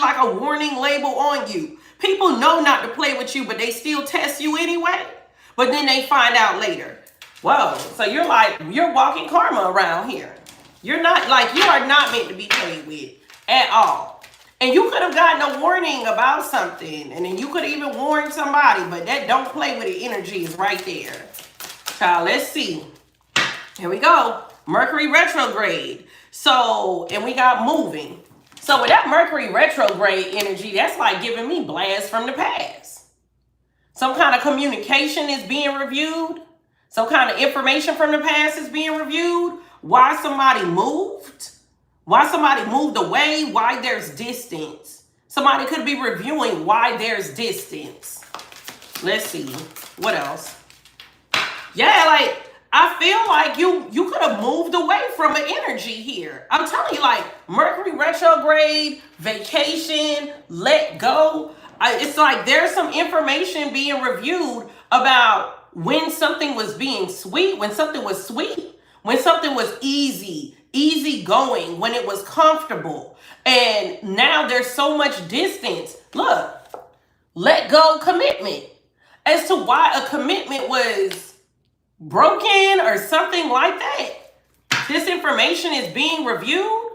like a warning label on you. People know not to play with you, but they still test you anyway. But then they find out later. Whoa, so you're like, you're walking karma around here. You're not like, you are not meant to be played with at all. And you could have gotten a warning about something, and then you could have even warned somebody, but that don't play with it energy is right there. Child, let's see. Here we go. Mercury retrograde. So, and we got moving. So with that Mercury retrograde energy, that's like giving me blasts from the past. Some kind of communication is being reviewed. Some kind of information from the past is being reviewed. Why somebody moved. Why somebody moved away. Why there's distance. Somebody could be reviewing why there's distance. Let's see. What else? Yeah, like, I feel like you could have moved away from an energy here. I'm telling you, like, Mercury retrograde, vacation, let go. It's like there's some information being reviewed about when something was being sweet, when something was sweet, when something was easy going, when it was comfortable. And now there's so much distance. Look, let go commitment. As to why a commitment was broken or something like that. This information is being reviewed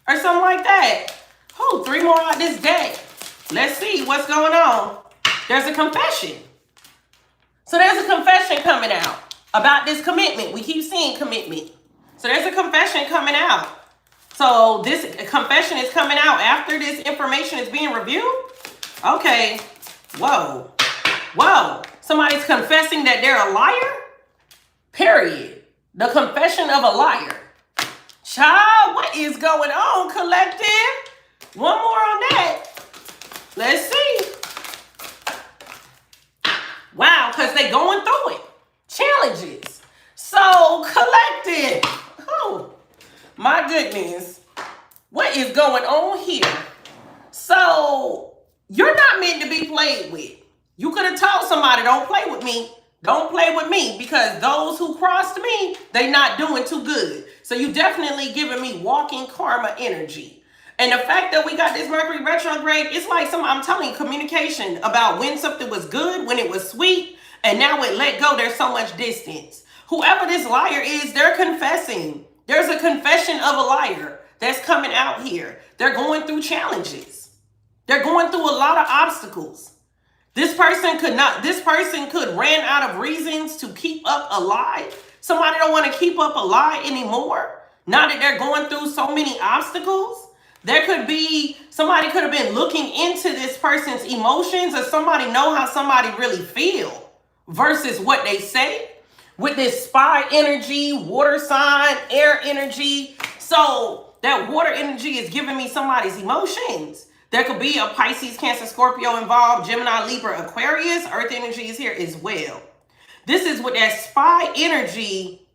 or something like that. Oh, 3 more out this deck. Let's see what's going on. There's a confession. So there's a confession coming out about this commitment. We keep seeing commitment. So there's a confession coming out. So this confession is coming out after this information is being reviewed. Okay. Whoa. Whoa. Somebody's confessing that they're a liar? Period. The confession of a liar. Child, what is going on, collective? One more on that. Let's see. Wow, because they going through it. Challenges. So, collective. Oh, my goodness. What is going on here? So, you're not meant to be played with. You could have told somebody, don't play with me. Don't play with me, because those who crossed me, they not doing too good. So you definitely giving me walking karma energy. And the fact that we got this Mercury retrograde, it's like I'm telling you, communication about when something was good, when it was sweet, and now it let go, there's so much distance. Whoever this liar is, they're confessing. There's a confession of a liar that's coming out here. They're going through challenges. They're going through a lot of obstacles. This person could ran out of reasons to keep up a lie. Somebody don't want to keep up a lie anymore. Now that they're going through so many obstacles, somebody could have been looking into this person's emotions, or somebody know how somebody really feel versus what they say. With this spy energy, water sign, air energy. So that water energy is giving me somebody's emotions. There could be a Pisces, Cancer, Scorpio involved, Gemini, Libra, Aquarius. Earth energy is here as well. This is with that spy energy.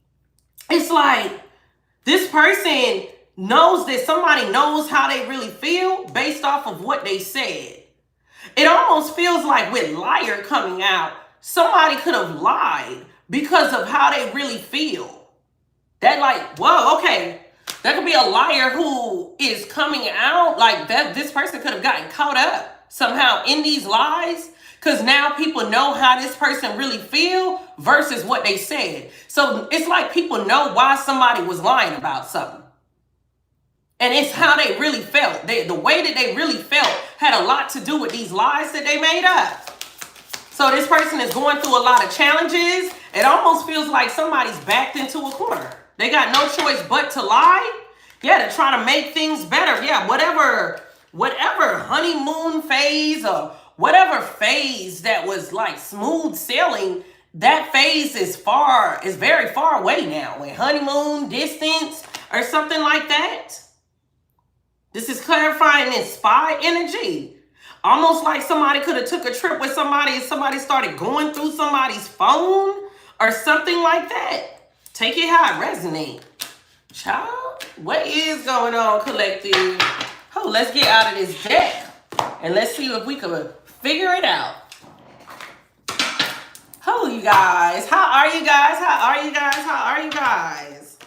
It's like this person knows that somebody knows how they really feel based off of what they said. It almost feels like with liar coming out, somebody could have lied because of how they really feel. That like, whoa, okay. There could be a liar who is coming out like that. This person could have gotten caught up somehow in these lies, because now people know how this person really feel versus what they said. So it's like people know why somebody was lying about something. And it's how they really felt. The way that they really felt had a lot to do with these lies that they made up. So this person is going through a lot of challenges. It almost feels like somebody's backed into a corner. They got no choice but to lie. Yeah, to try to make things better. Yeah, whatever honeymoon phase or whatever phase that was like smooth sailing, that phase is very far away now. With honeymoon, distance, or something like that. This is clarifying this spy energy. Almost like somebody could have took a trip with somebody and somebody started going through somebody's phone or something like that. Take it how it resonates. Child, what is going on, collective? Oh, let's get out of this deck and let's see if we can figure it out. Oh, you guys. How are you guys? How are you guys? How are you guys?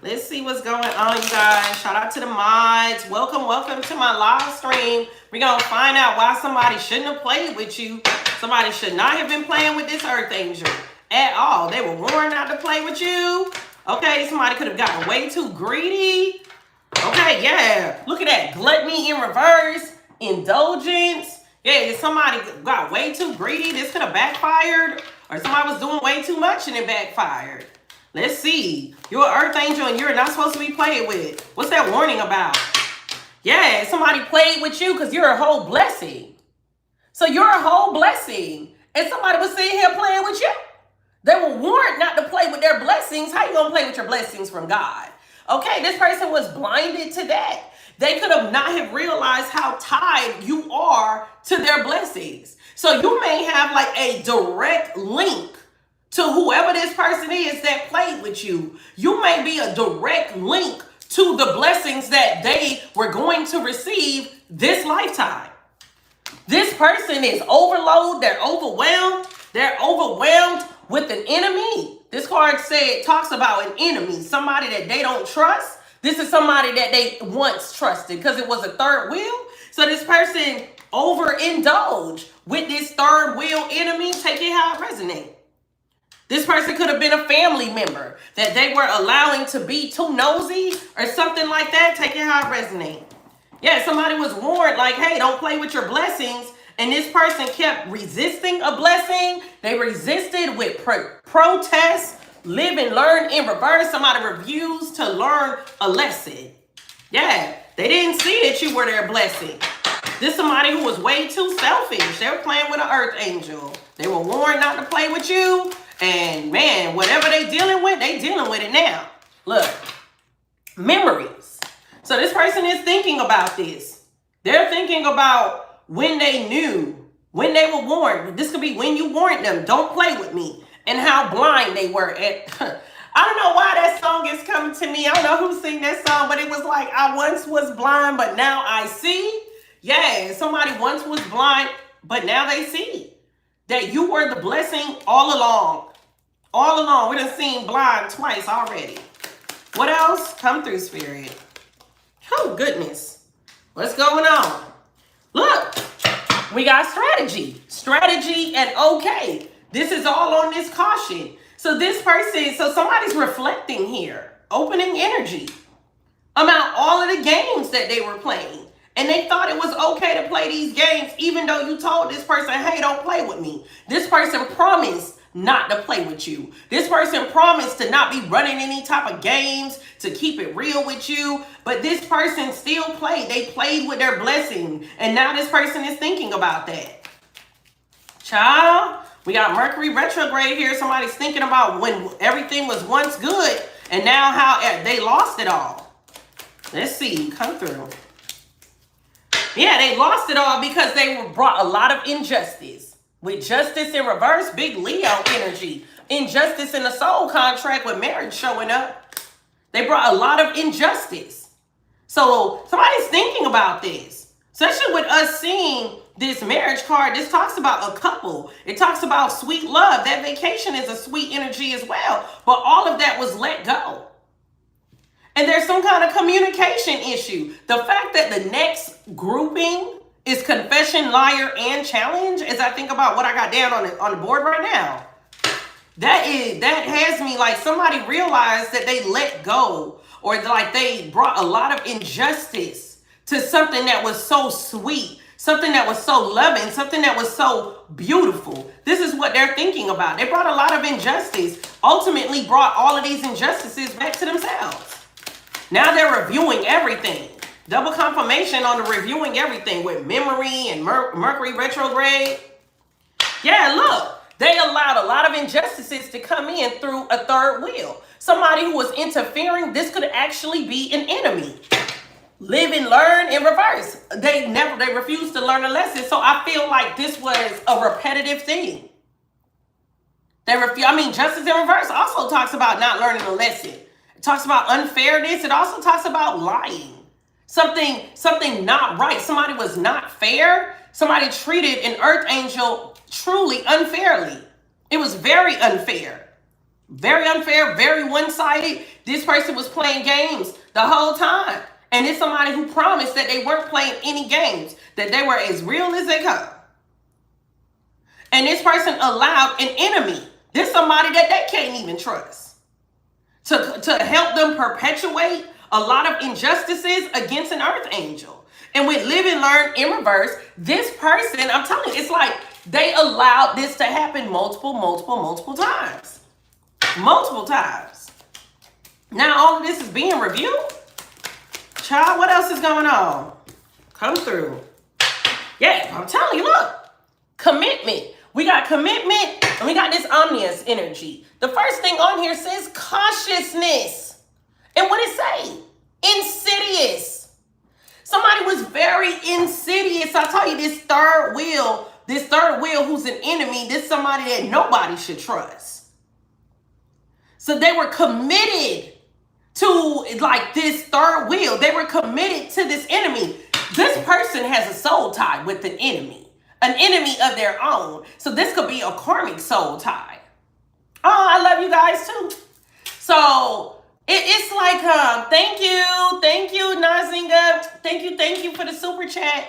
Let's see what's going on, you guys. Shout out to the mods. Welcome to my live stream. We're going to find out why somebody shouldn't have played with you. Somebody should not have been playing with this Earth Angel at all. They were warned not to play with you. Okay, somebody could have gotten way too greedy. Okay, yeah. Look at that. Gluttony in reverse. Indulgence. Yeah, somebody got way too greedy. This could have backfired. Or somebody was doing way too much and it backfired. Let's see. You're an Earth Angel and you're not supposed to be played with. What's that warning about? Yeah, somebody played with you because you're a whole blessing. So you're a whole blessing. And somebody was sitting here playing with you. They were warned not to play with their blessings. How you going to play with your blessings from God? Okay, this person was blinded to that. They could have not have realized how tied you are to their blessings. So you may have like a direct link to whoever this person is that played with you. You may be a direct link to the blessings that they were going to receive this lifetime. This person is overloaded. They're overwhelmed. They're overwhelmed with an enemy. This card talks about an enemy, somebody that they don't trust. This is somebody that they once trusted because it was a third wheel. So this person overindulged with this third wheel enemy. Take it how it resonates. This person could have been a family member that they were allowing to be too nosy or something like that. Take it how it resonates. Yeah, somebody was warned like, hey, don't play with your blessings. And this person kept resisting a blessing. They resisted with protest, live and learn in reverse. Somebody refused to learn a lesson. Yeah, they didn't see that you were their blessing. This somebody who was way too selfish. They were playing with an Earth Angel. They were warned not to play with you. And man, whatever they dealing with it now. Look, memories. So this person is thinking about this. They're thinking about when they knew, when they were warned. This could be when you warned them, don't play with me. And how blind they were at. I don't know why that song is coming to me. I don't know who sang that song, but it was like, I once was blind, but now I see. Yeah, somebody once was blind, but now they see that you were the blessing all along. All along. We done seen blind twice already. What else? Come through, Spirit. Oh, goodness. What's going on? Look, we got strategy. Strategy and okay. This is all on this caution. So this person, so somebody's reflecting here. Opening energy about all of the games that they were playing. And they thought it was okay to play these games, even though you told this person, hey, don't play with me. This person promised not to play with you. This person promised to not be running any type of games, to keep it real with you. But this person still played. They played with their blessing. And now this person is thinking about that. Child, we got Mercury retrograde here. Somebody's thinking about when everything was once good and now how they lost it all. Let's see. Come through. Yeah, they lost it all because they brought a lot of injustice. With justice in reverse, big Leo energy. Injustice in the soul contract with marriage showing up. They brought a lot of injustice. So somebody's thinking about this. Especially with us seeing this marriage card, this talks about a couple. It talks about sweet love. That vacation is a sweet energy as well. But all of that was let go. And there's some kind of communication issue. The fact that the next grouping is confession, liar, and challenge, as I think about what I got down on the board right now. That has me like somebody realized that they let go, or like they brought a lot of injustice to something that was so sweet, something that was so loving, something that was so beautiful. This is what they're thinking about. They brought a lot of injustice, ultimately brought all of these injustices back to themselves. Now they're reviewing everything. Double confirmation on the reviewing everything with memory and Mercury retrograde. Yeah, look, they allowed a lot of injustices to come in through a third wheel. Somebody who was interfering, this could actually be an enemy. Live and learn in reverse. They refused to learn a lesson. So I feel like this was a repetitive thing. Justice in reverse also talks about not learning a lesson. It talks about unfairness. It also talks about lying. Something not right. Somebody was not fair. Somebody treated an earth angel truly unfairly. It was very unfair. Very unfair, very one-sided. This person was playing games the whole time. And it's somebody who promised that they weren't playing any games, that they were as real as they come. And this person allowed an enemy, this somebody that they can't even trust, to help them perpetuate a lot of injustices against an earth angel. And with live and learn in reverse, this person, I'm telling you, it's like they allowed this to happen multiple times. Multiple times. Now all of this is being reviewed. Child, what else is going on? Come through. Yeah, I'm telling you, look. Commitment. We got commitment and we got this omnious energy. The first thing on here says cautiousness. And what it say? Insidious. Somebody was very insidious. I tell you, this third wheel who's an enemy, this somebody that nobody should trust. So they were committed to like this third wheel. They were committed to this enemy. This person has a soul tie with an enemy of their own. So this could be a karmic soul tie. Oh, I love you guys too. So it's like, thank you, Nazinga. Thank you for the super chat.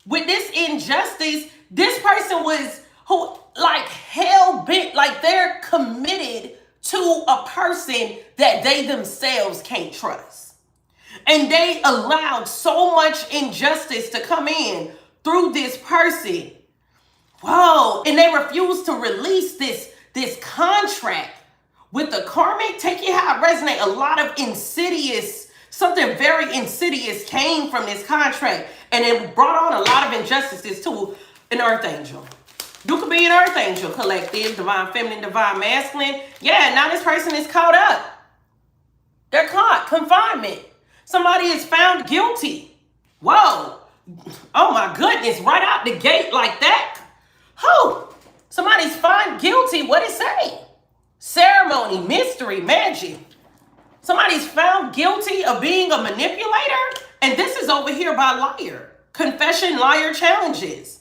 With this injustice, this person was hell bent, like they're committed to a person that they themselves can't trust. And they allowed so much injustice to come in through this person. Whoa. And they refused to release this contract with the karmic. Take it how it resonates. A lot of insidious, something very insidious came from this contract. And it brought on a lot of injustices to an earth angel. You could be an earth angel, collective, divine feminine, divine masculine. Yeah, now this person is caught up. They're caught. Confinement. Somebody is found guilty. Whoa. Oh my goodness. Right out the gate like that. Who? Somebody's found guilty. What it say? Ceremony, mystery, magic. Somebody's found guilty of being a manipulator. And this is over here by liar. Confession, liar challenges.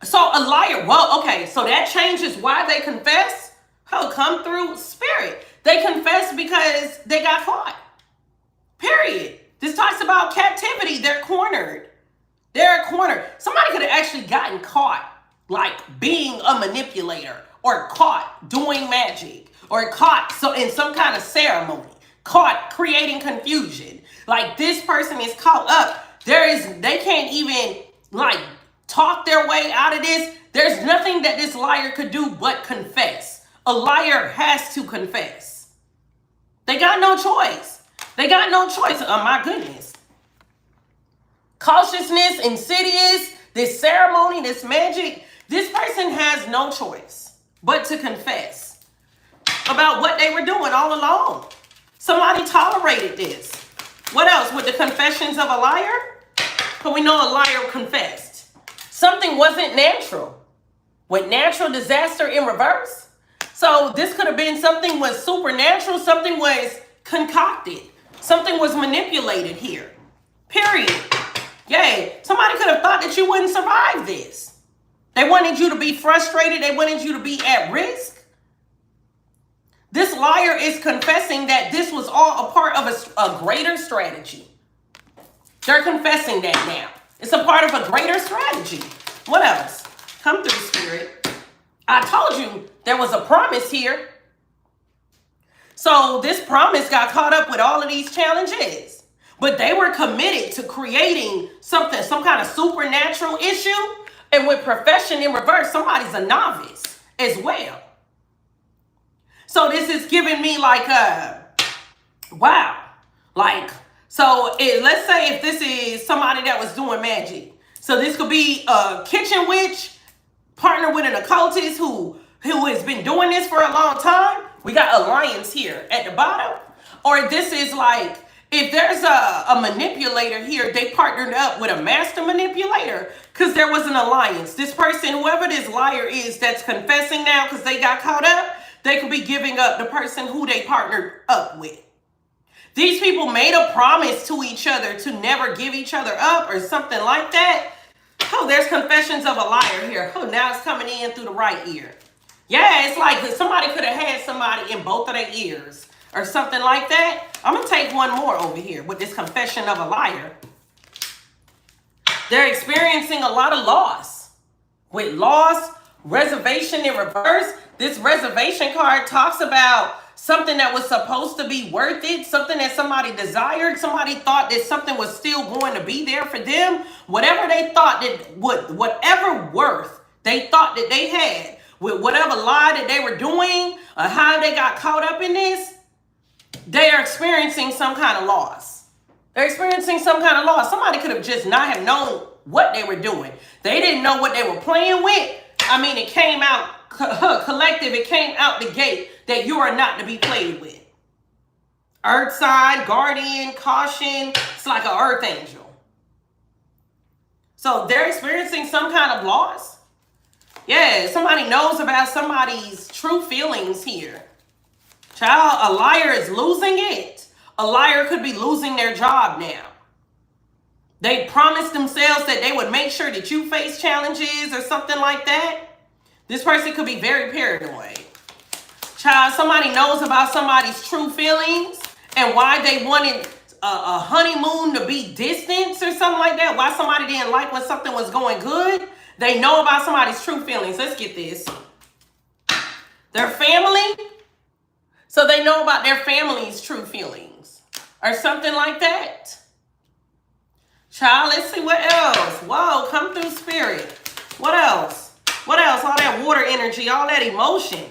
So a liar, well, okay, so that changes why they confess. Oh, come through spirit. They confess because they got caught. Period. This talks about captivity. They're cornered. They're cornered. Somebody could have actually gotten caught, like being a manipulator, or caught doing magic, or caught in some kind of ceremony, caught creating confusion. Like this person is caught up. They can't even talk their way out of this. There's nothing that this liar could do but confess. A liar has to confess. They got no choice. They got no choice. Oh my goodness. Cautiousness, insidious, this ceremony, this magic. This person has no choice but to confess about what they were doing all along. Somebody tolerated this. What else? With the confessions of a liar? Because we know a liar confessed. Something wasn't natural. With natural disaster in reverse. So this could have been something was supernatural. Something was concocted. Something was manipulated here. Period. Yay. Somebody could have thought that you wouldn't survive this. They wanted you to be frustrated. They wanted you to be at risk. This liar is confessing that this was all a part of a greater strategy. They're confessing that now. It's a part of a greater strategy. What else? Come through, spirit. I told you there was a promise here. So this promise got caught up with all of these challenges. But they were committed to creating something, some kind of supernatural issue. And with profession in reverse, somebody's a novice as well. So this is giving me wow. Let's say if this is somebody that was doing magic. So this could be a kitchen witch, partner with an occultist who has been doing this for a long time. We got alliance here at the bottom. Or this is if there's a manipulator here, they partnered up with a master manipulator because there was an alliance. This person, whoever this liar is that's confessing now because they got caught up, they could be giving up the person who they partnered up with. These people made a promise to each other to never give each other up or something like that. Oh, there's confessions of a liar here. Oh, now it's coming in through the right ear. Yeah, it's like somebody could have had somebody in both of their ears or something like that. I'm going to take one more over here with this confession of a liar. They're experiencing a lot of loss. With loss, reservation in reverse, this reservation card talks about something that was supposed to be worth it, something that somebody desired, somebody thought that something was still going to be there for them. Whatever they thought that whatever worth they thought that they had, with whatever lie that they were doing, or how they got caught up in this, they are experiencing some kind of loss. They're experiencing some kind of loss. Somebody could have just not have known what they were doing. They didn't know what they were playing with. I mean, it came out collective. It came out the gate that you are not to be played with. Earth sign, guardian, caution. It's like an earth angel. So they're experiencing some kind of loss. Yeah, somebody knows about somebody's true feelings here. Child, a liar is losing it. A liar could be losing their job now. They promised themselves that they would make sure that you face challenges or something like that. This person could be very paranoid. Child, somebody knows about somebody's true feelings and why they wanted a honeymoon to be distance or something like that. Why somebody didn't like when something was going good. They know about somebody's true feelings. Let's get this. Their family. So they know about their family's true feelings or something like that. Child, let's see what else. Whoa, come through, spirit. What else? What else? All that water energy, all that emotion.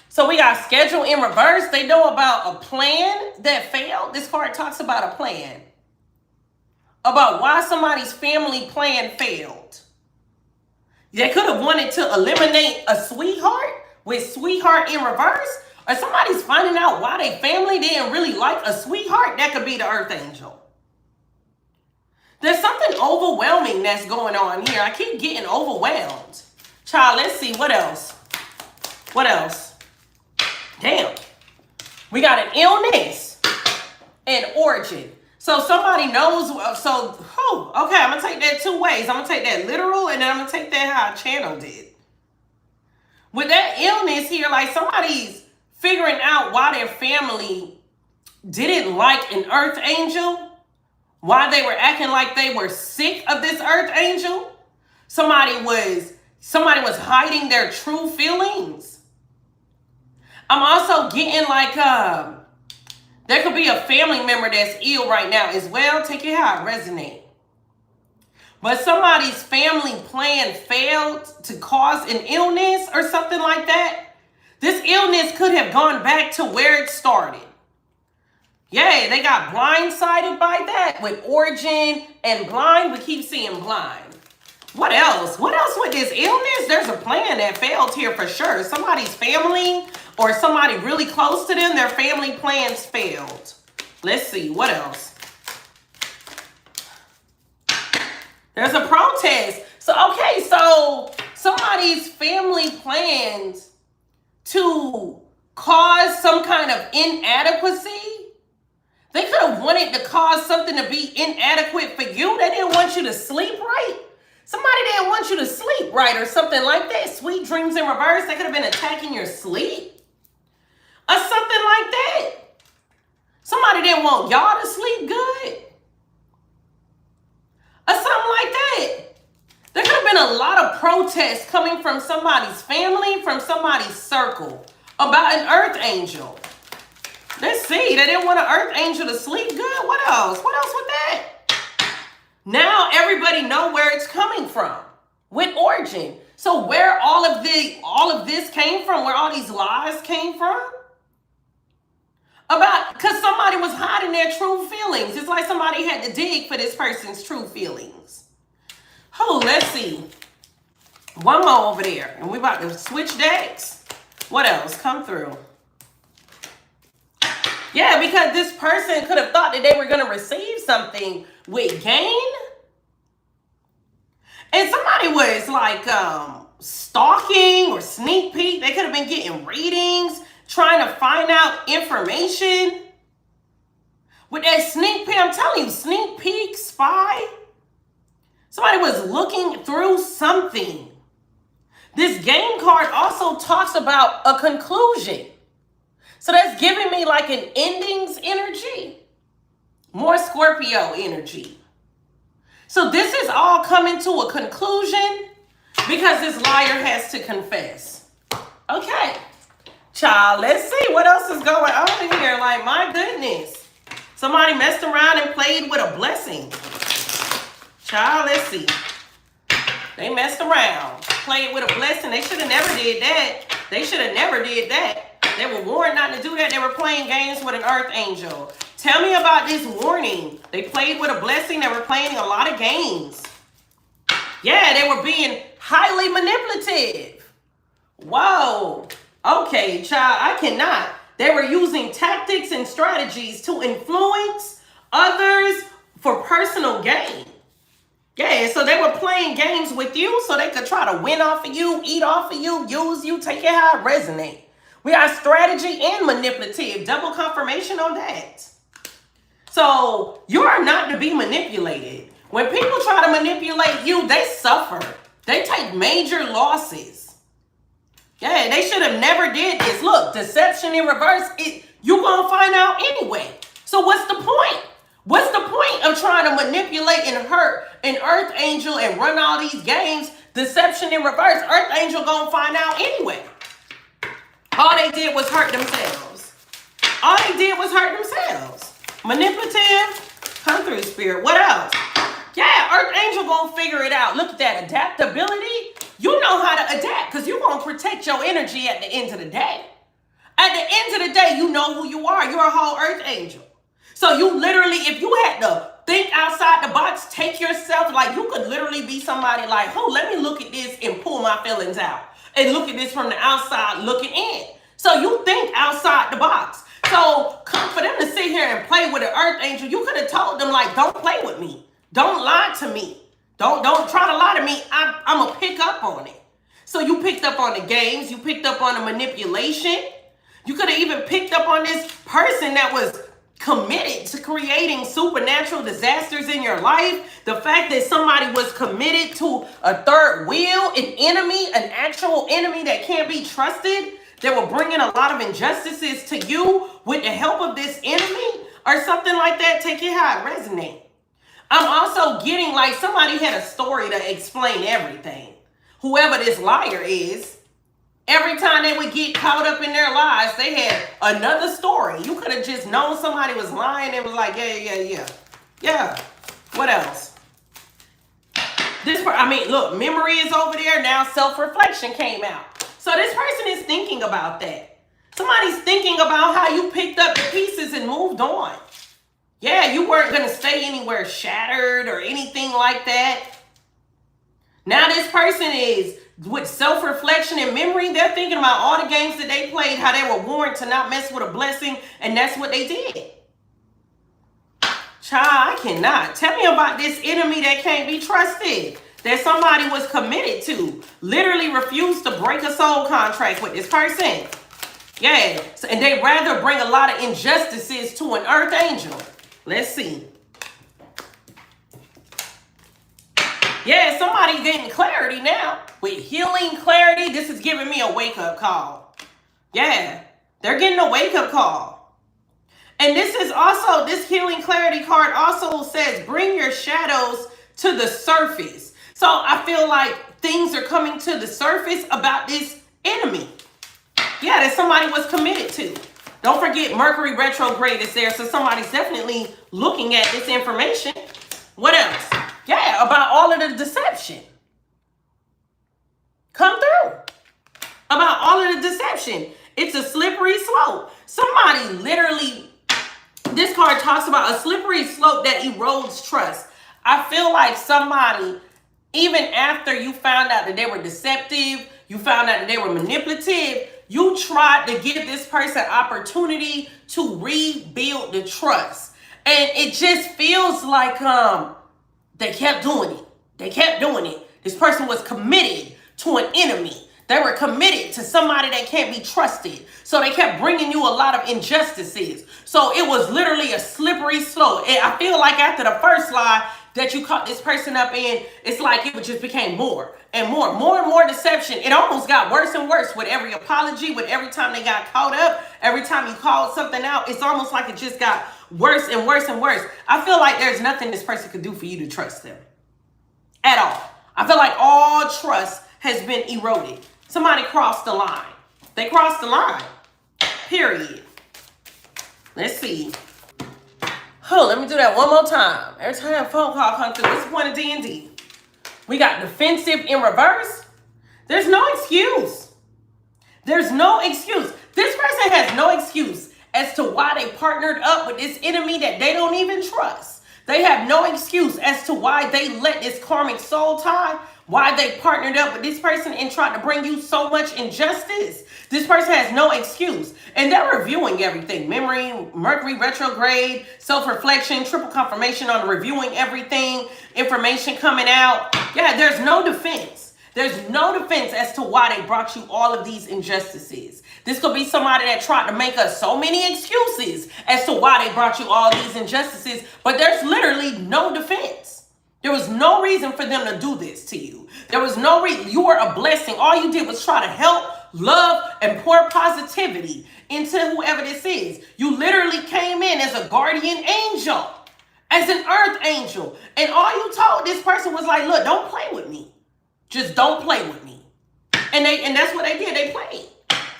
So we got schedule in reverse. They know about a plan that failed. This card talks about a plan. About why somebody's family plan failed. They could have wanted to eliminate a sweetheart with sweetheart in reverse. Or somebody's finding out why their family didn't really like a sweetheart. That could be the earth angel. There's something overwhelming that's going on here. I keep getting overwhelmed. Child, let's see. What else? What else? Damn. We got an illness and origin. So somebody knows. Okay, I'm going to take that two ways. I'm going to take that literal and then I'm going to take that how I channeled it. With that illness here, like somebody's figuring out why their family didn't like an earth angel. Why they were acting like they were sick of this earth angel. Somebody was hiding their true feelings. I'm also getting like, there could be a family member that's ill right now as well. Take it how it resonates. But somebody's family plan failed to cause an illness or something like that. This illness could have gone back to where it started. Yeah, they got blindsided by that with origin and blind. We keep seeing blind. What else? What else with this illness? There's a plan that failed here for sure. Somebody's family or somebody really close to them, their family plans failed. Let's see. What else? There's a protest. So somebody's family plans to cause some kind of inadequacy. They could have wanted to cause something to be inadequate for you. They didn't want you to sleep right. Somebody didn't want you to sleep right or something like that. Sweet dreams in reverse. They could have been attacking your sleep or something like that. Somebody didn't want y'all to sleep good or something like that. There could have been a lot of protests coming from somebody's family, from somebody's circle about an earth angel. Let's see. They didn't want an earth angel to sleep good. What else? What else with that? Now everybody know where it's coming from with origin. So where all of this came from, where all these lies came from? Because somebody was hiding their true feelings. It's like somebody had to dig for this person's true feelings. Oh, let's see. One more over there. And we're about to switch decks. What else? Come through. Yeah, because this person could have thought that they were going to receive something with gain. And somebody was like stalking or sneak peek. They could have been getting readings, trying to find out information. With that sneak peek, I'm telling you, sneak peek, spy. Somebody was looking through something This game card also talks about a conclusion. So that's giving me like an endings energy. More Scorpio energy. So this is all coming to a conclusion because this liar has to confess. Okay. Child, let's see what else is going on here. Like, my goodness. Somebody messed around and played with a blessing. Child, let's see. They messed around. Played with a blessing. They should have never did that. They should have never did that. They were warned not to do that. They were playing games with an earth angel. Tell me about this warning. They played with a blessing. They were playing a lot of games. Yeah, they were being highly manipulative. Whoa. Okay, child, I cannot. They were using tactics and strategies to influence others for personal gain. Yeah, so they were playing games with you so they could try to win off of you, eat off of you, use you, take it how it resonate. We got strategy and manipulative. Double confirmation on that. So you are not to be manipulated. When people try to manipulate you, they suffer. They take major losses. Yeah, they should have never did this. Look, deception in reverse, you're going to find out anyway. So what's the point? What's the point of trying to manipulate and hurt an earth angel and run all these games? Deception in reverse, earth angel going to find out anyway. All they did was hurt themselves. All they did was hurt themselves. Manipulative, come through, spirit. What else? Yeah, earth angel going to figure it out. Look at that adaptability. You know how to adapt because you're going to protect your energy at the end of the day. At the end of the day, you know who you are. You're a whole earth angel. So you literally, if you had to think outside the box, take yourself, like you could literally be somebody like, oh, let me look at this and pull my feelings out. And look at this from the outside looking in. So you think outside the box. So for them to sit here and play with an earth angel, you could have told them like, don't play with me. Don't lie to me. Don't try to lie to me. I'm going to pick up on it. So you picked up on the games. You picked up on the manipulation. You could have even picked up on this person that was committed to creating supernatural disasters in your life. The fact that somebody was committed to a third wheel, an enemy, an actual enemy that can't be trusted, that were bringing a lot of injustices to you with the help of this enemy or something like that. Take it how it resonates. I'm also getting like somebody had a story to explain everything. Whoever this liar is, every time they would get caught up in their lies, they had another story. You could have just known somebody was lying and was like, yeah. What else? Look, memory is over there. Now self-reflection came out. So this person is thinking about that. Somebody's thinking about how you picked up the pieces and moved on. Yeah, you weren't going to stay anywhere shattered or anything like that. Now this person is with self-reflection and memory. They're thinking about all the games that they played, how they were warned to not mess with a blessing, and that's what they did. Child, I cannot. Tell me about this enemy that can't be trusted, that somebody was committed to, literally refused to break a soul contract with this person. Yeah, and they rather bring a lot of injustices to an earth angel. Let's see. Yeah, somebody getting clarity now. With healing clarity, this is giving me a wake-up call. Yeah, they're getting a wake-up call. And this is also, this healing clarity card also says, bring your shadows to the surface. So I feel like things are coming to the surface about this enemy. Yeah, that somebody was committed to. Don't forget Mercury retrograde is there. So somebody's definitely looking at this information. What else? Yeah, about all of the deception. Come through. About all of the deception. It's a slippery slope. Somebody literally, this card talks about a slippery slope that erodes trust. I feel like somebody, even after you found out that they were deceptive, you found out that they were manipulative, you tried to give this person opportunity to rebuild the trust. And it just feels like they kept doing it. They kept doing it. This person was committed to an enemy. They were committed to somebody that can't be trusted. So they kept bringing you a lot of injustices. So it was literally a slippery slope. And I feel like after the first lie, that you caught this person up in, it's like it just became more and more deception. It almost got worse and worse with every apology, with every time they got caught up, every time you called something out. It's almost like it just got worse and worse and worse. I feel like there's nothing this person could do for you to trust them at all. I feel like all trust has been eroded. Somebody crossed the line. They crossed the line. Period. Let's see. Oh, let me do that one more time. Every time a phone call comes through, what's the point of D&D? We got defensive in reverse. There's no excuse. There's no excuse. This person has no excuse as to why they partnered up with this enemy that they don't even trust. They have no excuse as to why they let this karmic soul tie, why they partnered up with this person and tried to bring you so much injustice. This person has no excuse. And they're reviewing everything. Mercury retrograde, self-reflection, triple confirmation on reviewing everything, information coming out. Yeah, there's no defense. There's no defense as to why they brought you all of these injustices. This could be somebody that tried to make us so many excuses as to why they brought you all these injustices, but there's literally no defense. There was no reason for them to do this to you. There was no reason. You were a blessing. All you did was try to help, love, and pour positivity into whoever this is. You literally came in as a guardian angel, as an earth angel. And all you told this person was like, look, don't play with me. Just don't play with me. And that's what they did. They played.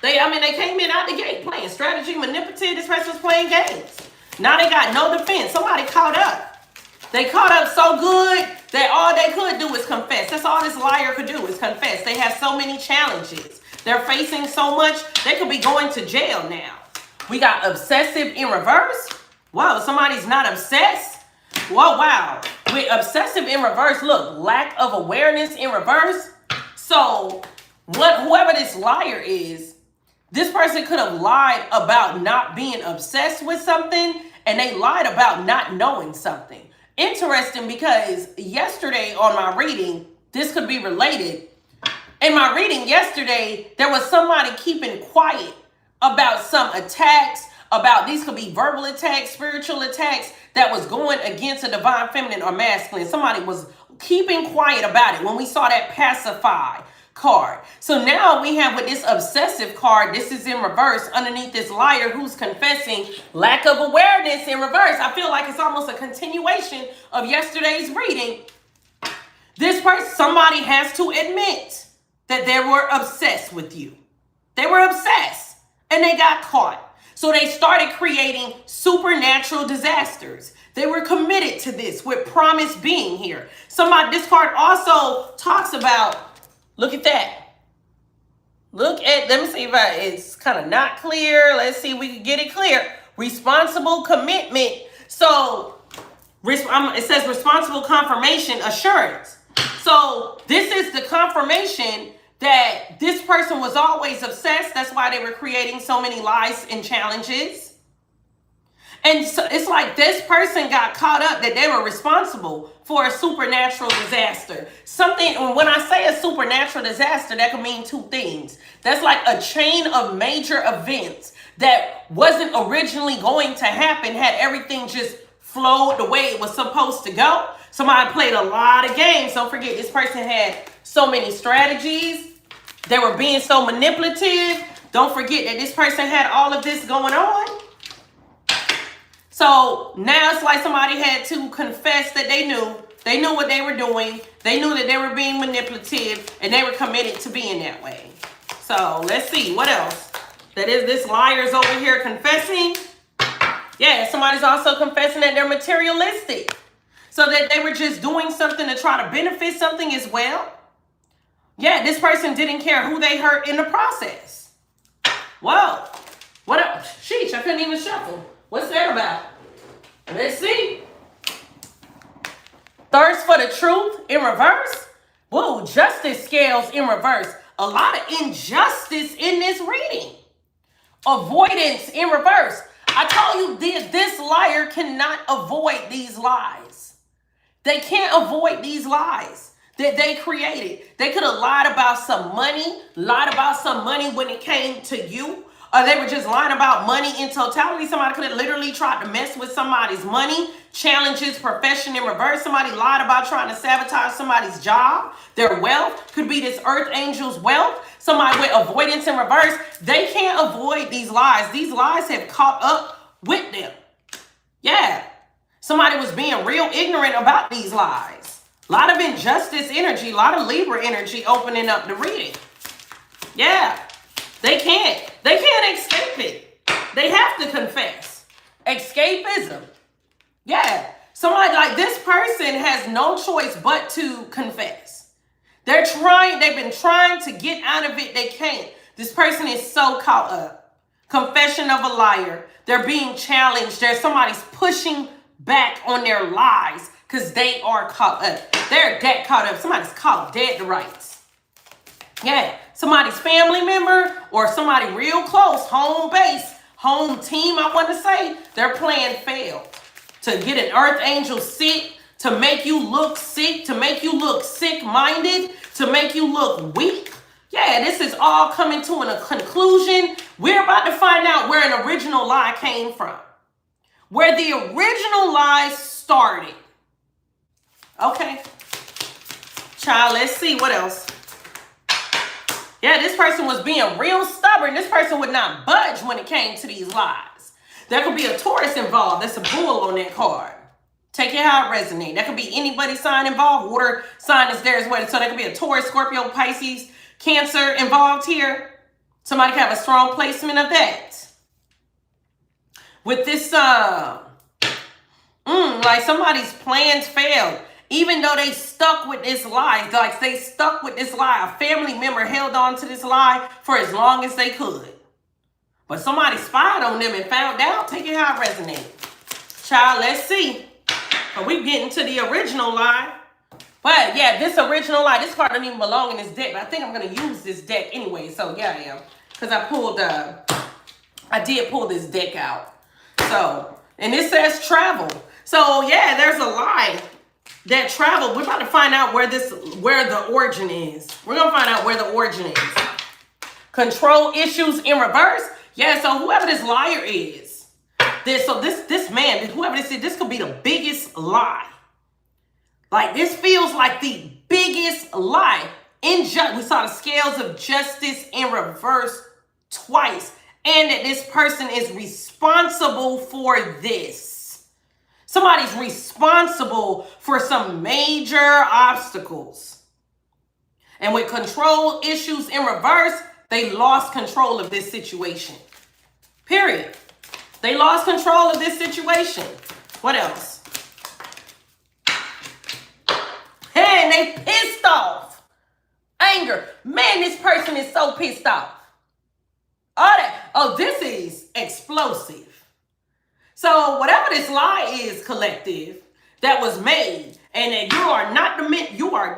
They came in out the gate playing strategy, manipulative. This person was playing games. Now they got no defense. Somebody caught up. They caught up so good that all they could do is confess. That's all this liar could do is confess. They have so many challenges. They're facing so much. They could be going to jail now. We got obsessive in reverse. Wow, somebody's not obsessed. Whoa, wow. With obsessive in reverse, look, lack of awareness in reverse. So whoever this liar is, this person could have lied about not being obsessed with something, and they lied about not knowing something. Interesting, because yesterday on my reading, this could be related. In my reading yesterday, there was somebody keeping quiet about some attacks, about these could be verbal attacks, spiritual attacks that was going against a divine feminine or masculine. Somebody was keeping quiet about it when we saw that pacify card. So now we have with this obsessive card, this is in reverse underneath this liar who's confessing lack of awareness in reverse. I feel like it's almost a continuation of yesterday's reading. This person, somebody has to admit that they were obsessed with you. They were obsessed and they got caught. So they started creating supernatural disasters. They were committed to this with promise being here. This card also talks about, look at that. Let me see if it's kind of not clear. Let's see if we can get it clear. Responsible commitment. So it says responsible confirmation assurance. So this is the confirmation that this person was always obsessed. That's why they were creating so many lies and challenges. And so it's like this person got caught up that they were responsible for a supernatural disaster. When I say a supernatural disaster, that could mean two things. That's like a chain of major events that wasn't originally going to happen had everything just flowed the way it was supposed to go. Somebody played a lot of games. Don't forget, this person had so many strategies. They were being so manipulative. Don't forget that this person had all of this going on. So now it's like somebody had to confess that they knew what they were doing. They knew that they were being manipulative and they were committed to being that way. So let's see what else. That is, this liar's over here confessing. Yeah, somebody's also confessing that they're materialistic. So that they were just doing something to try to benefit something as well. Yeah, this person didn't care who they hurt in the process. Whoa. What else? Sheesh, I couldn't even shuffle. What's that about? Let's see. Thirst for the truth in reverse. Whoa, justice scales in reverse. A lot of injustice in this reading. Avoidance in reverse. I told you this liar cannot avoid these lies. They can't avoid these lies that they created. They could have lied about some money when it came to you. or they were just lying about money in totality. Somebody could have literally tried to mess with somebody's money, challenges, profession in reverse. Somebody lied about trying to sabotage somebody's job, their wealth. Could be this earth angel's wealth. Somebody with avoidance in reverse. They can't avoid these lies. These lies have caught up with them. Yeah. Somebody was being real ignorant about these lies. A lot of injustice energy, a lot of Libra energy opening up the reading. Yeah. They can't escape it. They have to confess. Escapism. Yeah. Somebody like this person has no choice but to confess. They've been trying to get out of it. They can't. This person is so caught up. Confession of a liar. They're being challenged. Somebody's pushing back on their lies because they are caught up. They're that caught up. Somebody's caught dead to rights. Yeah. Somebody's family member or somebody real close, home base, home team, I want to say, their plan failed. To get an earth angel sick, to make you look sick, to make you look sick-minded, to make you look weak. Yeah, this is all coming to a conclusion. We're about to find out where an original lie came from. Where the original lies started. Okay. Child, let's see what else. Yeah, this person was being real stubborn. This person would not budge when it came to these lies. There could be a Taurus involved. That's a bull on that card. Take it how it resonates. That could be anybody sign involved. Water sign is there as well. So there could be a Taurus, Scorpio, Pisces, Cancer involved here. Somebody could have a strong placement of that. With this, like somebody's plans failed. Even though they stuck with this lie, like they stuck with this lie. A family member held on to this lie for as long as they could. But somebody spied on them and found out. Take it how it resonates. Child, let's see. Are we getting to the original lie? But yeah, this original lie, this card doesn't even belong in this deck. But I think I'm going to use this deck anyway. So yeah, I am. Because I did pull this deck out. So, and it says travel. So yeah, there's a lie. That travel, we're about to find out where the origin is. We're going to find out where the origin is. Control issues in reverse. Yeah, so whoever this liar is, this man, whoever this is, this could be the biggest lie. Like, this feels like the biggest lie. We saw the scales of justice in reverse twice. And that this person is responsible for this. Somebody's responsible for some major obstacles. And with control issues in reverse, they lost control of this situation. Period. They lost control of this situation. What else? Hey, and they pissed off. Anger. Man, this person is so pissed off. Oh, this is explosive. So whatever this lie is, collective, that was made, and that you are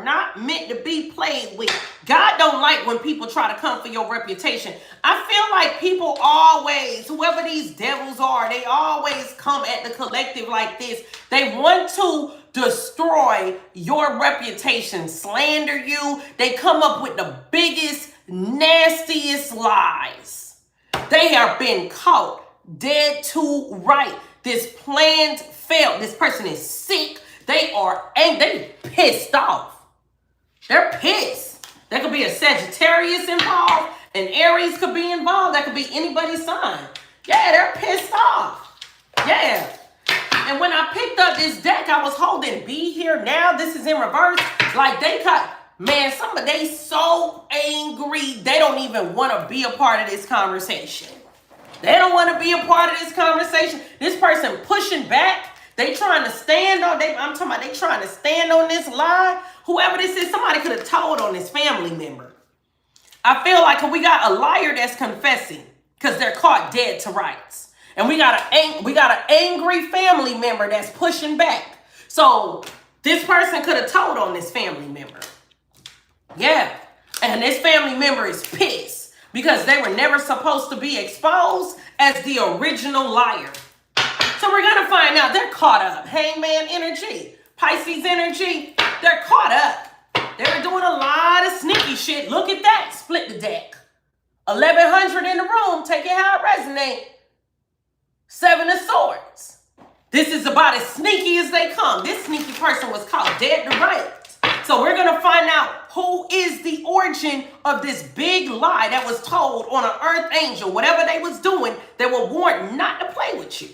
not meant to be played with. God don't like when people try to come for your reputation. I feel like people always, whoever these devils are, they always come at the collective like this. They want to destroy your reputation, slander you. They come up with the biggest, nastiest lies. They have been caught dead to right. This plan failed. This person is sick. They are angry. They pissed off. They're pissed. There could be a Sagittarius involved. An Aries could be involved. That could be anybody's sign. Yeah, they're pissed off. Yeah. And when I picked up this deck, I was holding Be Here Now. This is in reverse. Like man, they so angry. They don't even want to be a part of this conversation. They don't want to be a part of this conversation. This person pushing back. They trying to stand on, they trying to stand on this lie. Whoever this is, somebody could have told on this family member. I feel like we got a liar that's confessing because they're caught dead to rights. And we got an angry family member that's pushing back. So this person could have told on this family member. Yeah. And this family member is pissed because they were never supposed to be exposed as the original liar. So we're going to find out they're caught up. Hangman energy, Pisces energy, they're caught up. They're doing a lot of sneaky shit. Look at that. Split the deck. 1100 in the room. Take it how it resonates. 7 of Swords. This is about as sneaky as they come. This sneaky person was caught dead to rights. So we're going to find out who is the origin of this big lie that was told on an earth angel. Whatever they was doing, they were warned not to play with you.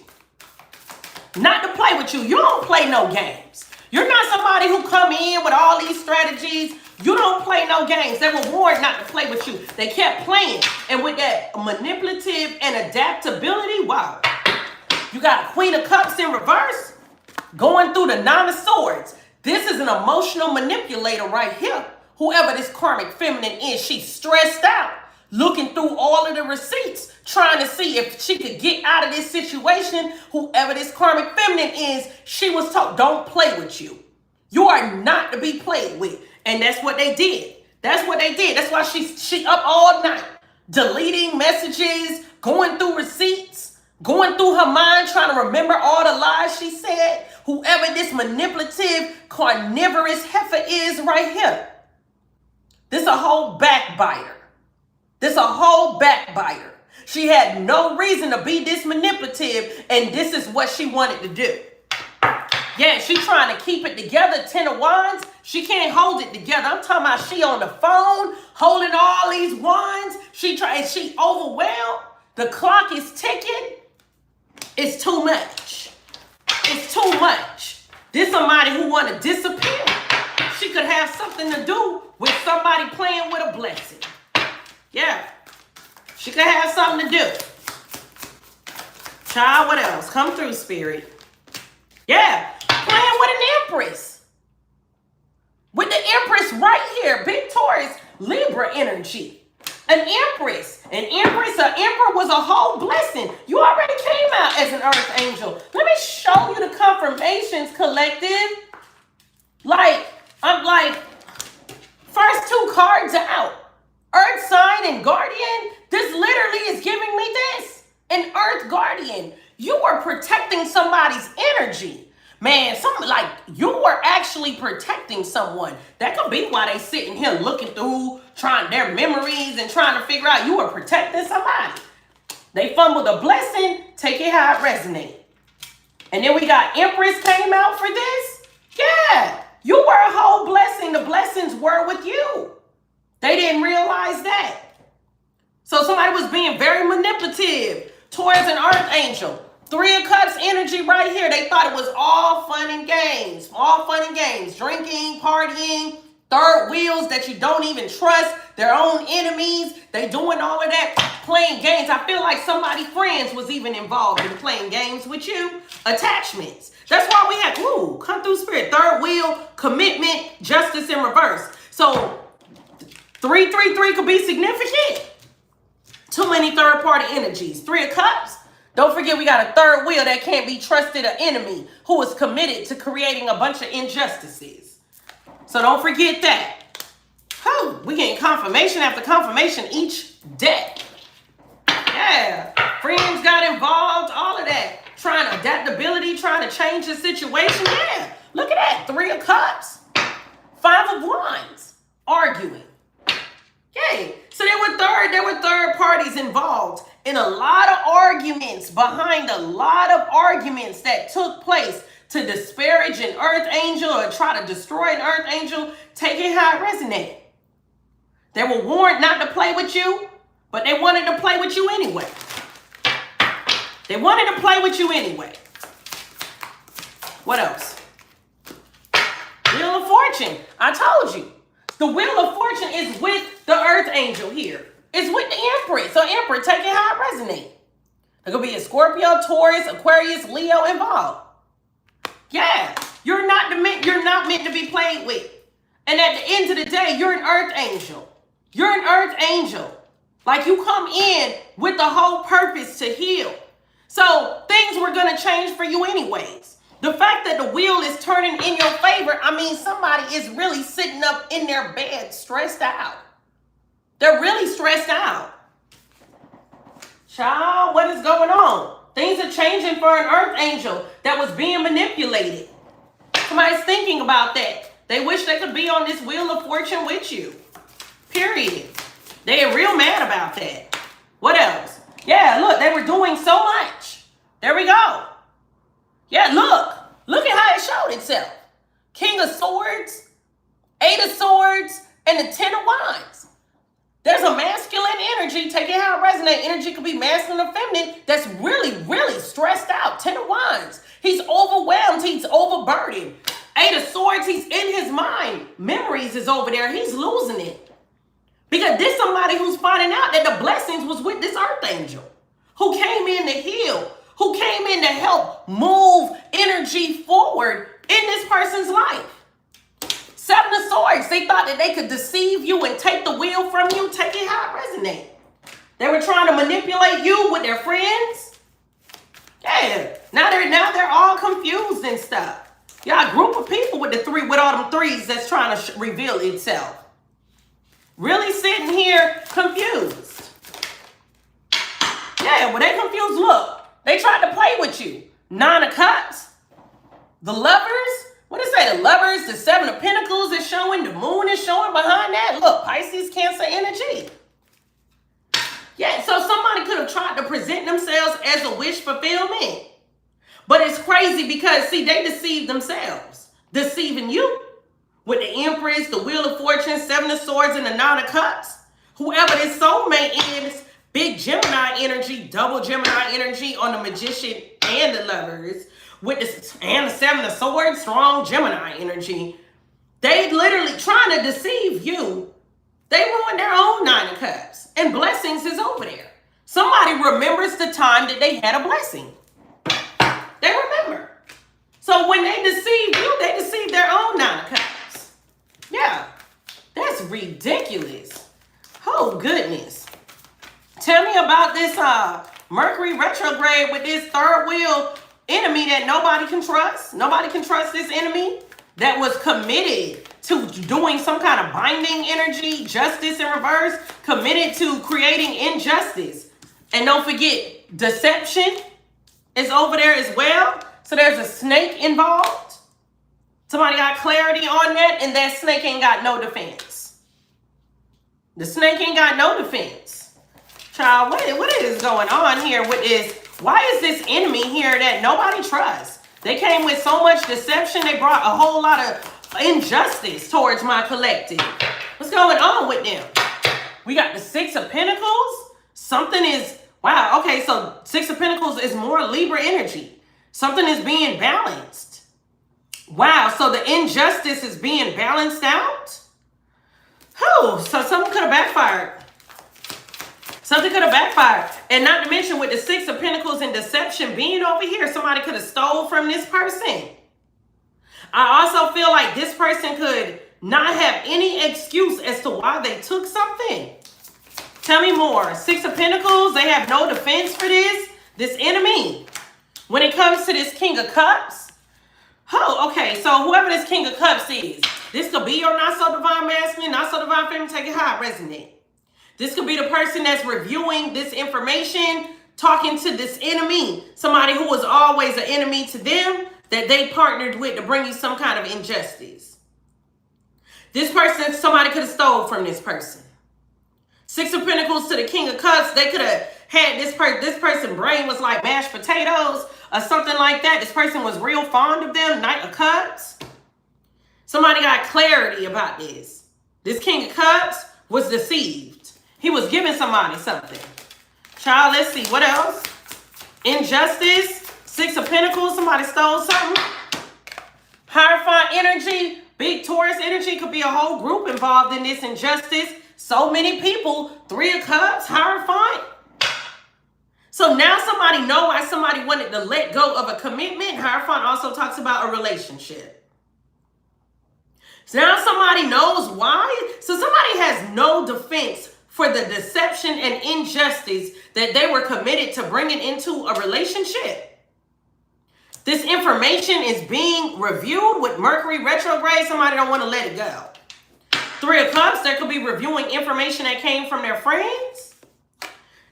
Not to play with you. You don't play no games. You're not somebody who come in with all these strategies. You don't play no games. They were warned not to play with you. They kept playing. And with that manipulative and adaptability, wow. You got a Queen of Cups in reverse, going through the 9 of Swords. This is an emotional manipulator right here. Whoever this karmic feminine is, she's stressed out, looking through all of the receipts, trying to see if she could get out of this situation. Whoever this karmic feminine is, she was told, don't play with you. You are not to be played with. And that's what they did. That's what they did. That's why she up all night, deleting messages, going through receipts, going through her mind, trying to remember all the lies she said. Whoever this manipulative, carnivorous heifer is right here. This a whole backbiter. This a whole backbiter. She had no reason to be this manipulative, and this is what she wanted to do. Yeah, she trying to keep it together, 10 of Wands. She can't hold it together. I'm talking about she on the phone, holding all these wands. She overwhelmed. The clock is ticking. It's too much. It's too much. This somebody who want to disappear. She could have something to do with somebody playing with a blessing. Yeah. She could have something to do. Child, what else? Come through, Spirit. Yeah. Playing with an empress. With the empress right here. Big Taurus, Libra energy. An empress. An emperor was a whole blessing. You already came out as an earth angel. Let me show you the confirmations, collective. I'm like, first 2 cards are out. Earth sign and guardian. This literally is giving me this. An earth guardian. You were protecting somebody's energy. Man, something like you were actually protecting someone. That could be why they sitting here looking through, trying their memories and trying to figure out you were protecting somebody. They fumbled a blessing. Take it how it resonates. And then we got Empress came out for this. Yeah, you were a whole blessing. The blessings were with you. They didn't realize that. So somebody was being very manipulative towards an earth angel. 3 of Cups energy right here. They thought it was all fun and games. All fun and games. Drinking, partying, third wheels that you don't even trust. Their own enemies. They doing all of that. Playing games. I feel like somebody's friends was even involved in playing games with you. Attachments. That's why we have, ooh, come through, Spirit. Third wheel, commitment, justice in reverse. So 333 could be significant. Too many third party energies. 3 of Cups. Don't forget we got a third wheel that can't be trusted, an enemy who is committed to creating a bunch of injustices. So don't forget that. Oh, we getting confirmation after confirmation each day. Yeah, friends got involved, all of that. Trying adaptability, trying to change the situation. Yeah, look at that. 3 of Cups, 5 of Wands, arguing. Yay. So there were third parties involved in a lot of arguments, behind a lot of arguments that took place to disparage an earth angel or try to destroy an earth angel. Take it how it resonated. They were warned not to play with you, but they wanted to play with you anyway. They wanted to play with you anyway. What else? Wheel of Fortune. I told you. The Wheel of Fortune is with the earth angel here. It's with the Empress. So Emperor, take it how it resonates. There could be a Scorpio, Taurus, Aquarius, Leo involved. Yeah, you're not meant to be played with. And at the end of the day, you're an earth angel. You're an earth angel. Like you come in with the whole purpose to heal. So things were going to change for you anyways. The fact that the wheel is turning in your favor, I mean, somebody is really sitting up in their bed stressed out. They're really stressed out. Child, what is going on? Things are changing for an earth angel that was being manipulated. Somebody's thinking about that. They wish they could be on this Wheel of Fortune with you. Period. They're real mad about that. What else? Yeah, look, they were doing so much. There we go. Yeah, look. Look at how it showed itself. King of Swords, Eight of Swords, and the Ten of Wands. There's a masculine energy. Take it how it resonates. Energy could be masculine or feminine that's really, really stressed out. Ten of Wands. He's overwhelmed. He's overburdened. Eight of Swords, he's in his mind. Memories is over there. He's losing it. Because this somebody who's finding out that the blessings was with this earth angel who came in to heal, who came in to help move energy forward in this person's life. Seven of Swords, they thought that they could deceive you and take the wheel from you. Take it how it resonates. They were trying to manipulate you with their friends. Yeah, now they're all confused and stuff. Y'all a group of people with all them threes that's trying to reveal itself. Really sitting here confused. Yeah, well, they confused. Look, they tried to play with you. Nine of Cups, the Lovers. What did it say? The Lovers, the Seven of Pentacles is showing. The Moon is showing behind that. Look, Pisces, Cancer energy. Yeah, so somebody could have tried to present themselves as a wish fulfillment. But it's crazy because, see, they deceived themselves. Deceiving you. With the Empress, the Wheel of Fortune, Seven of Swords, and the Nine of Cups. Whoever this soulmate is, big Gemini energy, double Gemini energy on the Magician and the Lovers. With and the Seven of Swords, strong Gemini energy. They literally trying to deceive you. They ruined their own Nine of Cups. And blessings is over there. Somebody remembers the time that they had a blessing. They remember. So when they deceive you, they deceive their own Nine of Cups. Yeah, that's ridiculous. Oh, goodness. Tell me about this Mercury retrograde with this third wheel enemy that nobody can trust. Nobody can trust this enemy that was committed to doing some kind of binding energy, justice in reverse, committed to creating injustice. And don't forget, deception is over there as well. So there's a snake involved. Somebody got clarity on that, and that snake ain't got no defense. The snake ain't got no defense. Child, what is going on here with this? Why is this enemy here that nobody trusts? They came with so much deception. They brought a whole lot of injustice towards my collective. What's going on with them? We got the Six of Pentacles. Something is, wow, okay, so Six of Pentacles is more Libra energy. Something is being balanced. Wow, so the injustice is being balanced out? Oh, so something could have backfired. Something could have backfired. And not to mention with the Six of Pentacles and deception being over here, somebody could have stole from this person. I also feel like this person could not have any excuse as to why they took something. Tell me more. Six of Pentacles, they have no defense for this enemy. When it comes to this King of Cups, oh, okay, so whoever this King of Cups is, this could be your not so divine masculine, not so divine feminine, take it how it resonates. This could be the person that's reviewing this information, talking to this enemy, somebody who was always an enemy to them that they partnered with to bring you some kind of injustice. This person, somebody could have stole from this person. Six of Pentacles to the King of Cups, they could have had this person's brain was like mashed potatoes or something like that. This person was real fond of them. Knight of Cups. Somebody got clarity about this. This King of Cups was deceived. He was giving somebody something. Child, let's see. What else? Injustice. Six of Pentacles. Somebody stole something. Hierophant energy. Big Taurus energy. Could be a whole group involved in this injustice. So many people. Three of Cups. Hierophant. So now somebody know why somebody wanted to let go of a commitment. Hierophant also talks about a relationship. So now somebody knows why. So somebody has no defense for the deception and injustice that they were committed to bringing into a relationship. This information is being reviewed with Mercury retrograde. Somebody don't want to let it go. Three of Cups, they could be reviewing information that came from their friends.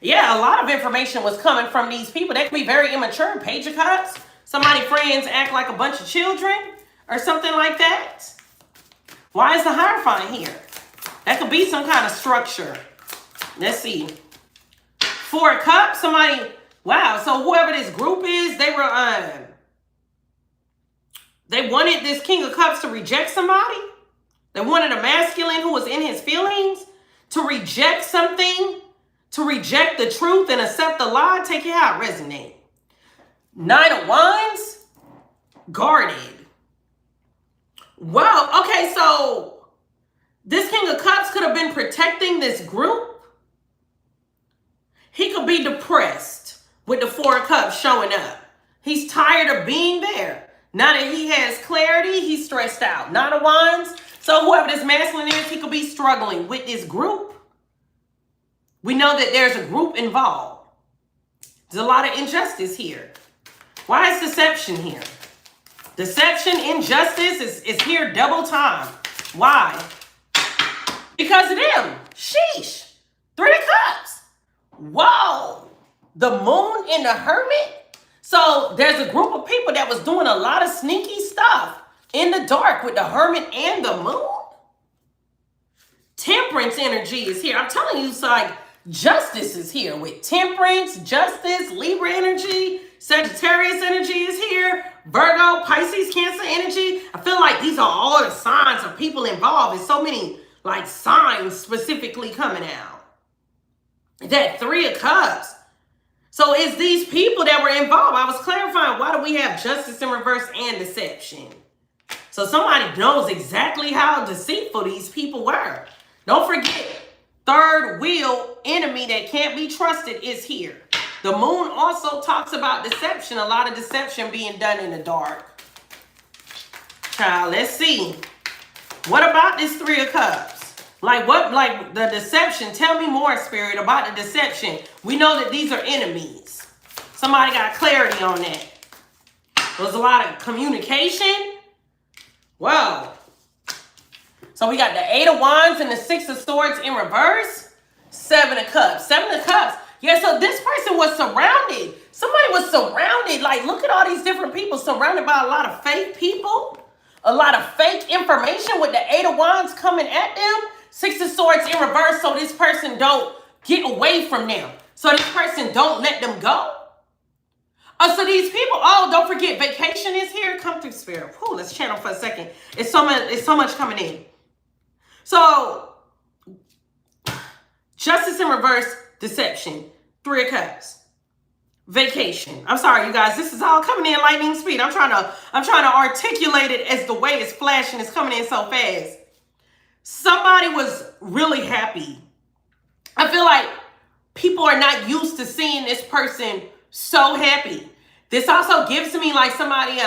Yeah, a lot of information was coming from these people. They could be very immature. Page of Cups. Somebody's friends act like a bunch of children or something like that. Why is the Hierophant here? That could be some kind of structure. Let's see. Four of Cups, somebody, wow, so whoever this group is, they wanted this King of Cups to reject somebody. They wanted a masculine who was in his feelings to reject something, to reject the truth and accept the lie. Take it how it resonates. Nine of Wands, guarded. Wow, okay, so this King of Cups could have been protecting this group. He could be depressed with the Four of Cups showing up. He's tired of being there. Now that he has clarity, he's stressed out. Nine of Wands. So whoever this masculine is, he could be struggling with this group. We know that there's a group involved. There's a lot of injustice here. Why is deception here? Deception, injustice is here double time. Why? Because of them. Sheesh. Three of Cups. Whoa. The Moon and the Hermit. So there's a group of people that was doing a lot of sneaky stuff in the dark with the Hermit and the Moon. Temperance energy is here. I'm telling you, it's like justice is here with Temperance, Justice, Libra energy, Sagittarius energy is here, Virgo, Pisces, Cancer energy. I feel like these are all the signs of people involved. There's so many like signs specifically coming out. That Three of Cups. So it's these people that were involved. I was clarifying, why do we have justice in reverse and deception? So somebody knows exactly how deceitful these people were. Don't forget, third wheel enemy that can't be trusted is here. The Moon also talks about deception. A lot of deception being done in the dark. Child, let's see. What about this Three of Cups? Like what, like the deception? Tell me more, Spirit, about the deception. We know that these are enemies. Somebody got clarity on that. There's a lot of communication. Whoa. So we got the Eight of Wands and the Six of Swords in reverse. Seven of Cups. Seven of Cups. Yeah, so this person was surrounded. Somebody was surrounded. Like, look at all these different people surrounded by a lot of fake people. A lot of fake information with the Eight of Wands coming at them. Six of Swords in reverse, so this person don't get away from them. So this person don't let them go. Oh, so these people, oh, don't forget, vacation is here. Come through, Spirit. Whew, let's channel for a second. It's so much coming in. So, justice in reverse, deception, Three of Cups, vacation. I'm sorry, you guys. This is all coming in lightning speed. I'm trying to articulate it as the way it's flashing. It's coming in so fast. Somebody was really happy. I feel like people are not used to seeing this person so happy. This also gives me like somebody,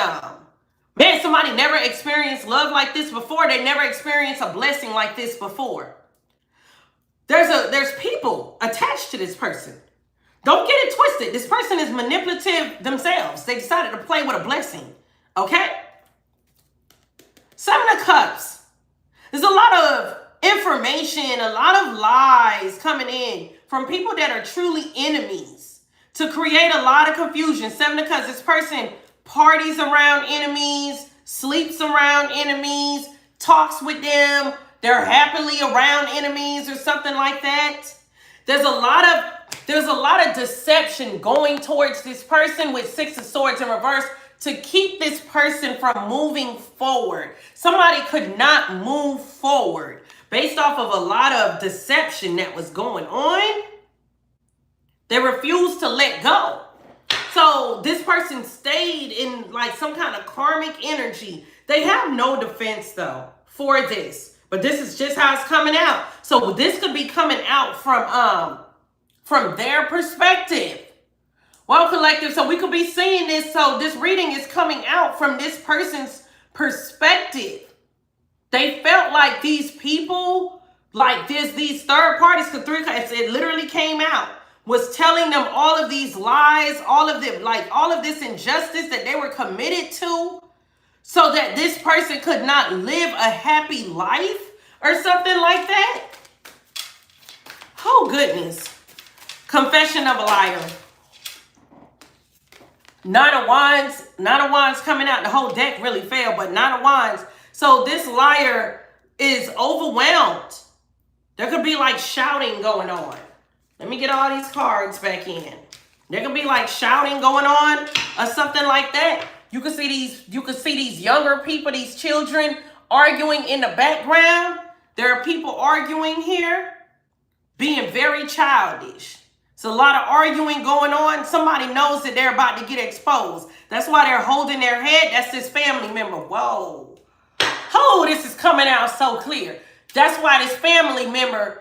man, somebody never experienced love like this before. They never experienced a blessing like this before. There's people attached to this person. Don't get it twisted. This person is manipulative themselves. They decided to play with a blessing. Okay? Seven of Cups. There's a lot of information, a lot of lies coming in from people that are truly enemies to create a lot of confusion. Seven of Cups, this person parties around enemies, sleeps around enemies, talks with them, they're happily around enemies or something like that. There's a lot of deception going towards this person with Six of Swords in reverse to keep this person from moving forward. Somebody could not move forward based off of a lot of deception that was going on. They refused to let go. So this person stayed in like some kind of karmic energy. They have no defense though for this, but this is just how it's coming out. So this could be coming out from their perspective. Well, collective, so we could be seeing this. So this reading is coming out from this person's perspective. They felt like these people, like these third parties, it literally came out, was telling them all of these lies, all of this injustice that they were committed to, so that this person could not live a happy life or something like that. Oh, goodness. Confession of a liar. Nine of Wands coming out. The whole deck really failed, but Nine of Wands. So this liar is overwhelmed. There could be like shouting going on. Let me get all these cards back in. There could be like shouting going on or something like that. You can see these younger people, these children arguing in the background. There are people arguing here, being very childish. It's a lot of arguing going on. Somebody knows that they're about to get exposed. That's why they're holding their head. That's this family member. Whoa. Oh, this is coming out so clear. That's why this family member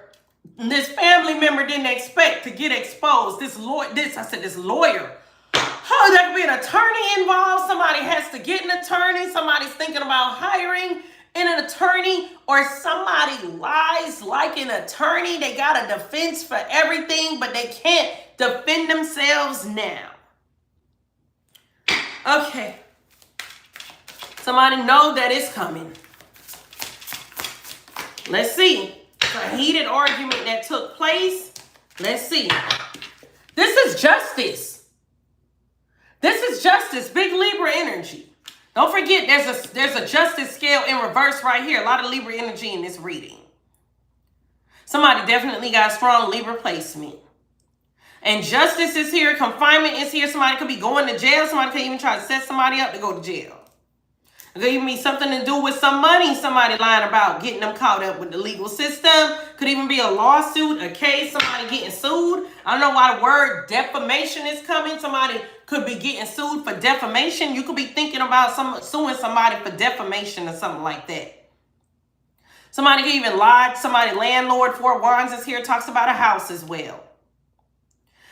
didn't expect to get exposed. This lawyer. Oh, there could be an attorney involved. Somebody has to get an attorney. Somebody's thinking about hiring an attorney, or somebody lies like an attorney. They got a defense for everything, but they can't defend themselves now. Okay. Somebody know that it's coming. Let's see. It's a heated argument that took place. Let's see. This is justice. This is justice. Big Libra energy. Don't forget, there's a justice scale in reverse right here. A lot of Libra energy in this reading. Somebody definitely got strong Libra placement. And justice is here. Confinement is here. Somebody could be going to jail. Somebody could even try to set somebody up to go to jail. It could even be something to do with some money somebody lying about, getting them caught up with the legal system. Could even be a lawsuit, a case, somebody getting sued. I don't know why the word defamation is coming. Somebody could be getting sued for defamation. You could be thinking about suing somebody for defamation or something like that. Somebody could even lie. Somebody, landlord, Four Wands is here, talks about a house as well.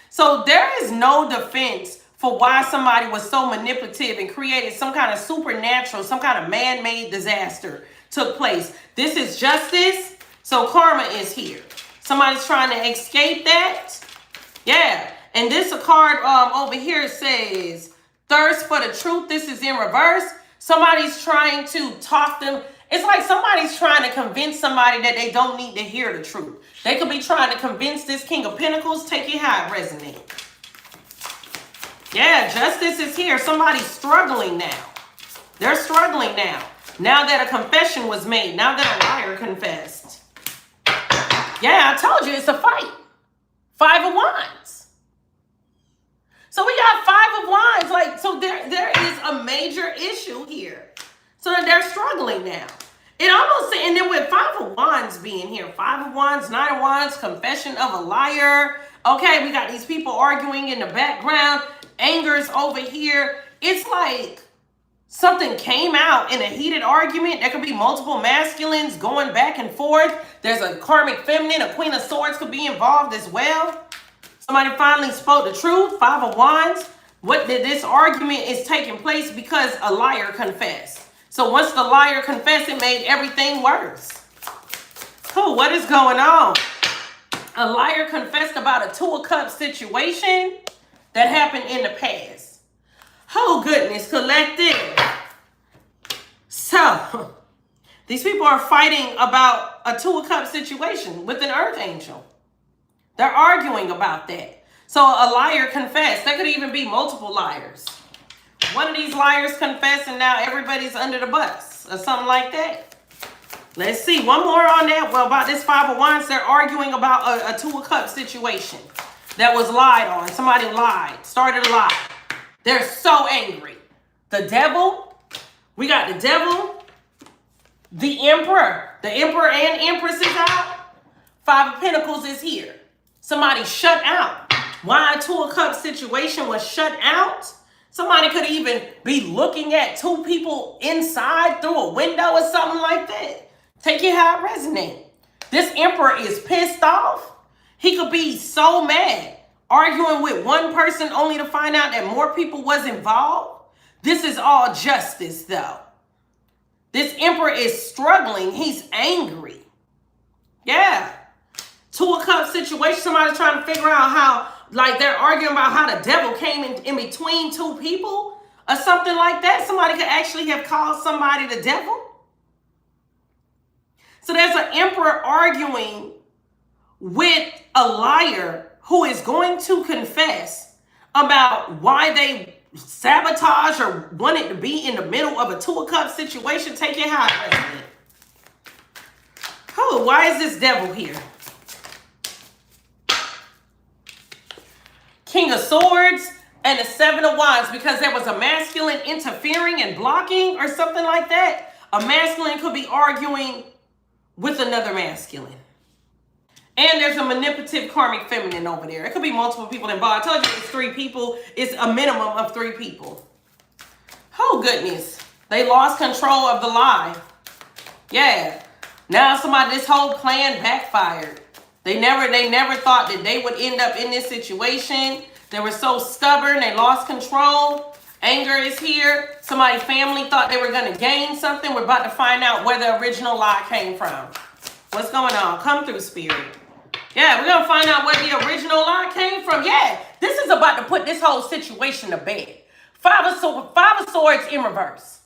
So there is no defense for why somebody was so manipulative and created some kind of supernatural, some kind of man-made disaster took place. This is justice, so karma is here. Somebody's trying to escape that. Yeah, and this card over here says, thirst for the truth. This is in reverse. Somebody's trying to talk them. It's like somebody's trying to convince somebody that they don't need to hear the truth. They could be trying to convince this King of Pentacles. Take it how it resonates. Yeah, justice is here. Somebody's struggling now. They're struggling now. Now that a confession was made. Now that a liar confessed. Yeah, I told you it's a fight. 5 of Wands. So we got 5 of Wands. Like, so there is a major issue here. So they're struggling now. It almost, and then with 5 of Wands being here, 5 of Wands, 9 of Wands, confession of a liar. Okay, we got these people arguing in the background. Anger's over here. It's like something came out in a heated argument. There could be multiple masculines going back and forth. There's a karmic feminine, a Queen of Swords could be involved as well. Somebody finally spoke the truth. 5 of Wands. This argument is taking place because a liar confessed. So once the liar confessed, it made everything worse. Oh, what is going on? A liar confessed about a 2 of Cups situation that happened in the past. Oh, goodness, collective. So, these people are fighting about a 2 of Cups situation with an Earth Angel. They're arguing about that. So, a liar confessed. There could even be multiple liars. One of these liars confessed and now everybody's under the bus or something like that. Let's see. One more on that. Well, about this 5 of Wands, they're arguing about a 2 of Cups situation that was lied on. Somebody lied, started a lie. They're so angry. The devil, we got the devil, the emperor. The emperor and empress is out. 5 of Pentacles is here. Somebody shut out. Why a 2 of Cups situation was shut out? Somebody could even be looking at 2 people inside through a window or something like that. Take it how it resonates. This emperor is pissed off. He could be so mad, arguing with one person only to find out that more people was involved. This is all justice, though. This emperor is struggling. He's angry. Yeah. 2 of Cups situation. Somebody's trying to figure out how, like, they're arguing about how the devil came in between 2 people or something like that. Somebody could actually have called somebody the devil. So there's an emperor arguing with a liar who is going to confess about why they sabotage or wanted to be in the middle of a 2 of Cups situation. Take it how it resonates. Oh, why is this devil here? King of Swords, and the Seven of Wands, because there was a masculine interfering and blocking or something like that. A masculine could be arguing with another masculine. And there's a manipulative karmic feminine over there. It could be multiple people involved. I told you it's 3 people. It's a minimum of 3 people. Oh, goodness. They lost control of the lie. Yeah. Now somebody, this whole plan backfired. They never thought that they would end up in this situation. They were so stubborn. They lost control. Anger is here. Somebody's family thought they were going to gain something. We're about to find out where the original lie came from. What's going on? Come through, Spirit. Yeah, we're going to find out where the original lie came from. Yeah, this is about to put this whole situation to bed. 5 of Swords in reverse.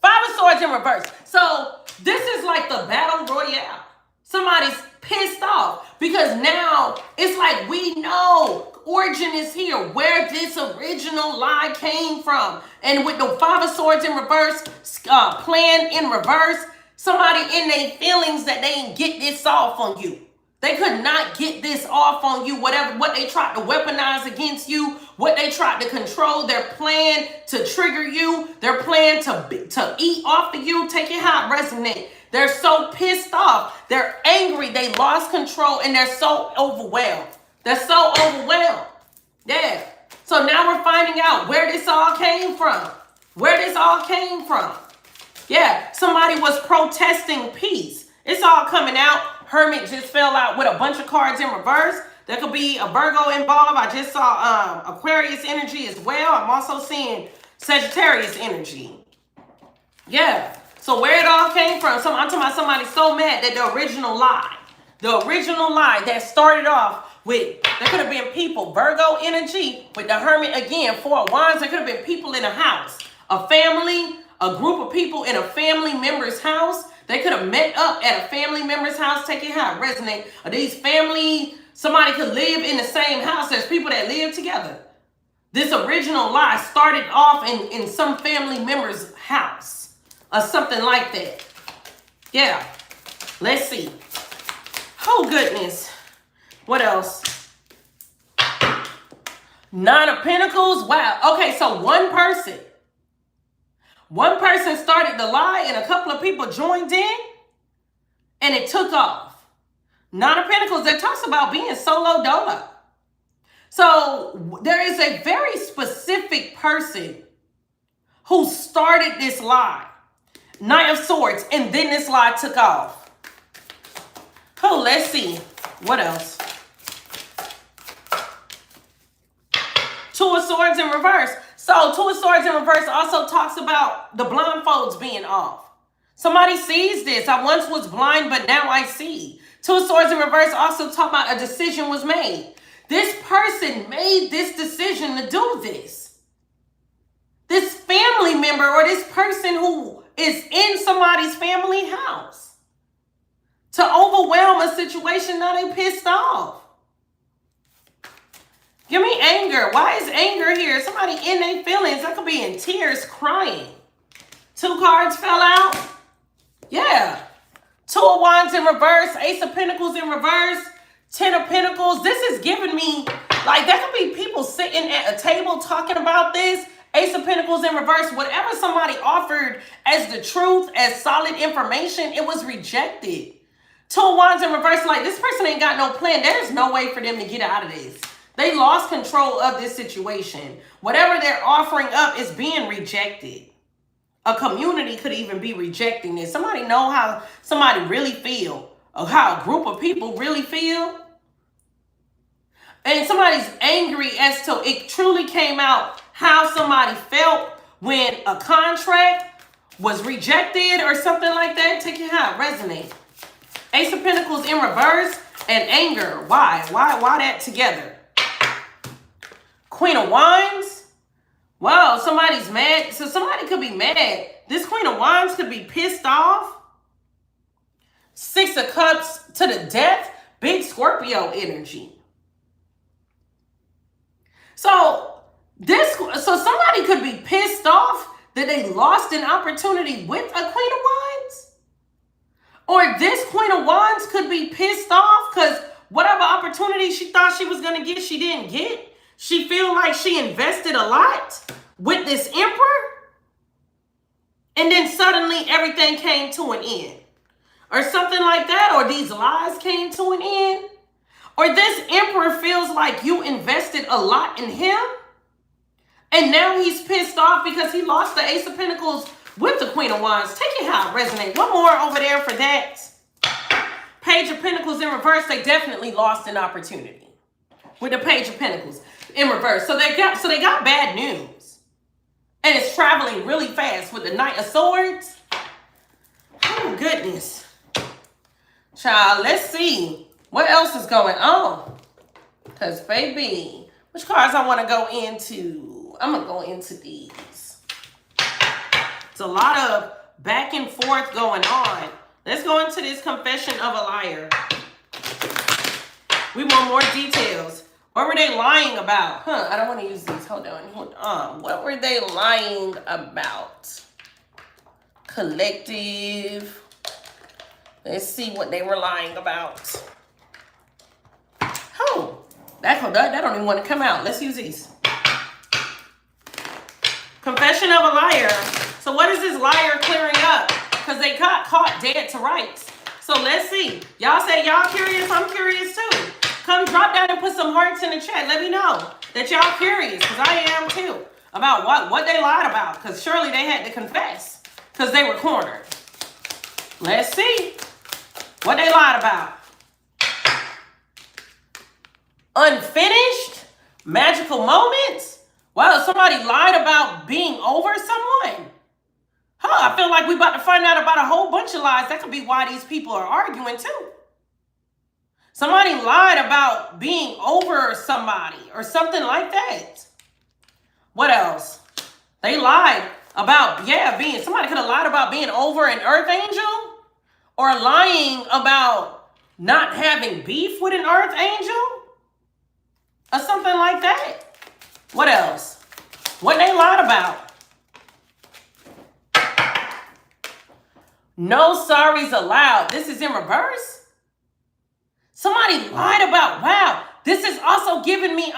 5 of Swords in reverse. So this is like the battle royale. Somebody's pissed off because now it's like we know origin is here, where this original lie came from. And with the 5 of Swords in reverse, plan in reverse, somebody in their feelings that they didn't get this off on you. They could not get this off on you. What they tried to weaponize against you, what they tried to control, their plan to trigger you, their plan to eat off of you, take it how it resonates. They're so pissed off. They're angry. They lost control and they're so overwhelmed. They're so overwhelmed. Yeah. So now we're finding out where this all came from. Where this all came from. Yeah. Somebody was protesting peace. It's all coming out. Hermit just fell out with a bunch of cards in reverse. There could be a Virgo involved. I just saw Aquarius energy as well. I'm also seeing Sagittarius energy. Yeah. So where it all came from. I'm talking about somebody so mad that the original lie that started off with, there could have been people, Virgo energy with the Hermit again, 4 of Wands. There could have been people in a house, a family, a group of people in a family member's house. They could have met up at a family member's house, taking how it resonates. Or these family, somebody could live in the same house. There's people that live together. This original lie started off in some family member's house or something like that. Yeah. Let's see. Oh, goodness. What else? 9 of Pentacles. Wow. Okay, so one person started the lie and a couple of people joined in and it took off. 9 of Pentacles, that talks about being solo dolo. So there is a very specific person who started this lie. 9 of Swords, and then this lie took off. Oh, let's see. What else? 2 of Swords in reverse. So 2 of Swords in reverse also talks about the blindfolds being off. Somebody sees this. I once was blind, but now I see. 2 of Swords in reverse also talk about a decision was made. This person made this decision to do this. This family member or this person who is in somebody's family house to overwhelm a situation. Now they pissed off. Give me anger. Why is anger here? Somebody in their feelings. That could be in tears, crying. 2 cards fell out. Yeah. 2 of Wands in reverse. Ace of Pentacles in reverse. 10 of Pentacles. This is giving me, like, there could be people sitting at a table talking about this. Ace of Pentacles in reverse. Whatever somebody offered as the truth, as solid information, it was rejected. 2 of Wands in reverse. Like, this person ain't got no plan. There's no way for them to get out of this. They lost control of this situation. Whatever they're offering up is being rejected. A community could even be rejecting this. Somebody know how somebody really feel, or how a group of people really feel. And somebody's angry as to it truly came out how somebody felt when a contract was rejected or something like that. Take it how it resonates. Ace of Pentacles in reverse and anger. Why that together? Queen of Wands. Wow, somebody's mad. So somebody could be mad. This Queen of Wands could be pissed off. 6 of Cups to the death. Big Scorpio energy. So somebody could be pissed off that they lost an opportunity with a Queen of Wands. Or this Queen of Wands could be pissed off because whatever opportunity she thought she was going to get, she didn't get. She feel like she invested a lot with this emperor. And then suddenly everything came to an end. Or something like that. Or these lies came to an end. Or this emperor feels like you invested a lot in him. And now he's pissed off because he lost the Ace of Pentacles with the Queen of Wands. Take it how it resonates. One more over there for that. Page of Pentacles in reverse. They definitely lost an opportunity with the Page of Pentacles in reverse. So they got bad news. And it's traveling really fast with the Knight of Swords. Oh, goodness. Child, let's see what else is going on. Because, baby, which cards I want to go into? I'm going to go into these. It's a lot of back and forth going on. Let's go into this Confession of a Liar. We want more details. What were they lying about? I don't want to use these. Hold on. What were they lying about? Collective. Let's see what they were lying about. Oh, that don't even want to come out. Let's use these. Confession of a Liar. So what is this liar clearing up? Because they got caught dead to rights. So let's see. Y'all say y'all curious. I'm curious too. Come drop down and put some hearts in the chat. Let me know that y'all curious, because I am too, about what they lied about. Because surely they had to confess because they were cornered. Let's see what they lied about. Unfinished magical moments. Well, somebody lied about being over someone. I feel like we're about to find out about a whole bunch of lies. That could be why these people are arguing too. Somebody lied about being over somebody or something like that. What else? They lied about, somebody could have lied about being over an earth angel or lying about not having beef with an earth angel or something like that. What else? What they lied about? No sorries allowed. This is in reverse. Somebody lied about, wow, this is also giving me,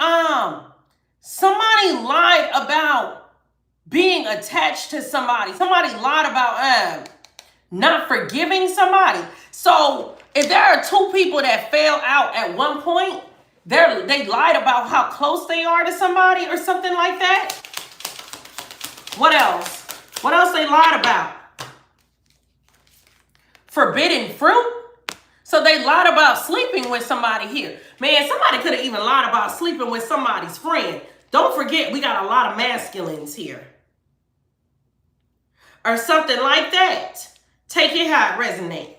somebody lied about being attached to somebody. Somebody lied about, not forgiving somebody. So if there are two people that fell out at one point, they lied about how close they are to somebody or something like that. What else? What else they lied about? Forbidden fruit. So they lied about sleeping with somebody here. Man, somebody could have even lied about sleeping with somebody's friend. Don't forget, we got a lot of masculines here. Or something like that. Take it how it resonates.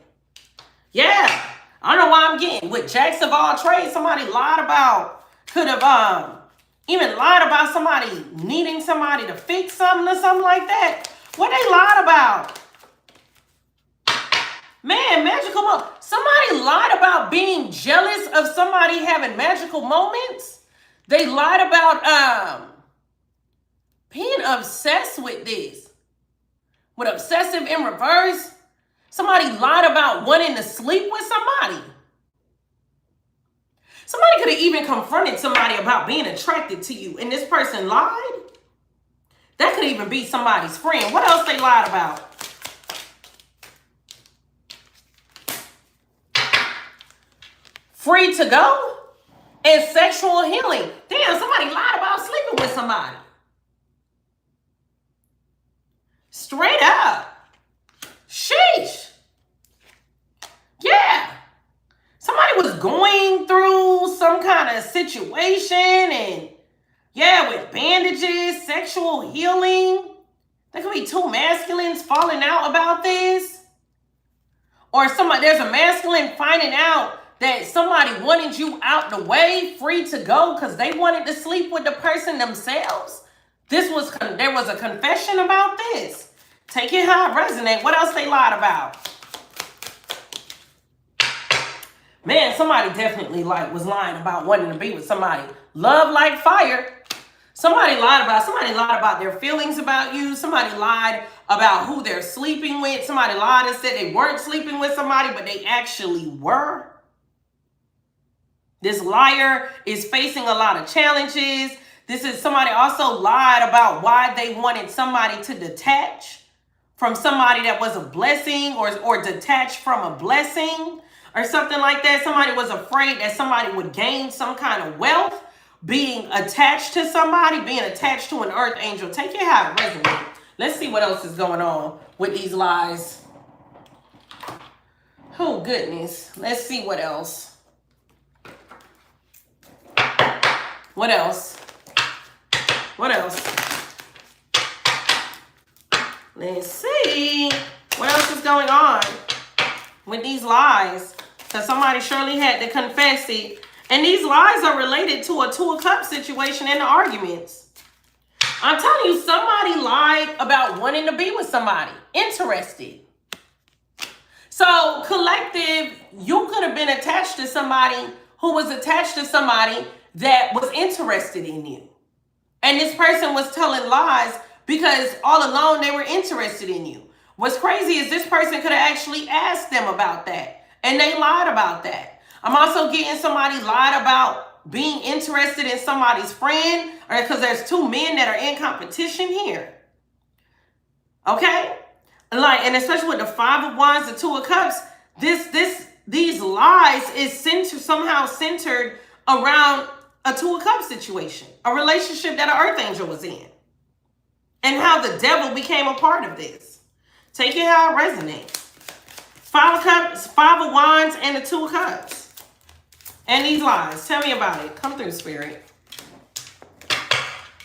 Yeah. I don't know why I'm getting with jacks of all trades. Somebody lied about, could have even lied about somebody needing somebody to fix something or something like that. What they lied about? Man, magical moment. Somebody lied about being jealous of somebody having magical moments. They lied about being obsessed with this. With obsessive in reverse. Somebody lied about wanting to sleep with somebody. Somebody could have even confronted somebody about being attracted to you, and this person lied. That could even be somebody's friend. What else they lied about? Free to go and sexual healing. Damn, somebody lied about sleeping with somebody. Straight up. Sheesh. Yeah. Somebody was going through some kind of situation and with bandages, sexual healing. There could be two masculines falling out about this. Or there's a masculine finding out that somebody wanted you out the way, free to go, because they wanted to sleep with the person themselves. There was a confession about this. Take it how it resonates. What else they lied about? Man, somebody definitely was lying about wanting to be with somebody. Love like fire. Somebody lied about their feelings about you. Somebody lied about who they're sleeping with. Somebody lied and said they weren't sleeping with somebody, but they actually were. This liar is facing a lot of challenges. This is somebody also lied about why they wanted somebody to detach from somebody that was a blessing, or detach from a blessing or something like that. Somebody was afraid that somebody would gain some kind of wealth being attached to somebody, being attached to an earth angel. Take it how it resonates. Let's see what else is going on with these lies. Oh, goodness. Let's see what else. What else? What else? Let's see. What else is going on with these lies? Because somebody surely had to confess it. And these lies are related to a Two of Cups situation in the arguments. I'm telling you, somebody lied about wanting to be with somebody. Interested. So, collective, you could have been attached to somebody who was attached to somebody that was interested in you. And this person was telling lies because all along they were interested in you. What's crazy is this person could have actually asked them about that, and they lied about that. I'm also getting somebody lied about being interested in somebody's friend, or because there's two men that are in competition here. Okay? Like, and especially with the Five of Wands, the Two of Cups, these lies is somehow centered around a Two of Cups situation, a relationship that an earth angel was in, and how the devil became a part of this. Take it how it resonates. Five of Cups, Five of Wands, and the Two of Cups. And these lies. Tell me about it. Come through, Spirit.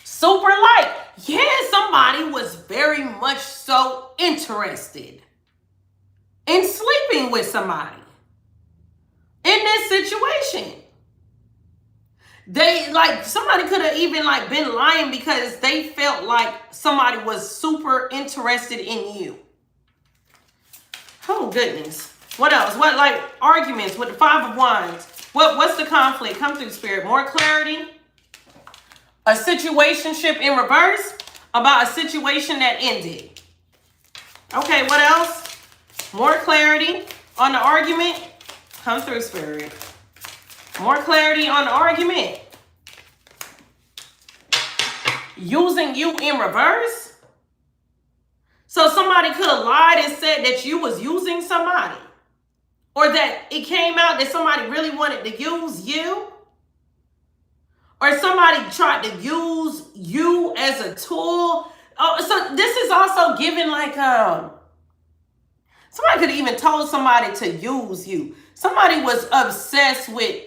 Super light. Yeah, somebody was very much so interested in sleeping with somebody in this situation. They, like, somebody could have even, like, been lying because they felt like somebody was super interested in you. Oh, goodness. What else? What, like, arguments with the Five of Wands? What's the conflict? Come through, Spirit. More clarity. A situationship in reverse about a situation that ended. Okay, what else? More clarity on the argument. Come through, Spirit. More clarity on the argument. Using you in reverse. So somebody could have lied and said that you was using somebody. Or that it came out that somebody really wanted to use you. Or somebody tried to use you as a tool. Oh, so this is also giving like, somebody could have even told somebody to use you. Somebody was obsessed with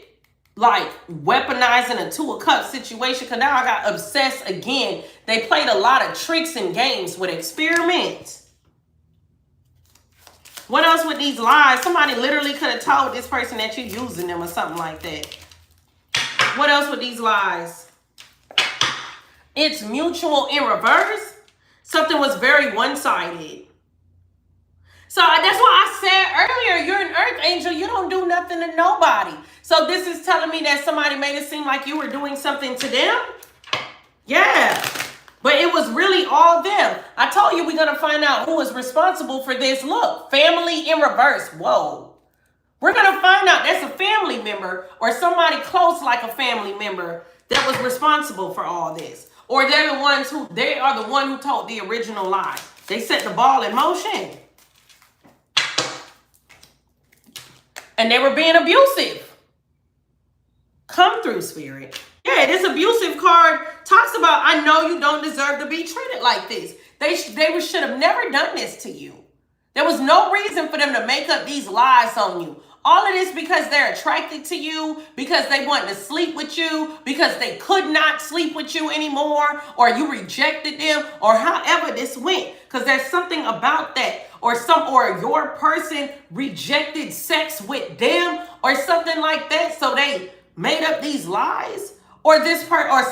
like weaponizing a Two of Cups situation, because now I got obsessed again. They played a lot of tricks and games with experiments. What else with these lies? Somebody literally could have told this person that you're using them or something like that. What else with these lies? It's mutual in reverse. Something was very one-sided. So that's why I said earlier, you're an earth angel. You don't do nothing to nobody. So this is telling me that somebody made it seem like you were doing something to them? Yeah. But it was really all them. I told you we're going to find out who is responsible for this. Look, family in reverse. Whoa. We're going to find out that's a family member or somebody close like a family member that was responsible for all this. Or they are the one who told the original lie. They set the ball in motion. And they were being abusive. Come through, Spirit. Yeah, this abusive card talks about, I know you don't deserve to be treated like this. They should have never done this to you. There was no reason for them to make up these lies on you. All of this because they're attracted to you, because they want to sleep with you, because they could not sleep with you anymore, or you rejected them, or however this went. Because there's something about that. Or your person rejected sex with them, or something like that. So they made up these lies. Or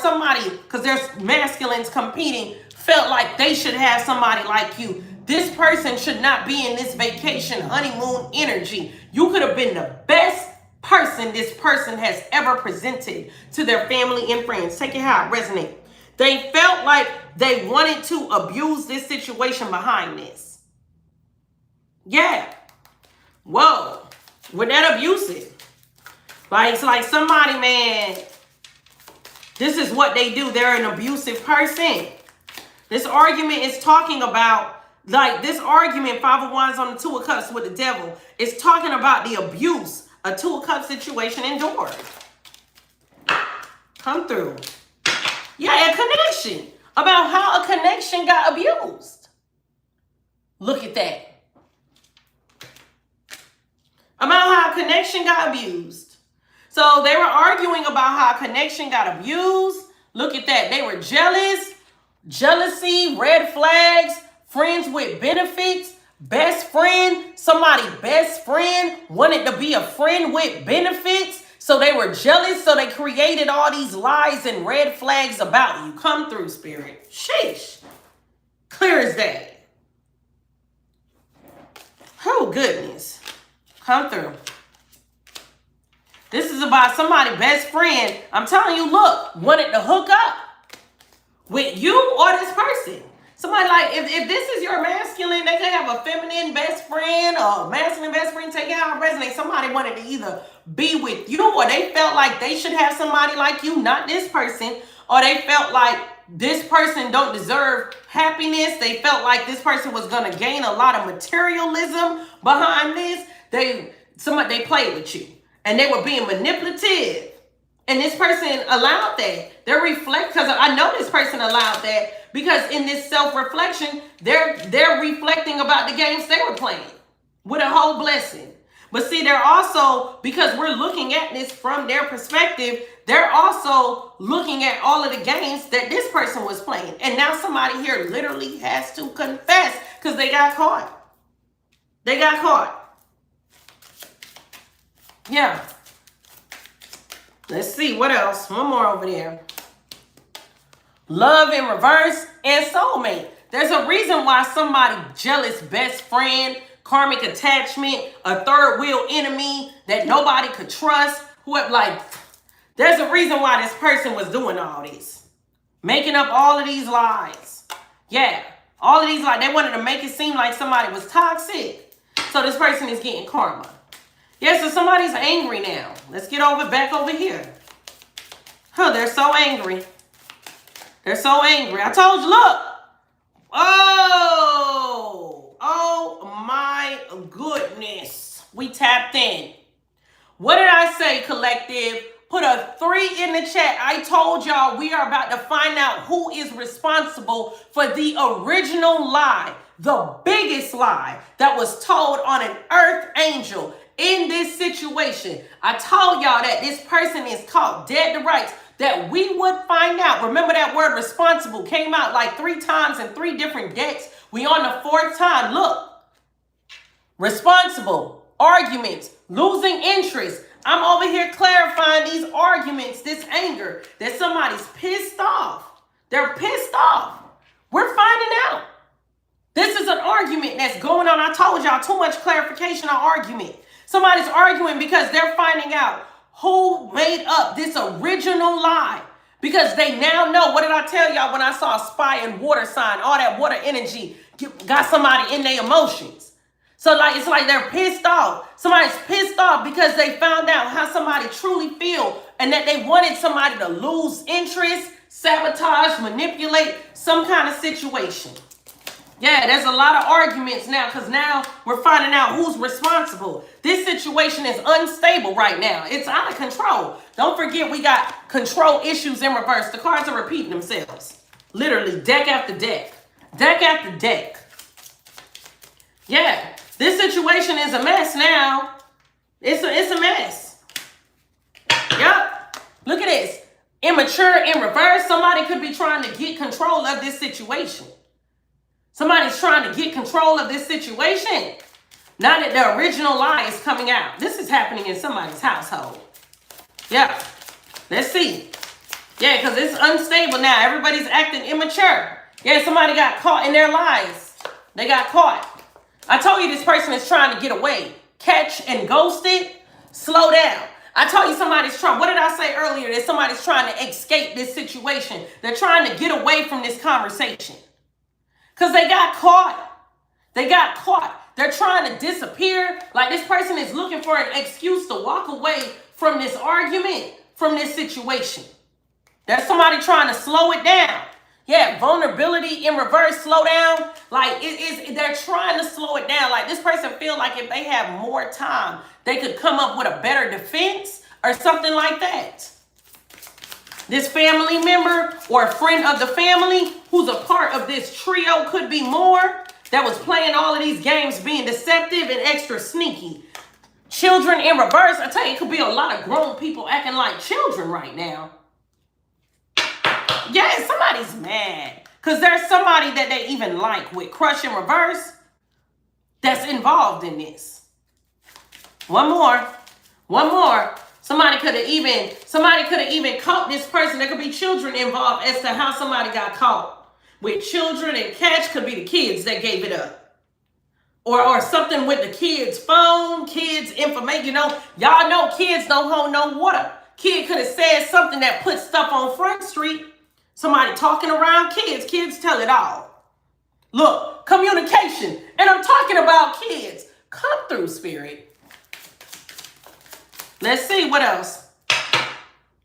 somebody, because there's masculines competing, felt like they should have somebody like you. This person should not be in this vacation honeymoon energy. You could have been the best person this person has ever presented to their family and friends. Take it how it resonates. They felt like they wanted to abuse this situation behind this. Yeah. Whoa. With that abusive. Like, it's like somebody, man, this is what they do. They're an abusive person. This argument is talking about, like, this argument, Five of Wands on the Two of Cups with the Devil, is talking about the abuse a Two of Cups situation endured. Come through. Yeah, a connection. About how a connection got abused. Look at that. About how a connection got abused. So they were arguing about how a connection got abused. Look at that. They were jealous. Jealousy, red flags, friends with benefits, best friend, somebody's best friend wanted to be a friend with benefits. So they were jealous. So they created all these lies and red flags about you. Come through, Spirit. Sheesh. Clear as day. Oh, goodness. Come through. This is about somebody's best friend. I'm telling you, look, wanted to hook up with you or this person. Somebody like, if this is your masculine, they can have a feminine best friend or masculine best friend. Take it how it resonates. Somebody wanted to either be with you or they felt like they should have somebody like you, not this person. Or they felt like this person don't deserve happiness. They felt like this person was going to gain a lot of materialism behind this. They played with you and they were being manipulative. And this person allowed that. They're because I know this person allowed that because in this self-reflection, they're reflecting about the games they were playing with a whole blessing. But see, they're also, because we're looking at this from their perspective, they're also looking at all of the games that this person was playing. And now somebody here literally has to confess because they got caught. They got caught. Yeah. Let's see, what else? One more over there. Love in reverse and soulmate. There's a reason why somebody jealous best friend, karmic attachment, a third wheel enemy that nobody could trust. There's a reason why this person was doing all this. Making up all of these lies. Yeah, all of these lies. They wanted to make it seem like somebody was toxic. So this person is getting karma. Yeah, so somebody's angry now. Let's get back over here. They're so angry. They're so angry. I told you, look. Oh my goodness. We tapped in. What did I say, collective? Put a 3 in the chat. I told y'all we are about to find out who is responsible for the original lie, the biggest lie that was told on an earth angel. In this situation, I told y'all that this person is caught dead to rights, that we would find out. Remember that word responsible came out like 3 times in 3 different decks. We on the 4th time. Look, responsible, arguments, losing interest. I'm over here clarifying these arguments, this anger, that somebody's pissed off. They're pissed off. We're finding out. This is an argument that's going on. I told y'all too much clarification on argument. Somebody's arguing because they're finding out who made up this original lie. Because they now know. What did I tell y'all when I saw a spy and water sign? All that water energy got somebody in their emotions. So it's like they're pissed off. Somebody's pissed off because they found out how somebody truly feel and that they wanted somebody to lose interest, sabotage, manipulate some kind of situation. Yeah, there's a lot of arguments now because now we're finding out who's responsible. This situation is unstable right now. It's out of control. Don't forget we got control issues in reverse. The cards are repeating themselves. Literally, deck after deck. Deck after deck. Yeah, this situation is a mess now. It's a mess. Yup. Look at this. Immature in reverse. Somebody could be trying to get control of this situation. Somebody's trying to get control of this situation. Now that the original lie is coming out. This is happening in somebody's household. Yeah. Let's see. Yeah, because it's unstable now. Everybody's acting immature. Yeah, somebody got caught in their lies. They got caught. I told you this person is trying to get away. Catch and ghosted. Slow down. I told you somebody's trying. What did I say earlier? That somebody's trying to escape this situation. They're trying to get away from this conversation. Because they got caught. They got caught. They're trying to disappear. Like this person is looking for an excuse to walk away from this argument, from this situation. There's somebody trying to slow it down. Yeah, vulnerability in reverse, slow down. Like they're trying to slow it down. Like this person feel like if they have more time, they could come up with a better defense or something like that. This family member or a friend of the family who's a part of this trio could be more that was playing all of these games, being deceptive and extra sneaky. Children in reverse. I tell you, it could be a lot of grown people acting like children right now. Yeah, somebody's mad because there's somebody that they even like with crush in reverse that's involved in this. One more. Somebody could have even caught this person. There could be children involved as to how somebody got caught. With children and catch could be the kids that gave it up. Or something with the kids' phone, kids' information. You know, y'all know kids don't hold no water. Kid could have said something that put stuff on Front Street. Somebody talking around kids. Kids tell it all. Look, communication. And I'm talking about kids. Come through, Spirit. Let's see what else.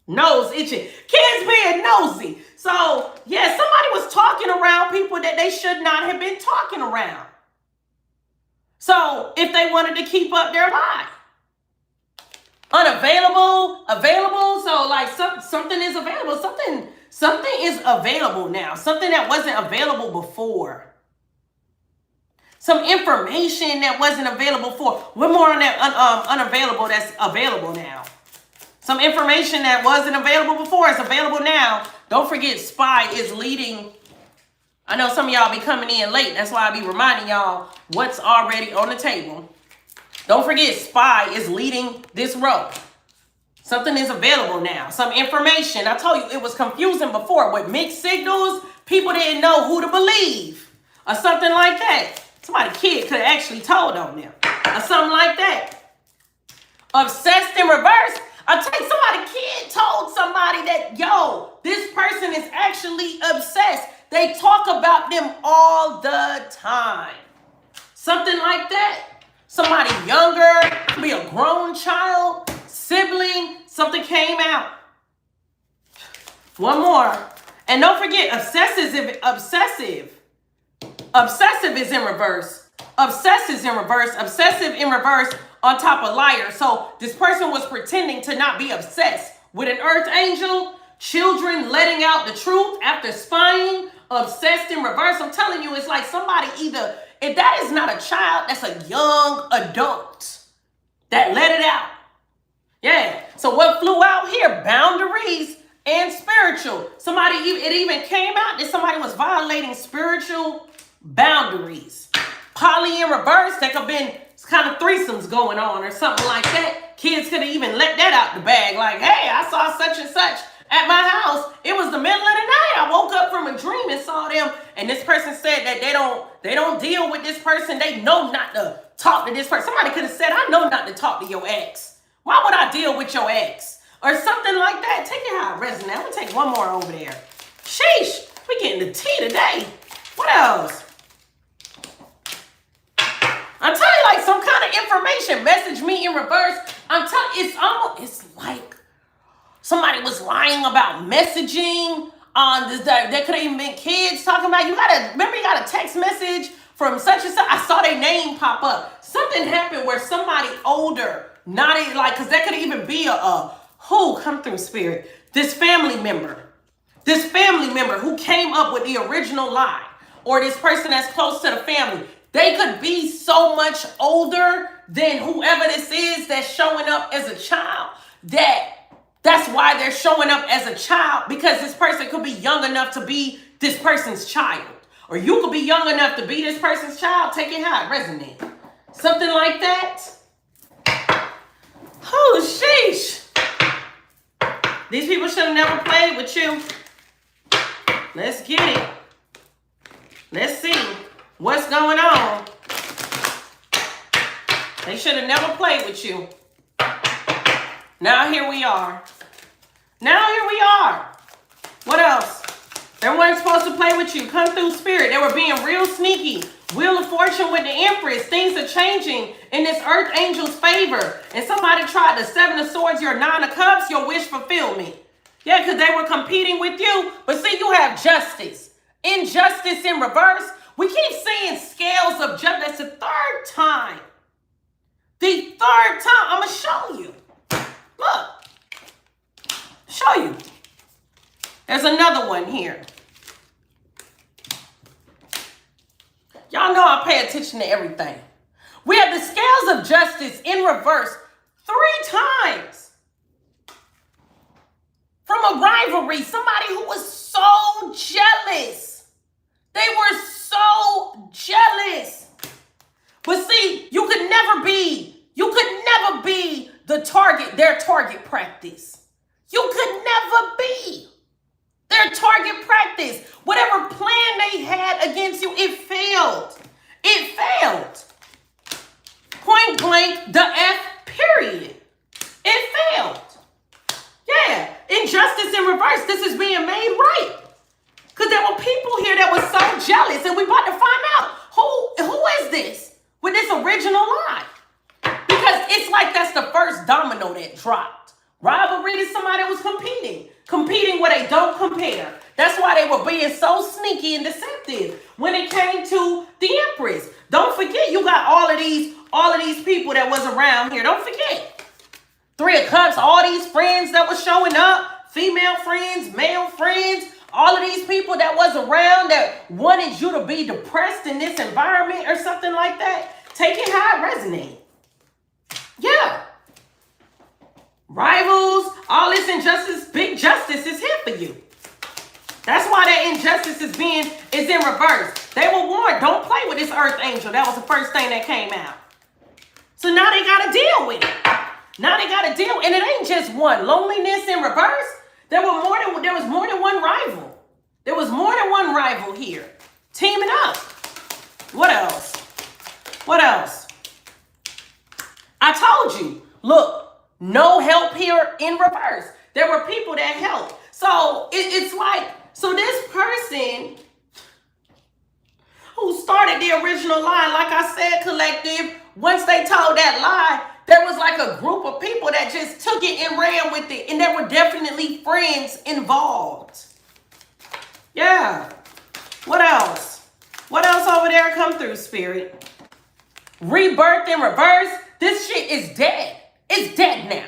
Nose itching. Kids being nosy. So, yeah, somebody was talking around people that they should not have been talking around. So, if they wanted to keep up their lie. Unavailable, available. So, like, something is available. Something is available now. Something that wasn't available before. Some information that wasn't available before. One more on that unavailable that's available now. Some information that wasn't available before is available now. Don't forget, SPY is leading. I know some of y'all be coming in late. That's why I be reminding y'all what's already on the table. Don't forget, SPY is leading this row. Something is available now. Some information. I told you it was confusing before with mixed signals. People didn't know who to believe or something like that. Somebody kid could have actually told on them or something like that. Obsessed in reverse. I tell you, somebody kid told somebody that, yo, this person is actually obsessed. They talk about them all the time. Something like that. Somebody younger, could be a grown child, sibling, something came out. One more. And don't forget, obsessive is in reverse. Obsessive is in reverse. Obsessive in reverse on top of liar. So this person was pretending to not be obsessed with an earth angel. Children letting out the truth after spying. Obsessed in reverse. I'm telling you, it's like somebody either, if that is not a child, that's a young adult that let it out. Yeah. So what flew out here? Boundaries and spiritual. Somebody, it even came out that somebody was violating spiritual boundaries. Poly in reverse, that could have been kind of threesomes going on or something like that. Kids could have even let that out the bag. Like, hey, I saw such and such at my house. It was the middle of the night. I woke up from a dream and saw them. And this person said that they don't deal with this person. They know not to talk to this person. Somebody could have said, I know not to talk to your ex. Why would I deal with your ex? Or something like that. Take it how it resonates. I'm going to take one more over there. Sheesh. We getting the tea today. What else? I'm telling you, like some kind of information. Message me in reverse. I'm telling you, it's like somebody was lying about messaging on this. There could have even been kids talking about, you got a text message from such and such. I saw their name pop up. Something happened where somebody older, not even like, because that could even be who come through, Spirit. This family member who came up with the original lie, or this person that's close to the family. They could be so much older than whoever this is that's showing up as a child. That's why they're showing up as a child, because this person could be young enough to be this person's child. Or you could be young enough to be this person's child. Take it how it resonates. Something like that. Oh, sheesh. These people should have never played with you. Let's get it. Let's see. What's going on? They should have never played with you. Now here we are. What else? They weren't supposed to play with you. Come through, Spirit. They were being real sneaky Wheel of Fortune with the Empress. Things are changing in this Earth Angel's favor. And somebody tried the Seven of Swords, your Nine of Cups, your wish fulfillment. Yeah, because they were competing with you. But see, you have justice. Injustice in reverse. We keep seeing scales of justice. That's the third time. The third time. I'm going to show you. Look. Show you. There's another one here. Y'all know I pay attention to everything. We have the scales of justice in reverse 3 times. From a rivalry, somebody who was so jealous. They were so jealous. But see, you could never be the target, their target practice. You could never be their target practice. Whatever plan they had against you, it failed. It failed. Point blank, the F period. It failed. Yeah, injustice in reverse. This is being made right. Because there were people here that were so jealous, and we about to find out who is this with this original lie. Because it's like that's the first domino that dropped. Rivalry to somebody that was competing where they don't compare. That's why they were being so sneaky and deceptive when it came to the Empress. Don't forget, you got all of these people that was around here. Don't forget. 3 of Cups, all these friends that was showing up, female friends, male friends, all of these people that was around that wanted you to be depressed in this environment or something like that. Take it how it resonates. Yeah. Rivals, all this injustice, big justice is here for you. That's why that injustice is in reverse. They were warned, don't play with this Earth Angel. That was the first thing that came out. So now they got to deal with it. Now they got to deal, and it ain't just one. Loneliness in reverse, there was more than one rival. There was more than one rival here. Teaming up. What else? What else? I told you, look, no help here in reverse. There were people that helped. So it's like, so this person who started the original lie, like I said, collective, once they told that lie, there was like a group of people that just took it and ran with it. And there were definitely friends involved. Yeah. What else? What else over there come through, Spirit? Rebirth in reverse. This shit is dead. It's dead now.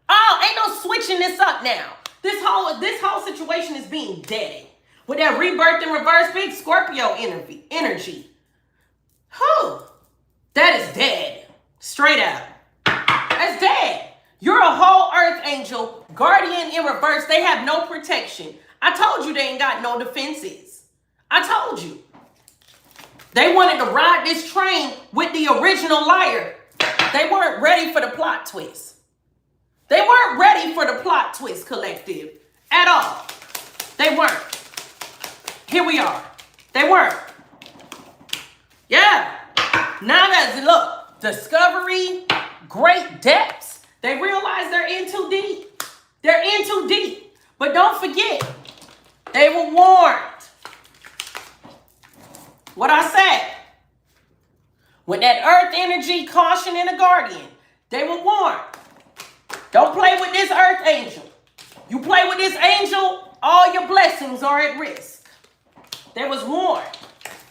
Oh, ain't no switching this up now. This whole situation is being dead. With that rebirth in reverse, big Scorpio energy. Whew. That is dead. Straight out. That's dead. You're a whole Earth Angel, guardian in reverse. They have no protection. I told you they ain't got no defenses. I told you. They wanted to ride this train with the original liar. They weren't ready for the plot twist. They weren't ready for the plot twist, collective, at all. They weren't. Here we are. They weren't. Yeah. Now that's, look, discovery, great depths. They realize they're in too deep. They're in too deep. But don't forget, they were warned. What I said. With that earth energy, caution, and a guardian, they were warned. Don't play with this earth angel. You play with this angel, all your blessings are at risk. They was warned.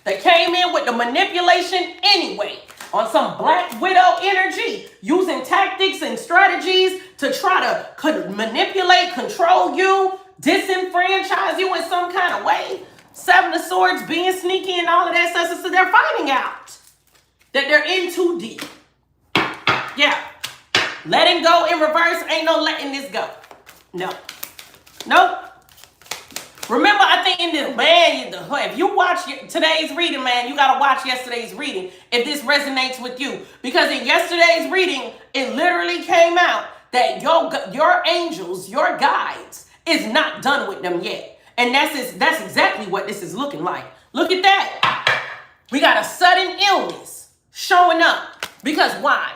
They came in with the manipulation anyway, on some Black Widow energy, using tactics and strategies to try to manipulate, control you, disenfranchise you in some kind of way. 7 of Swords, being sneaky and all of that stuff. So they're finding out that they're in too deep. Yeah. Letting go in reverse, ain't no letting this go. No. Nope. Remember, I think in this, man, if you watch today's reading, man, you got to watch yesterday's reading if this resonates with you. Because in yesterday's reading, it literally came out that your angels, your guides, is not done with them yet. And that's exactly what this is looking like. Look at that. We got a sudden illness showing up. Because why?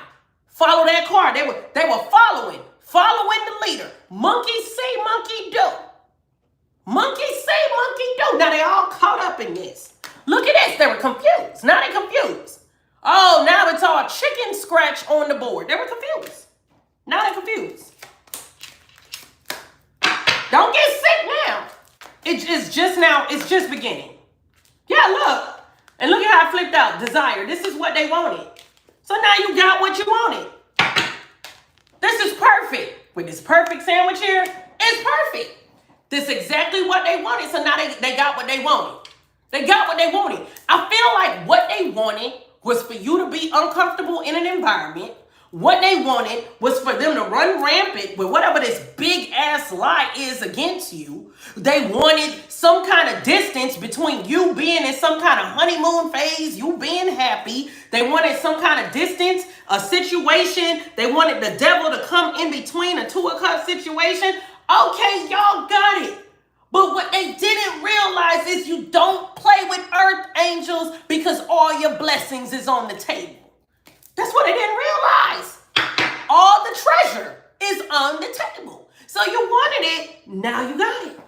Follow that card. They were following the leader. Monkey see, monkey do. Monkey say, monkey do. Now they all caught up in this. Look at this. They were confused. Now they confused. Oh, now it's all chicken scratch on the board. They were confused. Now they're confused. Don't get sick now. It's just now. It's just beginning. Yeah, look. And look at how I flipped out. Desire. This is what they wanted. So now you got what you wanted. This is perfect. With this perfect sandwich here, it's perfect. This is exactly what they wanted. So now they got what they wanted. They got what they wanted. I feel like what they wanted was for you to be uncomfortable in an environment. What they wanted was for them to run rampant with whatever this big ass lie is against you. They wanted some kind of distance between you being in some kind of honeymoon phase, you being happy. They wanted some kind of distance, a situation. They wanted the devil to come in between a 2 of Cups situation. Okay, y'all got it. But what they didn't realize is you don't play with earth angels because all your blessings is on the table. That's what they didn't realize. All the treasure is on the table. So you wanted it, now you got it.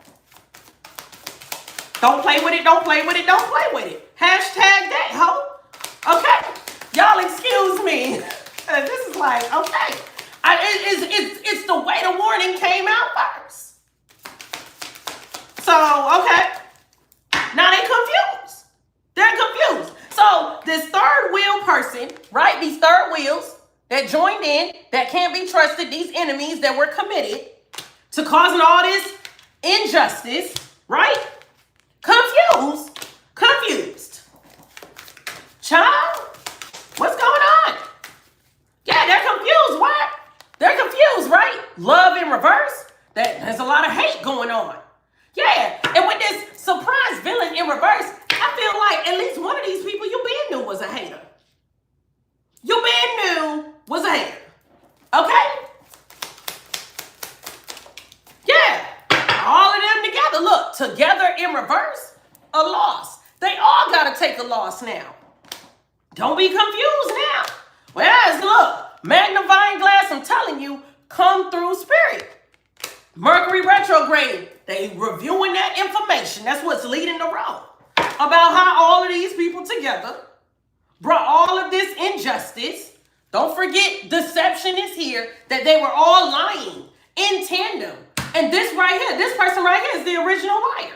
Don't play with it, don't play with it, don't play with it. Hashtag that, ho. Okay, y'all excuse me. This is like, okay. It's the way the warning came out first. So, okay. Now they confused. They're confused. So this third wheel person, right? These third wheels that joined in, that can't be trusted, these enemies that were committed to causing all this injustice, right? Confused. Child, what's going on? Yeah, they're confused. What? They're confused, right? Love in reverse. There's a lot of hate going on. Yeah, and with this surprise villain in reverse, I feel like at least one of these people you been knew was a hater. You been knew was a hater. Okay? Yeah. All of them together. Look, together in reverse, a loss. They all got to take a loss now. Don't be confused now. Whereas, look, magnifying glass, I'm telling you, come through spirit. Mercury retrograde. They reviewing that information. That's what's leading the road. About how all of these people together brought all of this injustice. Don't forget, deception is here, that they were all lying in tandem. And this right here, this person right here is the original liar.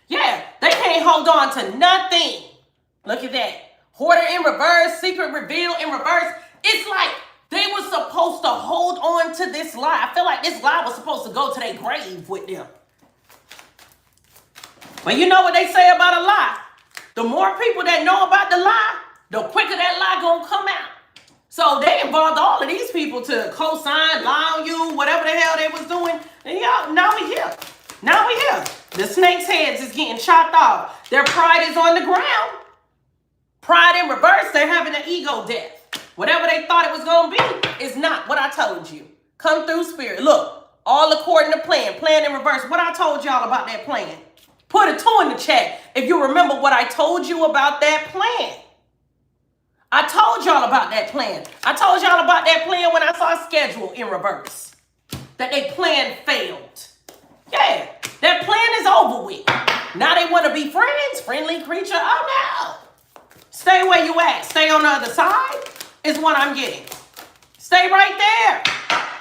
Yeah, they can't hold on to nothing. Look at that. Hoarder in reverse, secret reveal in reverse. It's like they were supposed to hold on to this lie. I feel like this lie was supposed to go to their grave with them. But you know what they say about a lie? The more people that know about the lie, the quicker that lie gonna come out. So they involved all of these people to co-sign, lie on you, whatever the hell they was doing. And y'all, now we here. Now we here. The snake's heads is getting chopped off. Their pride is on the ground. Pride in reverse, they're having an ego death. Whatever they thought it was gonna be is not what I told you. Come through spirit. Look, all according to plan. Plan in reverse. What I told y'all about that plan. Put a 2 in the chat if you remember what I told you about that plan. I told y'all about that plan. I told y'all about that plan when I saw schedule in reverse. That they plan failed. Yeah, that plan is over with. Now they want to be friends, friendly creature. Oh no. Stay where you at. Stay on the other side is what I'm getting. Stay right there.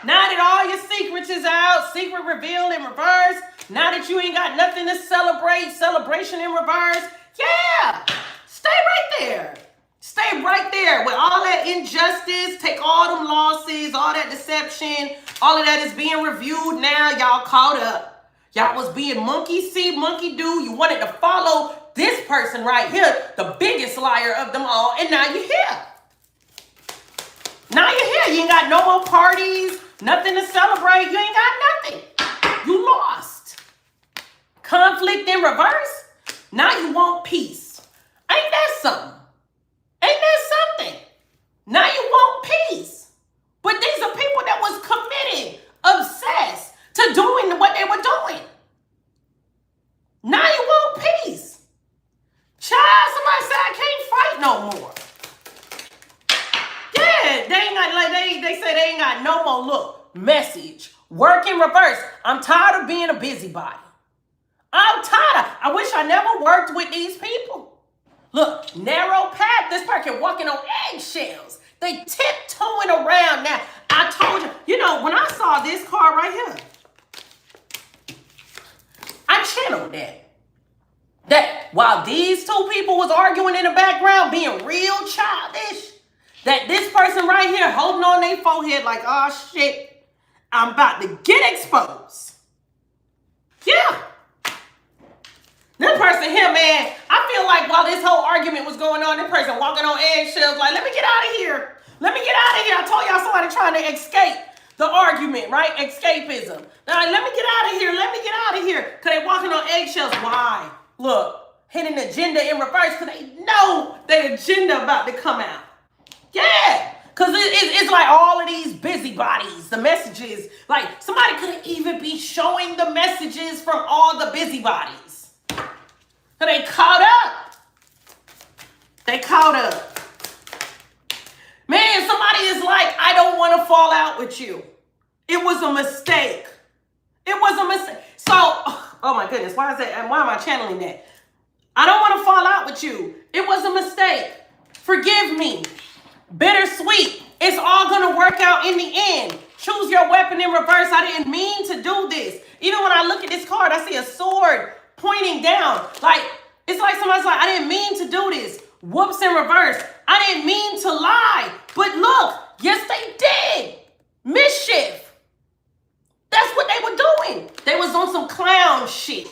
Now that all your secrets is out, secret reveal in reverse. Now that you ain't got nothing to celebrate, celebration in reverse. Yeah, stay right there. Stay right there with all that injustice. Take all them losses, all that deception. All of that is being reviewed now. Y'all caught up. Y'all was being monkey see, monkey do. You wanted to follow this person right here, the biggest liar of them all. And now you're here. Now you're here. You ain't got no more parties, nothing to celebrate. You ain't got nothing. You lost. Conflict in reverse. Now you want peace. Ain't that something? Ain't that something? Now you want peace. But these are people that was committed, obsessed to doing what they were doing. Now you want peace. Child, somebody said I can't fight no more. Yeah, they ain't got, like they say they ain't got no more. Look, message. Work in reverse. I'm tired of being a busybody. I'm tired. I wish I never worked with these people. Look, narrow path. This person walking on eggshells. They tiptoeing around. Now, I told you, you know, when I saw this card right here, I channeled that. That while these two people was arguing in the background, being real childish, that this person right here holding on their forehead like, oh shit, I'm about to get exposed. Yeah. This person here, man, I feel like while this whole argument was going on, this person walking on eggshells, like, let me get out of here. Let me get out of here. I told y'all somebody trying to escape the argument, right? Escapism. They're like, let me get out of here. Let me get out of here. Because they walking on eggshells. Why? Look, hitting agenda in reverse because they know their agenda about to come out. Yeah. Because it's like all of these busybodies, the messages. Like, somebody could even be showing the messages from all the busybodies. So they caught up. They caught up. Man, somebody is like, I don't want to fall out with you. It was a mistake. It was a mistake. So, oh my goodness, why is that? And why am I channeling that? I don't want to fall out with you. It was a mistake. Forgive me. Bittersweet. It's all going to work out in the end. Choose your weapon in reverse. I didn't mean to do this. Even when I look at this card, I see a sword pointing down. Like, it's like somebody's like, I didn't mean to do this. Whoops in reverse. I didn't mean to lie. But look, yes, they did. Mischief. That's what they were doing. They was on some clown shit.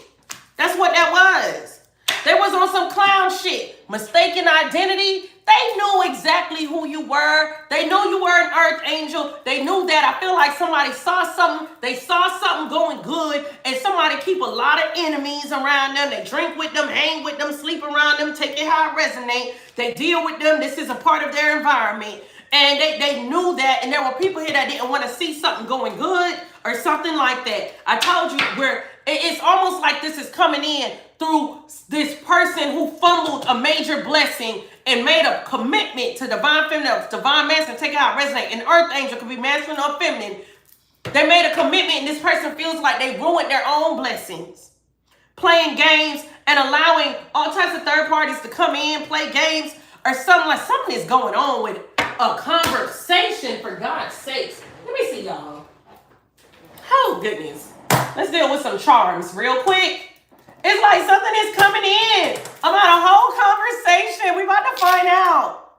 That's what that was. They was on some clown shit. Mistaken identity. They knew exactly who you were. They knew you were an earth angel. They knew that. I feel like somebody saw something. They saw something going good. And somebody keep a lot of enemies around them. They drink with them, hang with them, sleep around them, take it how it resonates. They deal with them. This is a part of their environment. And they knew that. And there were people here that didn't want to see something going good or something like that. I told you where it's almost like this is coming in through this person who fumbled a major blessing and made a commitment to divine feminine, divine masculine, take it how it resonates. An earth angel could be masculine or feminine. They made a commitment and this person feels like they ruined their own blessings. Playing games and allowing all types of third parties to come in, play games or something like something is going on with a conversation, for God's sakes. Let me see y'all. Oh goodness. Let's deal with some charms real quick. It's like something is coming in about a whole conversation. We about to find out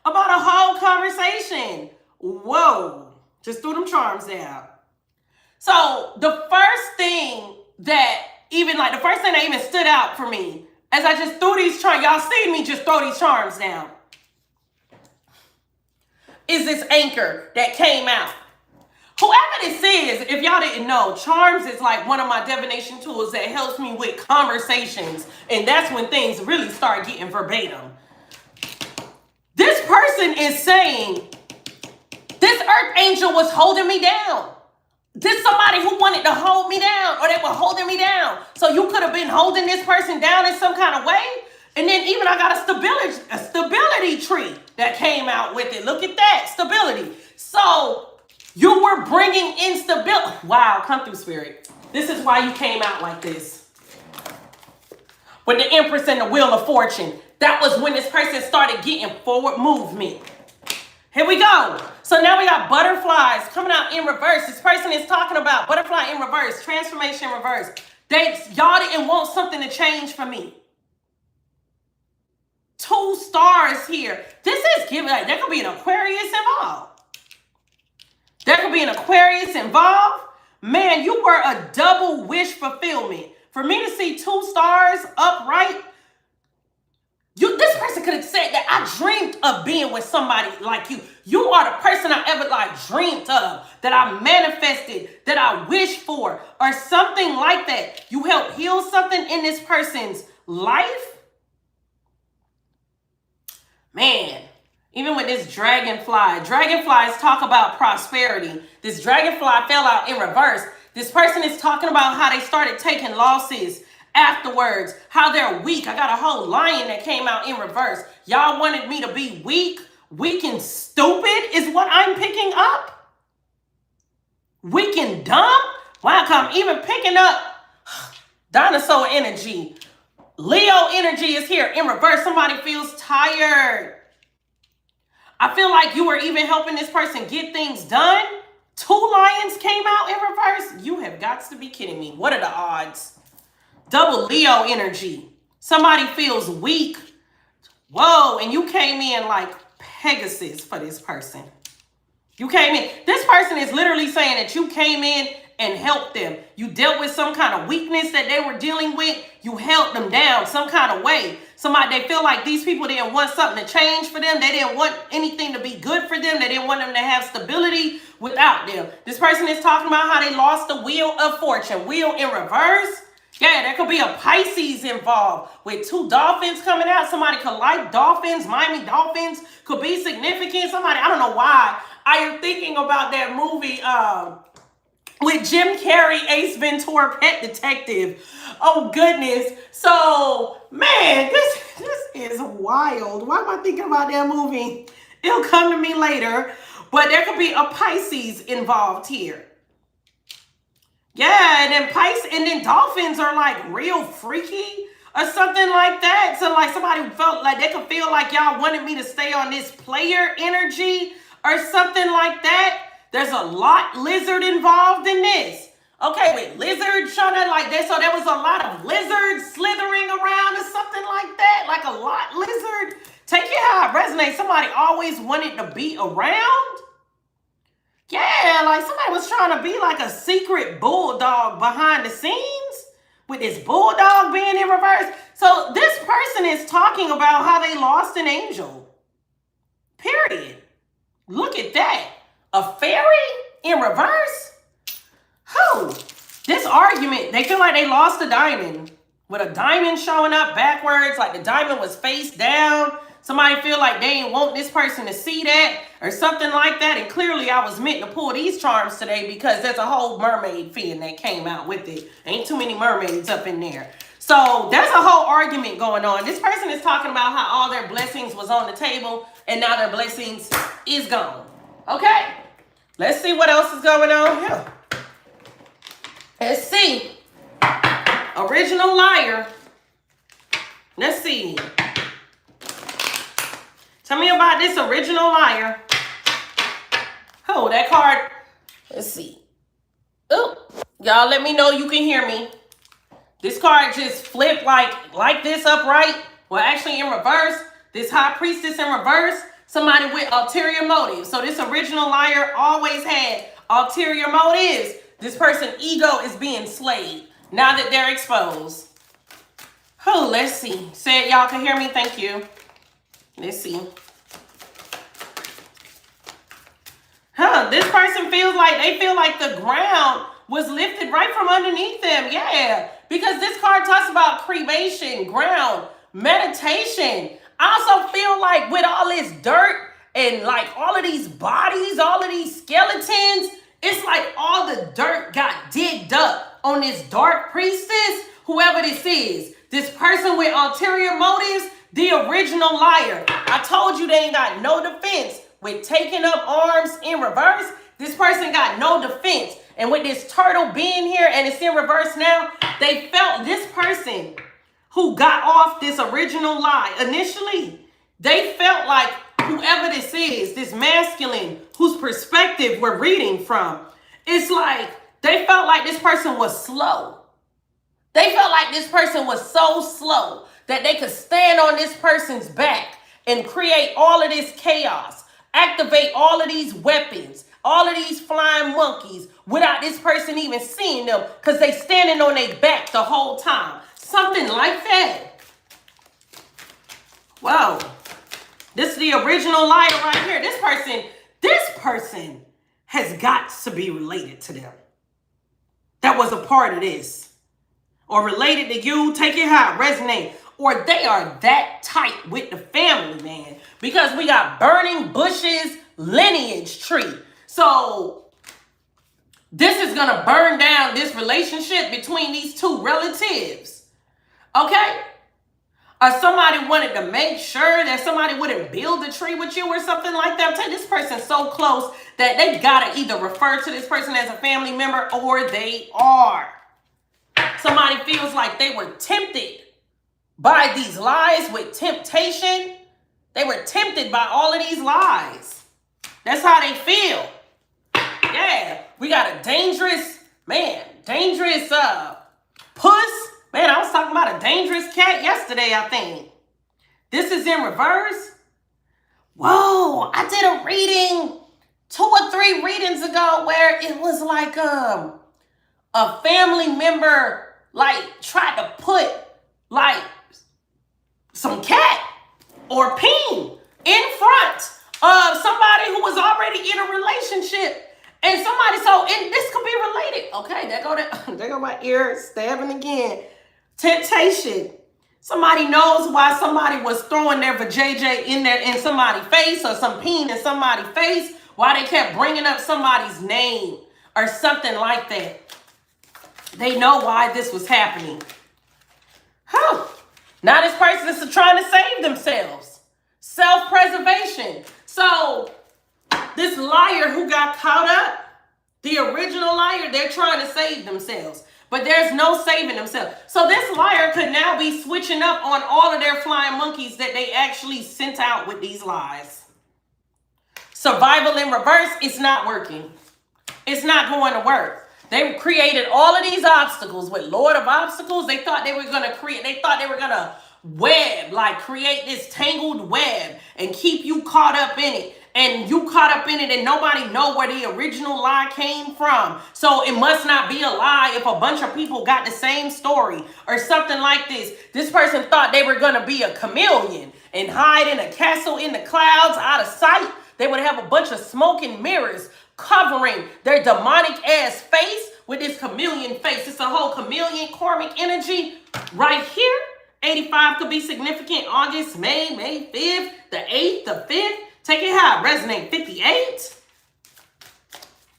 about a whole conversation. Whoa. Just threw them charms down. So the first thing that even stood out for me as I just threw these charms, y'all seen me just throw these charms down, is this anchor that came out. Whoever this is, if y'all didn't know, charms is like one of my divination tools that helps me with conversations. And that's when things really start getting verbatim. This person is saying, this earth angel was holding me down. This somebody who wanted to hold me down, or they were holding me down. So you could have been holding this person down in some kind of way. And then even I got a stability tree that came out with it. Look at that, stability. So you were bringing instability. Wow, come through, Spirit. This is why you came out like this. With the Empress and the Wheel of Fortune. That was when this person started getting forward movement. Here we go. So now we got butterflies coming out in reverse. This person is talking about butterfly in reverse, transformation in reverse. Y'all didn't want something to change for me. 2 stars here. This is giving, like, there could be an Aquarius involved. There could be an Aquarius involved. Man, you were a double wish fulfillment. For me to see 2 stars upright, this person could have said that I dreamed of being with somebody like you. You are the person I ever dreamed of, that I manifested, that I wished for, or something like that. You helped heal something in this person's life. Man. Even with this dragonflies talk about prosperity. This dragonfly fell out in reverse. This person is talking about how they started taking losses afterwards, how they're weak. I got a whole lion that came out in reverse. Y'all wanted me to be weak and stupid is what I'm picking up. Weak and dumb? Wow, I'm even picking up dinosaur energy. Leo energy is here in reverse. Somebody feels tired. I feel like you were even helping this person get things done. 2 lions came out in reverse. You have got to be kidding me. What are the odds? Double Leo energy. Somebody feels weak. Whoa, and you came in like Pegasus for this person. You came in. This person is literally saying that you came in and helped them. You dealt with some kind of weakness that they were dealing with. You held them down some kind of way. They feel like these people didn't want something to change for them. They didn't want anything to be good for them. They didn't want them to have stability without them. This person is talking about how they lost the wheel of fortune. Wheel in reverse. Yeah, there could be a Pisces involved with 2 dolphins coming out. Somebody could like dolphins. Miami Dolphins could be significant. Somebody, I don't know why. I am thinking about that movie with Jim Carrey, Ace Ventura, Pet Detective. Oh, goodness. So, man, this is wild. Why am I thinking about that movie? It'll come to me later. But there could be a Pisces involved here. Yeah, and then dolphins are like real freaky or something like that. So like somebody felt like they could feel like y'all wanted me to stay on this player energy or something like that. There's a lot lizard involved in this. Okay, with lizard trying to like this, so there was a lot of lizards slithering around or something like that, like a lot lizard. Take it how it resonates. Somebody always wanted to be around. Yeah, like somebody was trying to be like a secret bulldog behind the scenes with this bulldog being in reverse. So this person is talking about how they lost an angel. Period. Look at that. A fairy in reverse? Who? This argument, they feel like they lost a diamond. With a diamond showing up backwards, like the diamond was face down. Somebody feel like they ain't want this person to see that or something like that. And clearly I was meant to pull these charms today because there's a whole mermaid fin that came out with it. Ain't too many mermaids up in there. So there's a whole argument going on. This person is talking about how all their blessings was on the table and now their blessings is gone. Okay, let's see what else is going on here. Let's see. Original liar. Let's see. Tell me about this original liar. Oh, that card. Let's see. Oh, y'all let me know you can hear me. This card just flipped like this upright. Well, actually in reverse. This high priestess in reverse. Somebody with ulterior motives. So this original liar always had ulterior motives. This person's ego is being slayed now that they're exposed. Oh, let's see. Said y'all can hear me. Thank you. Let's see. This person feels like they feel like the ground was lifted right from underneath them. Yeah, because this card talks about cremation, ground, meditation. I also feel like with all this dirt and like all of these bodies, all of these skeletons, it's like all the dirt got digged up on this dark priestess, whoever this is. This person with ulterior motives, the original liar. I told you they ain't got no defense. With taking up arms in reverse, this person got no defense. And with this turtle being here and it's in reverse now, they felt this person who got off this original lie initially, they felt like whoever this is, this masculine whose perspective we're reading from, it's like they felt like this person was slow. They felt like this person was so slow that they could stand on this person's back and create all of this chaos, activate all of these weapons, all of these flying monkeys without this person even seeing them because they standing on their back the whole time. Something like that. Wow. This is the original liar right here. This person has got to be related to them. That was a part of this. Or related to you, take it how it resonates. Or they are that tight with the family, man. Because we got burning bushes, lineage tree. So this is going to burn down this relationship between these two relatives. Okay? Or somebody wanted to make sure that somebody wouldn't build a tree with you or something like that. I'm telling you, this person's so close that they got to either refer to this person as a family member or they are. Somebody feels like they were tempted by these lies with temptation. They were tempted by all of these lies. That's how they feel. Yeah, we got a dangerous, dangerous puss. Man, I was talking about a dangerous cat yesterday, I think. This is in reverse. Whoa, I did a reading 2 or 3 readings ago where it was like a family member like tried to put like some cat or peen in front of somebody who was already in a relationship. And somebody, and this could be related. Okay, there go my ear stabbing again. Temptation. Somebody knows why somebody was throwing their vajayjay in somebody's face or some peen in somebody's face, why they kept bringing up somebody's name or something like that. They know why this was happening. Now this person is trying to save themselves. Self-preservation. So this liar who got caught up, the original liar, they're trying to save themselves. But there's no saving themselves. So this liar could now be switching up on all of their flying monkeys that they actually sent out with these lies. Survival in reverse, it's not working. It's not going to work. They created all of these obstacles with Lord of Obstacles. They thought they were going to create this tangled web and keep you caught up in it. And you caught up in it and nobody know where the original lie came from. So it must not be a lie if a bunch of people got the same story or something like this. This person thought they were going to be a chameleon and hide in a castle in the clouds out of sight. They would have a bunch of smoke and mirrors covering their demonic ass face with this chameleon face. It's a whole chameleon karmic energy right here. 85 could be significant. August, May 5th, the 8th, the 5th. Take it how it resonate. 58.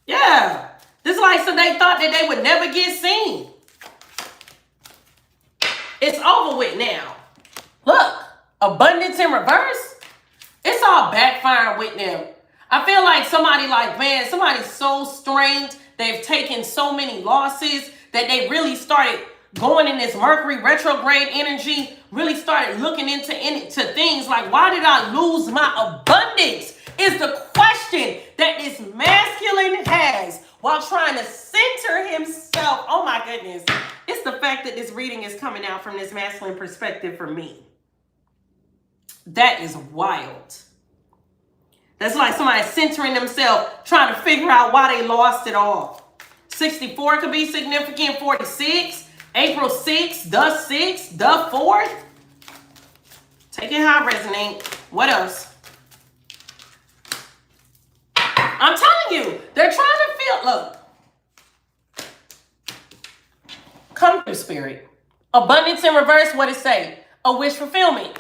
Yeah. This is like so they thought that they would never get seen. It's over with now. Look, abundance in reverse. It's all backfiring with them. I feel like somebody's so strained. They've taken so many losses that they really started going in this Mercury retrograde energy, really started looking into things like, why did I lose my abundance? Is the question that this masculine has while trying to center himself. Oh my goodness. It's the fact that this reading is coming out from this masculine perspective for me. That is wild. That's like somebody centering themselves, trying to figure out why they lost it all. 64 could be significant. 46. April 6th, the 6th, the 4th. Take it how it resonates. What else? I'm telling you, they're trying to feel, look. Come through, spirit. Abundance in reverse, what it say? A wish fulfillment.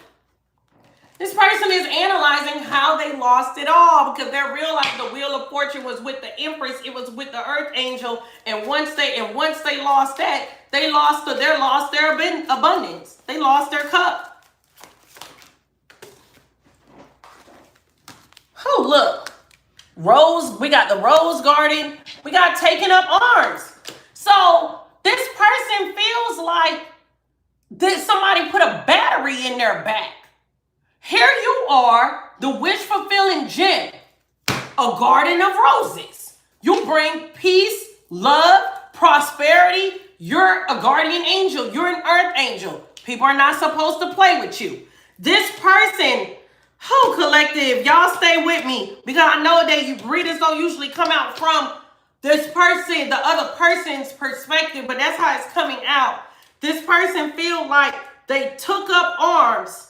This person is analyzing how they lost it all because they realized the wheel of fortune was with the empress, it was with the earth angel, and once they lost that, they lost their abundance. They lost their cup. Oh, look. Rose, we got the rose garden. We got taking up arms. So this person feels like somebody put a battery in their back. Here you are, the wish-fulfilling gem, a garden of roses. You bring peace, love, prosperity. You're a guardian angel. You're an earth angel. People are not supposed to play with you. This person, collective, y'all stay with me because I know that readers don't usually come out from this person, the other person's perspective, but that's how it's coming out. This person feel like they took up arms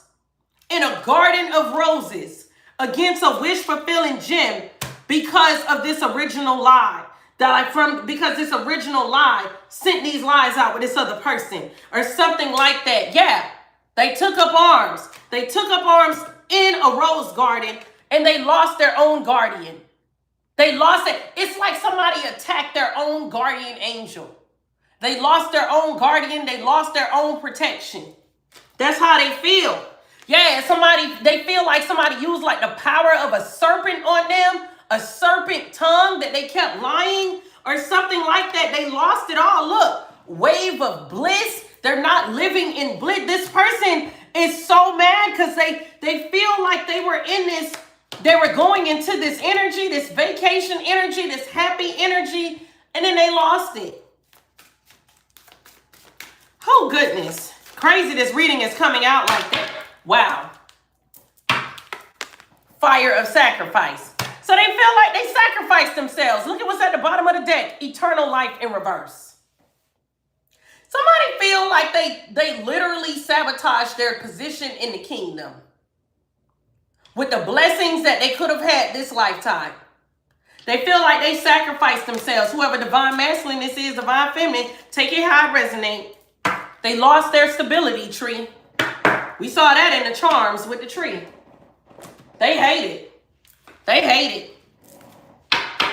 in a garden of roses against a wish-fulfilling gem because of this original lie. Because this original lie sent these lies out with this other person or something like that. Yeah, they took up arms. They took up arms in a rose garden and they lost their own guardian. They lost it. It's like somebody attacked their own guardian angel. They lost their own guardian. They lost their own protection. That's how they feel. Yeah, they feel like somebody used like the power of a serpent on them, a serpent tongue that they kept lying or something like that. They lost it all. Look, wave of bliss. They're not living in bliss. This person is so mad because they feel like they were going into this energy, this vacation energy, this happy energy, and then they lost it. Oh, goodness. Crazy this reading is coming out like that. Wow. Fire of sacrifice. So they feel like they sacrificed themselves. Look at what's at the bottom of the deck. Eternal life in reverse. Somebody feel like they literally sabotaged their position in the kingdom with the blessings that they could have had this lifetime. They feel like they sacrificed themselves. Whoever divine masculine this is, divine feminine, take it how it resonate. They lost their stability tree. We saw that in the charms with the tree. They hate it. They hate it.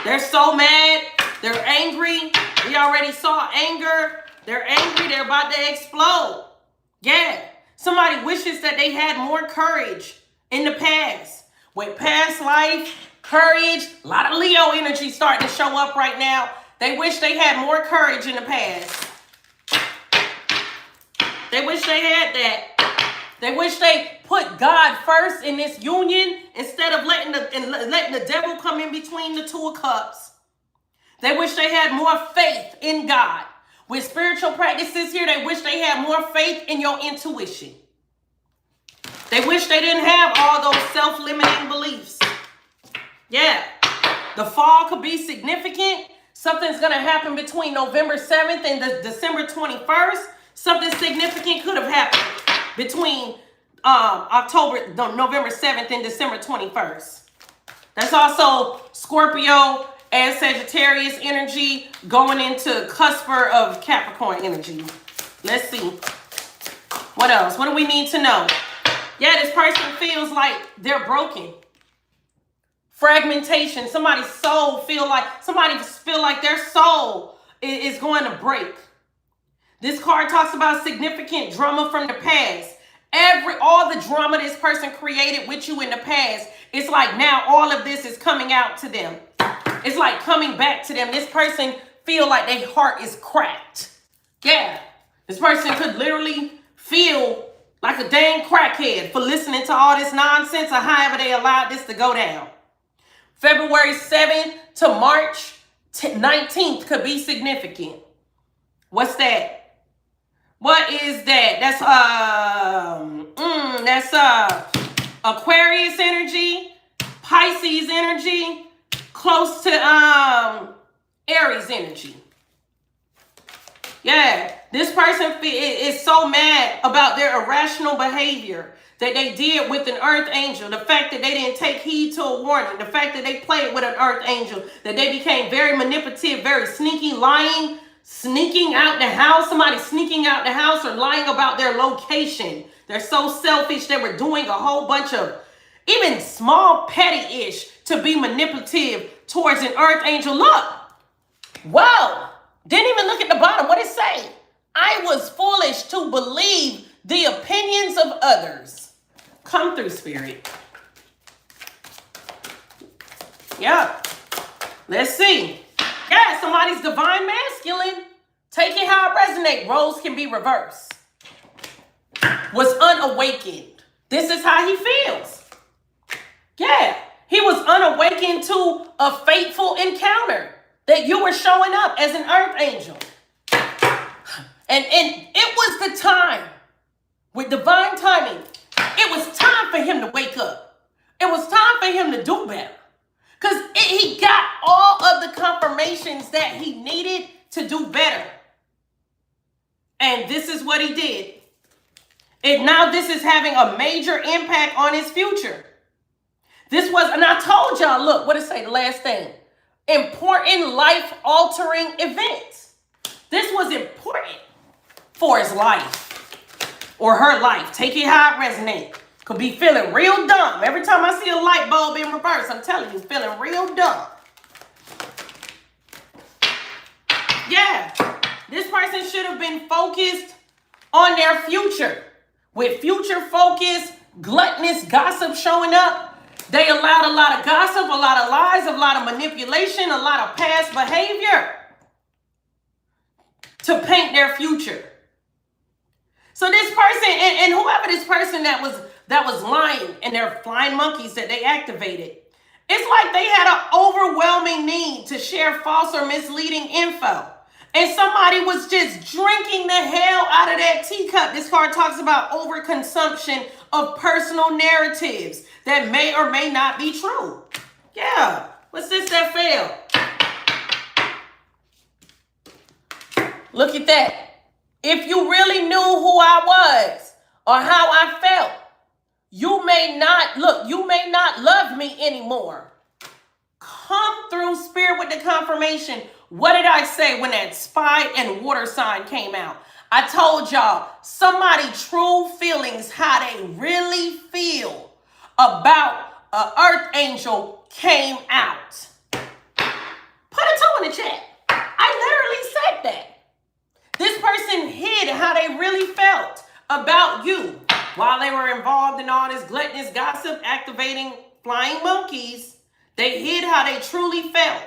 They're so mad. They're angry. We already saw anger. They're angry. They're about to explode. Yeah. Somebody wishes that they had more courage in the past. With past life, courage, a lot of Leo energy starting to show up right now. They wish they had more courage in the past. They wish they had that. They wish they put God first in this union instead of letting the devil come in between the two of cups. They wish they had more faith in God. With spiritual practices here, they wish they had more faith in your intuition. They wish they didn't have all those self-limiting beliefs. Yeah. The fall could be significant. Something's going to happen between November 7th and December 21st. Something significant could have happened between November 7th and December 21st. That's also Scorpio and Sagittarius energy going into cusper of Capricorn energy. Let's see. What else? What do we need to know? Yeah, this person feels like they're broken. Fragmentation. Somebody's soul feel like their soul is going to break. This card talks about significant drama from the past. All the drama this person created with you in the past, it's like now all of this is coming out to them. It's like coming back to them. This person feel like their heart is cracked. Yeah. This person could literally feel like a dang crackhead for listening to all this nonsense or however they allowed this to go down. February 7th to March 19th could be significant. What's that? What is that? That's Aquarius energy, Pisces energy, close to Aries energy. Yeah, this person is so mad about their irrational behavior that they did with an earth angel. The fact that they didn't take heed to a warning. The fact that they played with an earth angel. That they became very manipulative, very sneaky, lying, sneaking out the house. Somebody sneaking out the house or lying about their location. They're so selfish. They were doing a whole bunch of even small petty-ish to be manipulative towards an earth angel. Look. Wow. Didn't even look at the bottom. What it say? I was foolish to believe the opinions of others. Come through, Spirit. Yeah. Let's see. Yeah, somebody's divine masculine. Take it how it resonates. Roles can be reversed. Was unawakened. This is how he feels. Yeah. He was unawakened to a fateful encounter that you were showing up as an earth angel. And it was the time, with divine timing, it was time for him to wake up. It was time for him to do better. Because he got all of the confirmations that he needed to do better. And this is what he did. And now this is having a major impact on his future. This was, and I told y'all, look, what it say, the last thing. Important life-altering events. This was important for his life or her life. Take it how it resonates. Could be feeling real dumb. Every time I see a light bulb in reverse, I'm telling you, feeling real dumb. Yeah, this person should have been focused on their future. With future focus, gluttonous gossip showing up, they allowed a lot of gossip, a lot of lies, a lot of manipulation, a lot of past behavior to paint their future. So this person, and whoever this person that was lying, and their flying monkeys that they activated, it's like they had an overwhelming need to share false or misleading info. And somebody was just drinking the hell out of that teacup. This card talks about overconsumption of personal narratives that may or may not be true. Yeah. What's this that failed? Look at that. If you really knew who I was or how I felt, you may not love me anymore. Come through, Spirit, with the confirmation. What did I say when that spy and water sign came out? I told y'all, somebody true feelings, how they really feel about an earth angel came out. Put a 2 in the chat. I literally said that. This person hid how they really felt about you while they were involved in all this gluttonous gossip, activating flying monkeys. They hid how they truly felt.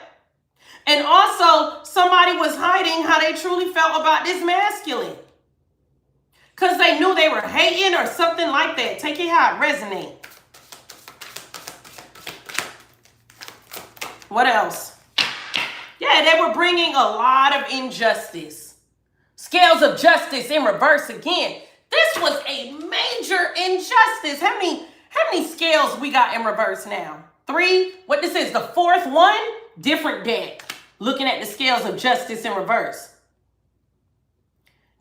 And also, somebody was hiding how they truly felt about this masculine. Because they knew they were hating or something like that. Take it how it resonates. What else? Yeah, they were bringing a lot of injustice. Scales of justice in reverse again. This was a major injustice. How many scales we got in reverse now? 3. What this is, the 4th one? Different deck. Looking at the scales of justice in reverse.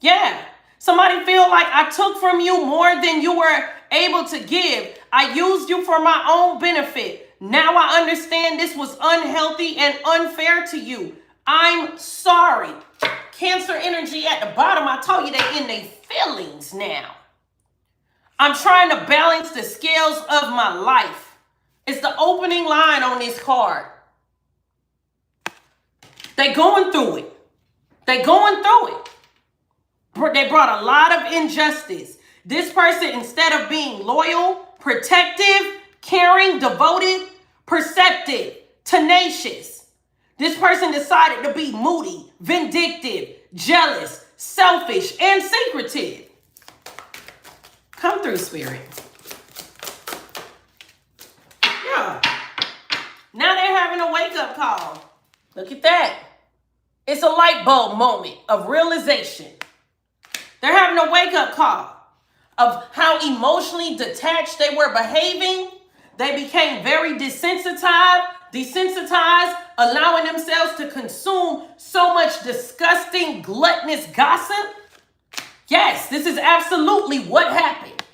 Yeah. Somebody feel like I took from you more than you were able to give. I used you for my own benefit. Now I understand this was unhealthy and unfair to you. I'm sorry. Cancer energy at the bottom. I told you they in their feelings now. I'm trying to balance the scales of my life. It's the opening line on this card. They going through it. They going through it. They brought a lot of injustice. This person, instead of being loyal, protective, caring, devoted, perceptive, tenacious, this person decided to be moody, vindictive, jealous, selfish, and secretive. Come through, Spirit. Yeah. Now they're having a wake-up call. Look at that. It's a light bulb moment of realization. They're having a wake-up call of how emotionally detached they were behaving. They became very desensitized, allowing themselves to consume so much disgusting, gluttonous gossip. Yes, this is absolutely what happened.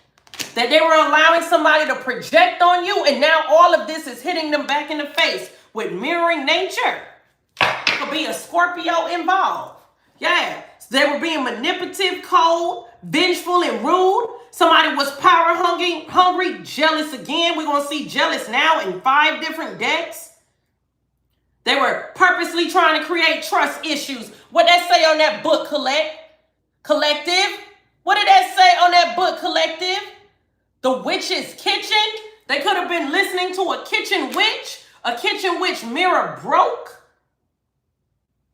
That they were allowing somebody to project on you, and now all of this is hitting them back in the face with mirroring nature. Could be a Scorpio involved. Yeah, so they were being manipulative, cold, vengeful, and rude. Somebody was power hungry, jealous again. We're going to see jealous now in 5 different decks. They were purposely trying to create trust issues. What that say on that book, Collective? What did that say on that book, Collective? The Witch's Kitchen? They could have been listening to a kitchen witch mirror broke.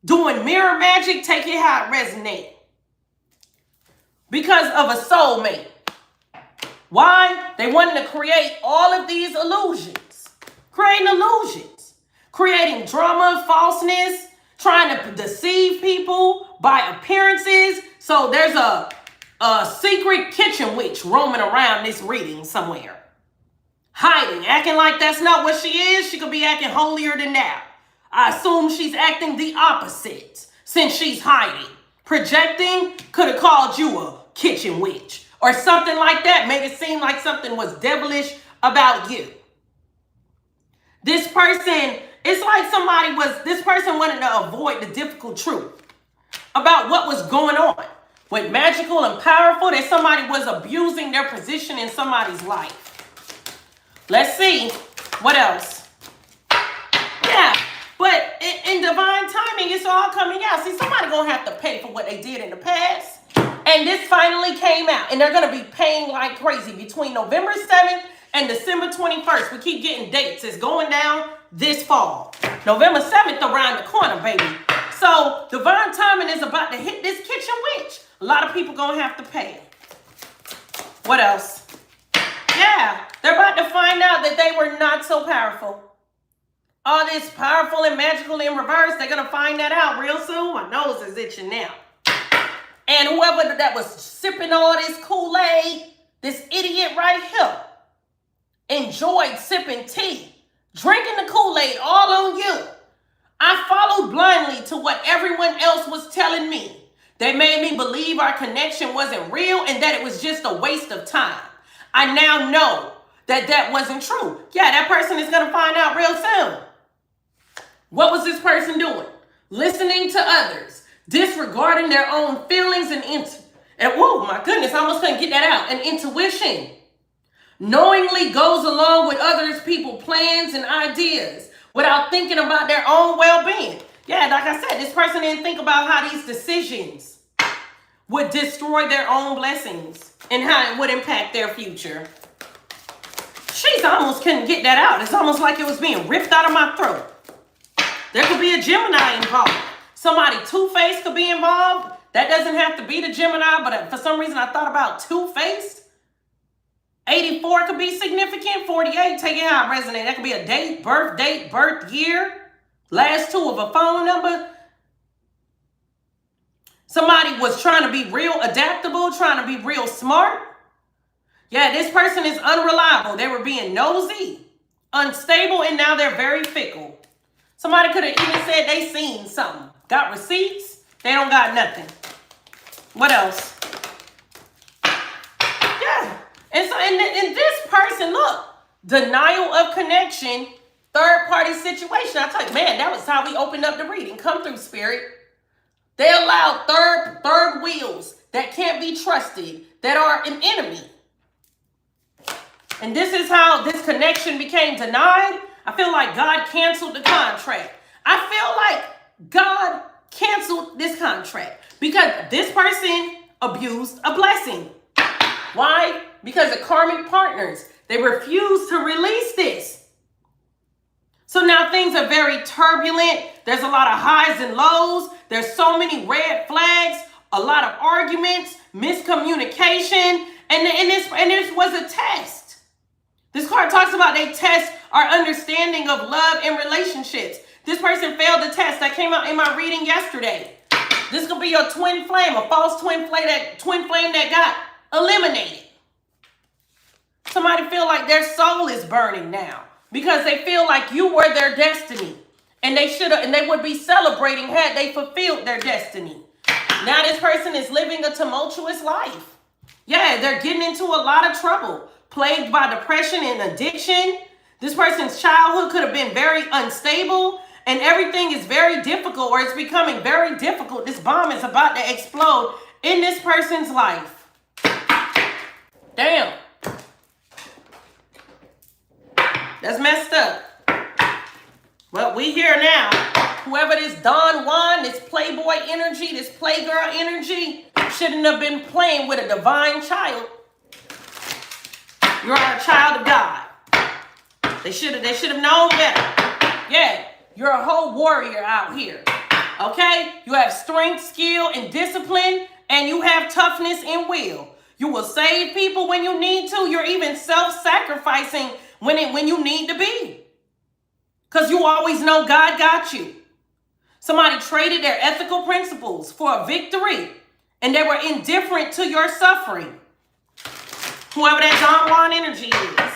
Doing mirror magic, take it how it resonates. Because of a soulmate. Why? They wanted to create all of these illusions. Creating illusions. Creating drama, falseness, trying to deceive people by appearances. So there's a secret kitchen witch roaming around this reading somewhere. Hiding, acting like that's not what she is. She could be acting holier than that. I assume she's acting the opposite since she's hiding. Projecting, could have called you a kitchen witch or something like that. Made it seem like something was devilish about you. This person, it's like this person wanted to avoid the difficult truth about what was going on. With magical and powerful, that somebody was abusing their position in somebody's life. Let's see. What else? Yeah. But in divine timing, it's all coming out. See, somebody going to have to pay for what they did in the past. And this finally came out. And they're going to be paying like crazy between November 7th and December 21st. We keep getting dates. It's going down this fall. November 7th around the corner, baby. So divine timing is about to hit this A lot of people gonna have to pay. What else? Yeah, they're about to find out that they were not so powerful. All this powerful and magical in reverse, they're gonna find that out real soon. My nose is itching now. And whoever that was sipping all this Kool-Aid, this idiot right here, enjoyed sipping tea, drinking the Kool-Aid all on you. I followed blindly to what everyone else was telling me. They made me believe our connection wasn't real and that it was just a waste of time. I now know that that wasn't true. Yeah, that person is going to find out real soon. What was this person doing? Listening to others, disregarding their own feelings and whoa, my goodness, I almost couldn't get that out. And intuition. Knowingly goes along with others' people plans and ideas without thinking about their own well-being. Yeah, like I said, this person didn't think about how these decisions would destroy their own blessings and how it would impact their future. Jeez, I almost couldn't get that out. It's almost like it was being ripped out of my throat. There could be a Gemini involved. Somebody two-faced could be involved. That doesn't have to be the Gemini, but for some reason I thought about two-faced. 84 could be significant. 48, take it how it resonates. That could be a date, birth year. Last two of a phone number. Somebody was trying to be real adaptable, trying to be real smart. Yeah, this person is unreliable. They were being nosy, unstable, and now they're very fickle. Somebody could have even said they seen something. Got receipts. They don't got nothing. What else? Yeah. And so, and this person, look, denial of connection, third-party situation. I tell you, man, that was how we opened up the reading. Come through, Spirit. They allow third wheels that can't be trusted, that are an enemy. And this is how this connection became denied. I feel like God canceled the contract. I feel like God canceled this contract because this person abused a blessing. Why? Because of karmic partners. They refuse to release this. So now things are very turbulent. There's a lot of highs and lows. There's so many red flags, a lot of arguments, miscommunication, and this was a test. This card talks about they test our understanding of love and relationships. This person failed the test that came out in my reading yesterday. This could be your twin flame, a false twin flame that got eliminated. Somebody feel like their soul is burning now because they feel like you were their destiny, and they would be celebrating had they fulfilled their destiny. Now this person is living a tumultuous life. Yeah, they're getting into a lot of trouble, plagued by depression and addiction. This person's childhood could have been very unstable, and everything is very difficult, or it's becoming very difficult. This bomb is about to explode in this person's life. Damn. That's messed up. Well, we here now. Whoever this Don Juan, this playboy energy, this playgirl energy, shouldn't have been playing with a divine child. You're a child of God. They should have known better. Yeah, you're a whole warrior out here. Okay? You have strength, skill, and discipline, and you have toughness and will. You will save people when you need to. You're even self-sacrificing when you need to be. Because you always know God got you. Somebody traded their ethical principles for a victory, and they were indifferent to your suffering. Whoever that Don Juan energy is.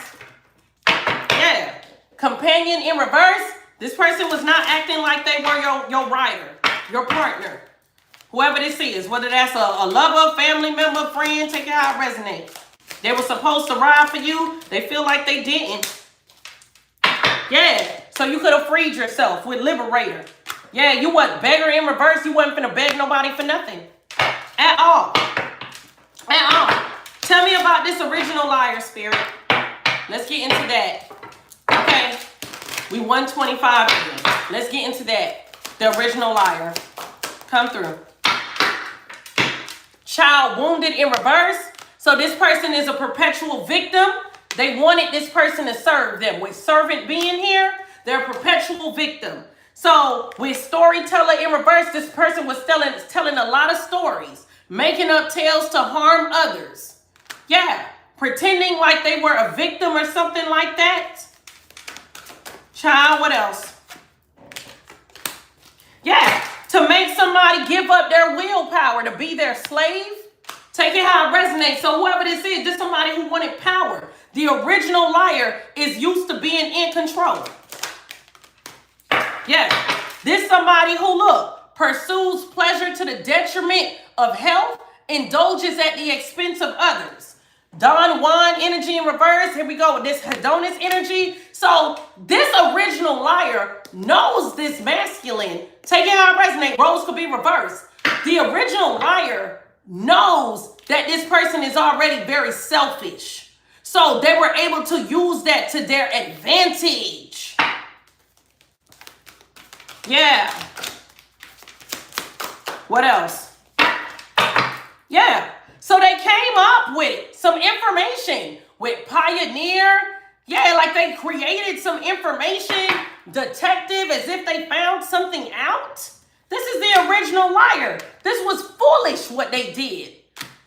Yeah. Companion in reverse. This person was not acting like they were your rider, your partner. Whoever this is, whether that's a lover, family member, friend, take it how it resonates. They were supposed to ride for you. They feel like they didn't. Yeah. So you could have freed yourself with Liberator. Yeah, you wasn't beggar in reverse. You wasn't finna beg nobody for nothing. At all. At all. Tell me about this original liar, Spirit. Let's get into that. Okay. We 125 here. Let's get into that. The original liar. Come through. Child wounded in reverse. So this person is a perpetual victim. They wanted this person to serve them. With servant being here, they're a perpetual victim. So with storyteller in reverse, this person was telling a lot of stories, making up tales to harm others. Yeah, pretending like they were a victim or something like that. Child, what else? Yeah, to make somebody give up their willpower, to be their slave. Take it how it resonates. So whoever this is somebody who wanted power. The original liar is used to being in control. Yeah, this somebody who, look, pursues pleasure to the detriment of health, indulges at the expense of others. Don Juan energy in reverse. Here we go with this hedonist energy. So this original liar knows this masculine. Take it how it resonates. Roles could be reversed. The original liar knows that this person is already very selfish. So they were able to use that to their advantage. Yeah. What else? Yeah. So they came up with some information with Pioneer. Yeah, like they created some information. Detective, as if they found something out. This is the original liar. This was foolish what they did.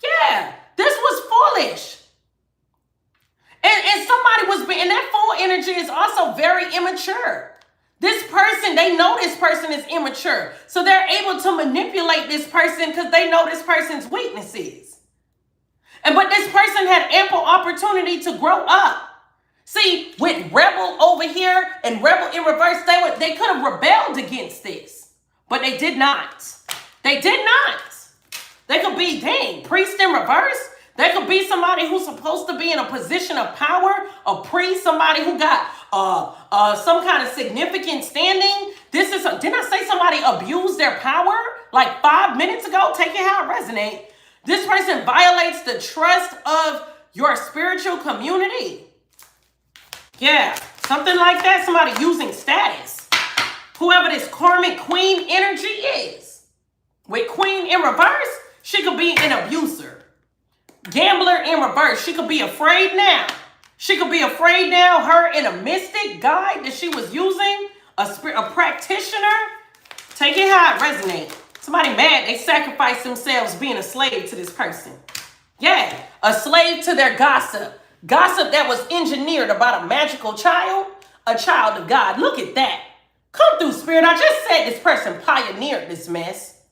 Yeah, this was foolish. And somebody was being, and that full energy is also very immature. This person, they know this person is immature. So they're able to manipulate this person because they know this person's weaknesses. But this person had ample opportunity to grow up. See, with Rebel over here and Rebel in reverse, they could have rebelled against this. But they did not. They did not. They could be, dang, priest in reverse. They could be somebody who's supposed to be in a position of power, a priest, somebody who got some kind of significant standing. Didn't I say somebody abused their power like 5 minutes ago? Take it how it resonates. This person violates the trust of your spiritual community. Yeah, something like that. Somebody using status. Whoever this karmic queen energy is. With queen in reverse, she could be an abuser. Gambler in reverse, she could be afraid now. She could be afraid now. Her and a mystic guide that she was using, a practitioner. Take it how it resonates. Somebody mad, they sacrifice themselves being a slave to this person. Yeah, a slave to their gossip. Gossip that was engineered about a magical child, a child of God. Look at that. Come through, Spirit. I just said this person pioneered this mess.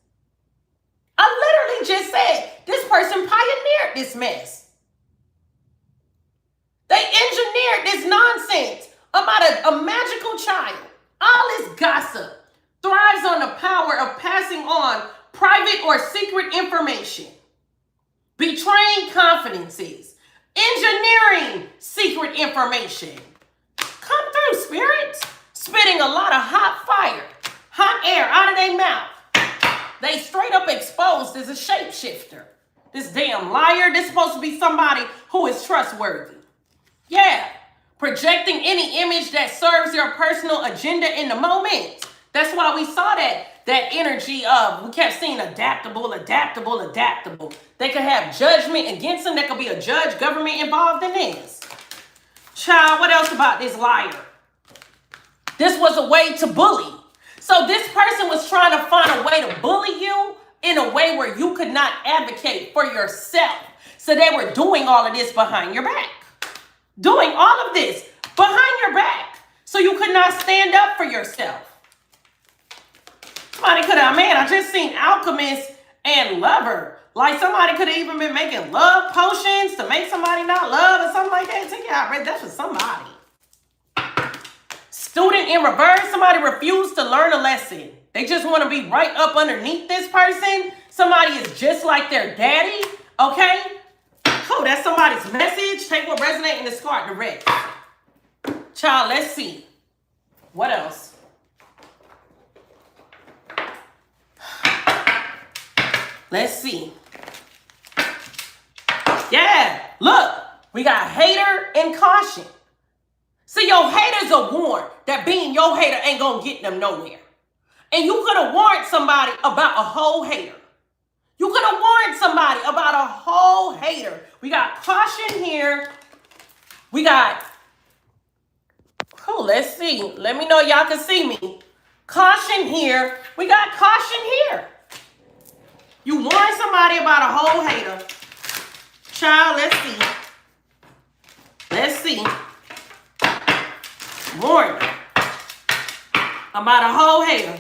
I literally just said this person pioneered this mess. They engineered this nonsense about a magical child. All this gossip thrives on the power of passing on private or secret information, betraying confidences, engineering secret information. Come through, Spirit. Spitting a lot of hot fire, hot air out of their mouth. They straight up exposed as a shapeshifter. This damn liar. This is supposed to be somebody who is trustworthy. Yeah. Projecting any image that serves your personal agenda in the moment. That's why we saw that energy of, we kept seeing adaptable. They could have judgment against them. There could be a judge, government involved in this. Child, what else about this liar? This was a way to bully. So this person was trying to find a way to bully you in a way where you could not advocate for yourself. So they were doing all of this behind your back. Doing all of this behind your back. So you could not stand up for yourself. Somebody could have, man, I just seen alchemist and lover. Like somebody could have even been making love potions to make somebody not love or something like that. Take it out, right? That's for somebody. Student in reverse, somebody refused to learn a lesson. They just want to be right up underneath this person. Somebody is just like their daddy, okay? Oh, that's somebody's message. Take what resonates and discard the rest. Child, let's see. What else? Let's see. Yeah, look, we got hater and caution. See, your haters are warned that being your hater ain't gonna get them nowhere. And you could have warned somebody about a whole hater. You could have warned somebody about a whole hater. We got caution here. We got, oh, let's see. Let me know y'all can see me. Caution here. We got caution here. You warn somebody about a whole hater. Child, let's see. Let's see. Warning about a whole hater.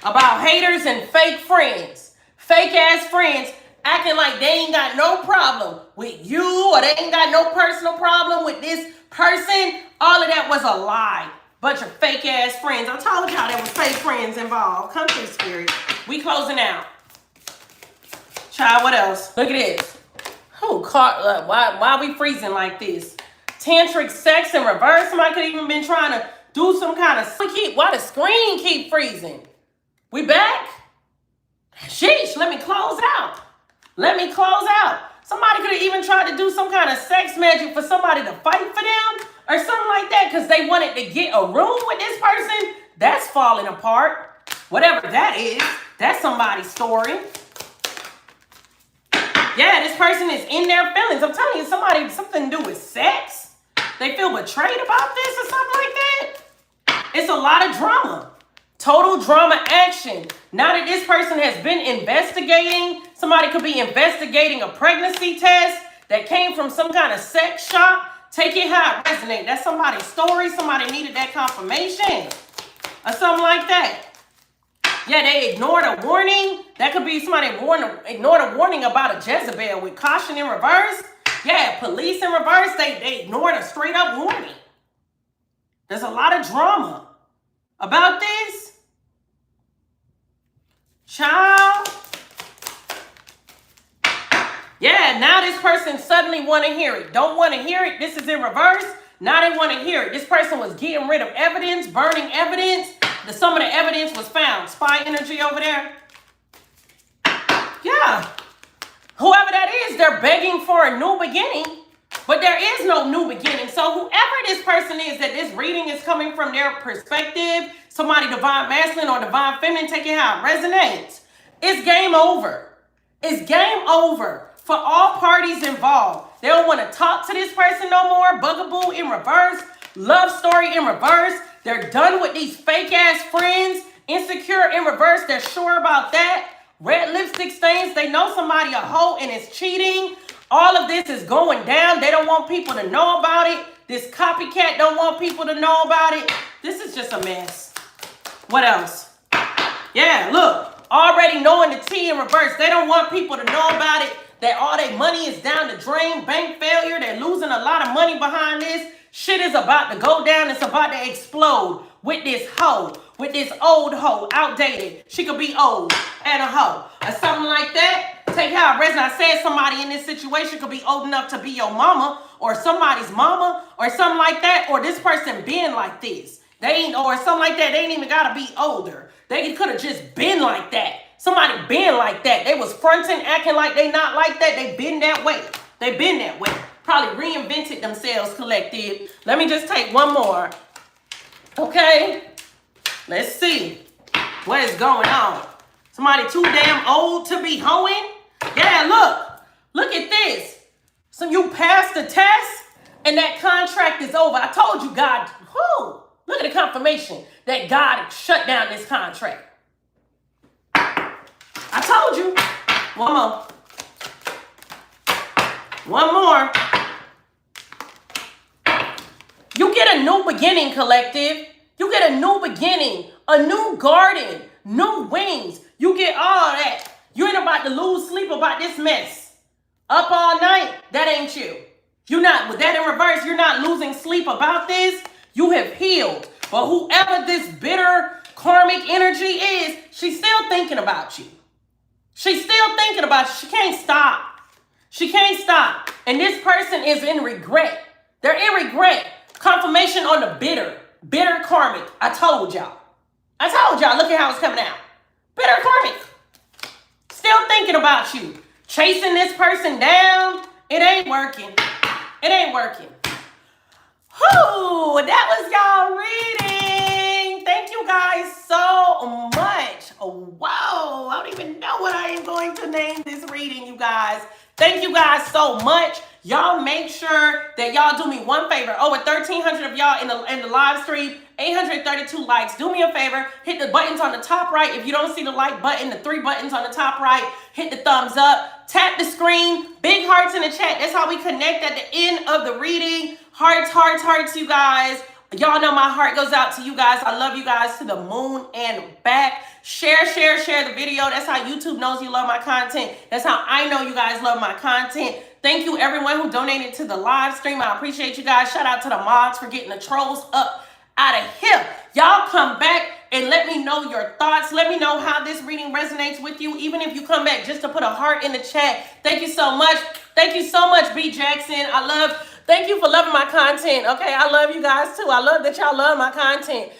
About haters and fake friends. Fake ass friends acting like they ain't got no problem with you or they ain't got no personal problem with this person. All of that was a lie. Bunch of fake ass friends. I told y'all there was fake friends involved. Come through, Spirit. We closing out. Child, what else? Look at this. Why are we freezing like this? Tantric sex in reverse. Somebody could even been trying to do some kind of... Why the screen keep freezing? We back? Sheesh, let me close out. Let me close out. Somebody could have even tried to do some kind of sex magic for somebody to fight for them or something like that because they wanted to get a room with this person. That's falling apart. Whatever that is, that's somebody's story. Yeah, this person is in their feelings. I'm telling you, something to do with sex. They feel betrayed about this or something like that. It's a lot of drama. Total drama action. Now that this person has been investigating, somebody could be investigating a pregnancy test that came from some kind of sex shop. Take it how it resonates. That's somebody's story. Somebody needed that confirmation or something like that. Yeah, they ignored a warning. That could be somebody ignored a warning about a Jezebel with caution in reverse. Yeah, police in reverse. They ignored a straight up warning. There's a lot of drama about this. Child. Yeah, now this person suddenly want to hear it. Don't want to hear it. This is in reverse. Now they want to hear it. This person was getting rid of evidence, burning evidence. Some of the evidence was found. Spy energy over there. Yeah. Whoever that is, they're begging for a new beginning. But there is no new beginning. So whoever this person is that this reading is coming from their perspective, somebody divine masculine or divine feminine, take it how it resonates. It's game over. It's game over for all parties involved. They don't want to talk to this person no more. Bugaboo in reverse. Love story in reverse. They're done with these fake ass friends. Insecure in reverse. They're sure about that. Red lipstick stains. They know somebody a hoe and is cheating. All of this is going down. They don't want people to know about it. This copycat don't want people to know about it. This is just a mess. What else? Yeah, look. Already knowing the T in reverse. They don't want people to know about it. That all their money is down the drain. Bank failure. They're losing a lot of money behind this. Shit is about to go down. It's about to explode with this hoe. With this old hoe. Outdated. She could be old and a hoe. Or something like that. Take how it resonates. I said somebody in this situation could be old enough to be your mama. Or somebody's mama. Or something like that. Or this person been like this. They ain't, or something like that. They ain't even got to be older. They could have just been like that. Somebody been like that. They was fronting, acting like they not like that. They been that way. They been that way. Probably reinvented themselves, collective. Let me just take one more. Okay. Let's see what is going on. Somebody too damn old to be hoeing. Yeah, look. Look at this. So you passed the test and that contract is over. I told you, God. Whoo. Look at the confirmation that God shut down this contract. I told you. One more. One more. You get a new beginning, collective. You get a new beginning, a new garden, new wings. You get all that. You ain't about to lose sleep about this mess. Up all night, that ain't you. You're not, with that in reverse, you're not losing sleep about this. You have healed. But whoever this bitter karmic energy is, she's still thinking about you. She's still thinking about you. She can't stop. She can't stop. And this person is in regret. They're in regret. Confirmation on the bitter. Bitter karmic. I told y'all. I told y'all. Look at how it's coming out. Bitter karmic. Still thinking about you. Chasing this person down. It ain't working. It ain't working. Whew, that was y'all reading. Thank you guys so much. Oh, whoa, I don't even know what I am going to name this reading, you guys. Thank you guys so much. Y'all make sure that y'all do me one favor. Over 1,300 of y'all in the live stream. 832 likes. Do me a favor, hit the buttons on the top right. If you don't see the like button, the 3 buttons on the top right, hit the thumbs up, tap the screen, big hearts in the chat. That's how we connect at the end of the reading. Hearts, hearts, hearts, you guys. Y'all know my heart goes out to you guys. I love you guys to the moon and back. Share, share, share the video. That's how YouTube knows you love my content. That's how I know you guys love my content. Thank you everyone who donated to the live stream. I appreciate you guys. Shout out to the mods for getting the trolls up out of here. Y'all come back and let me know your thoughts. Let me know how this reading resonates with you. Even if you come back just to put a heart in the chat. Thank you so much. Thank you so much, B. Jackson. Thank you for loving my content. Okay, I love you guys too. I love that y'all love my content.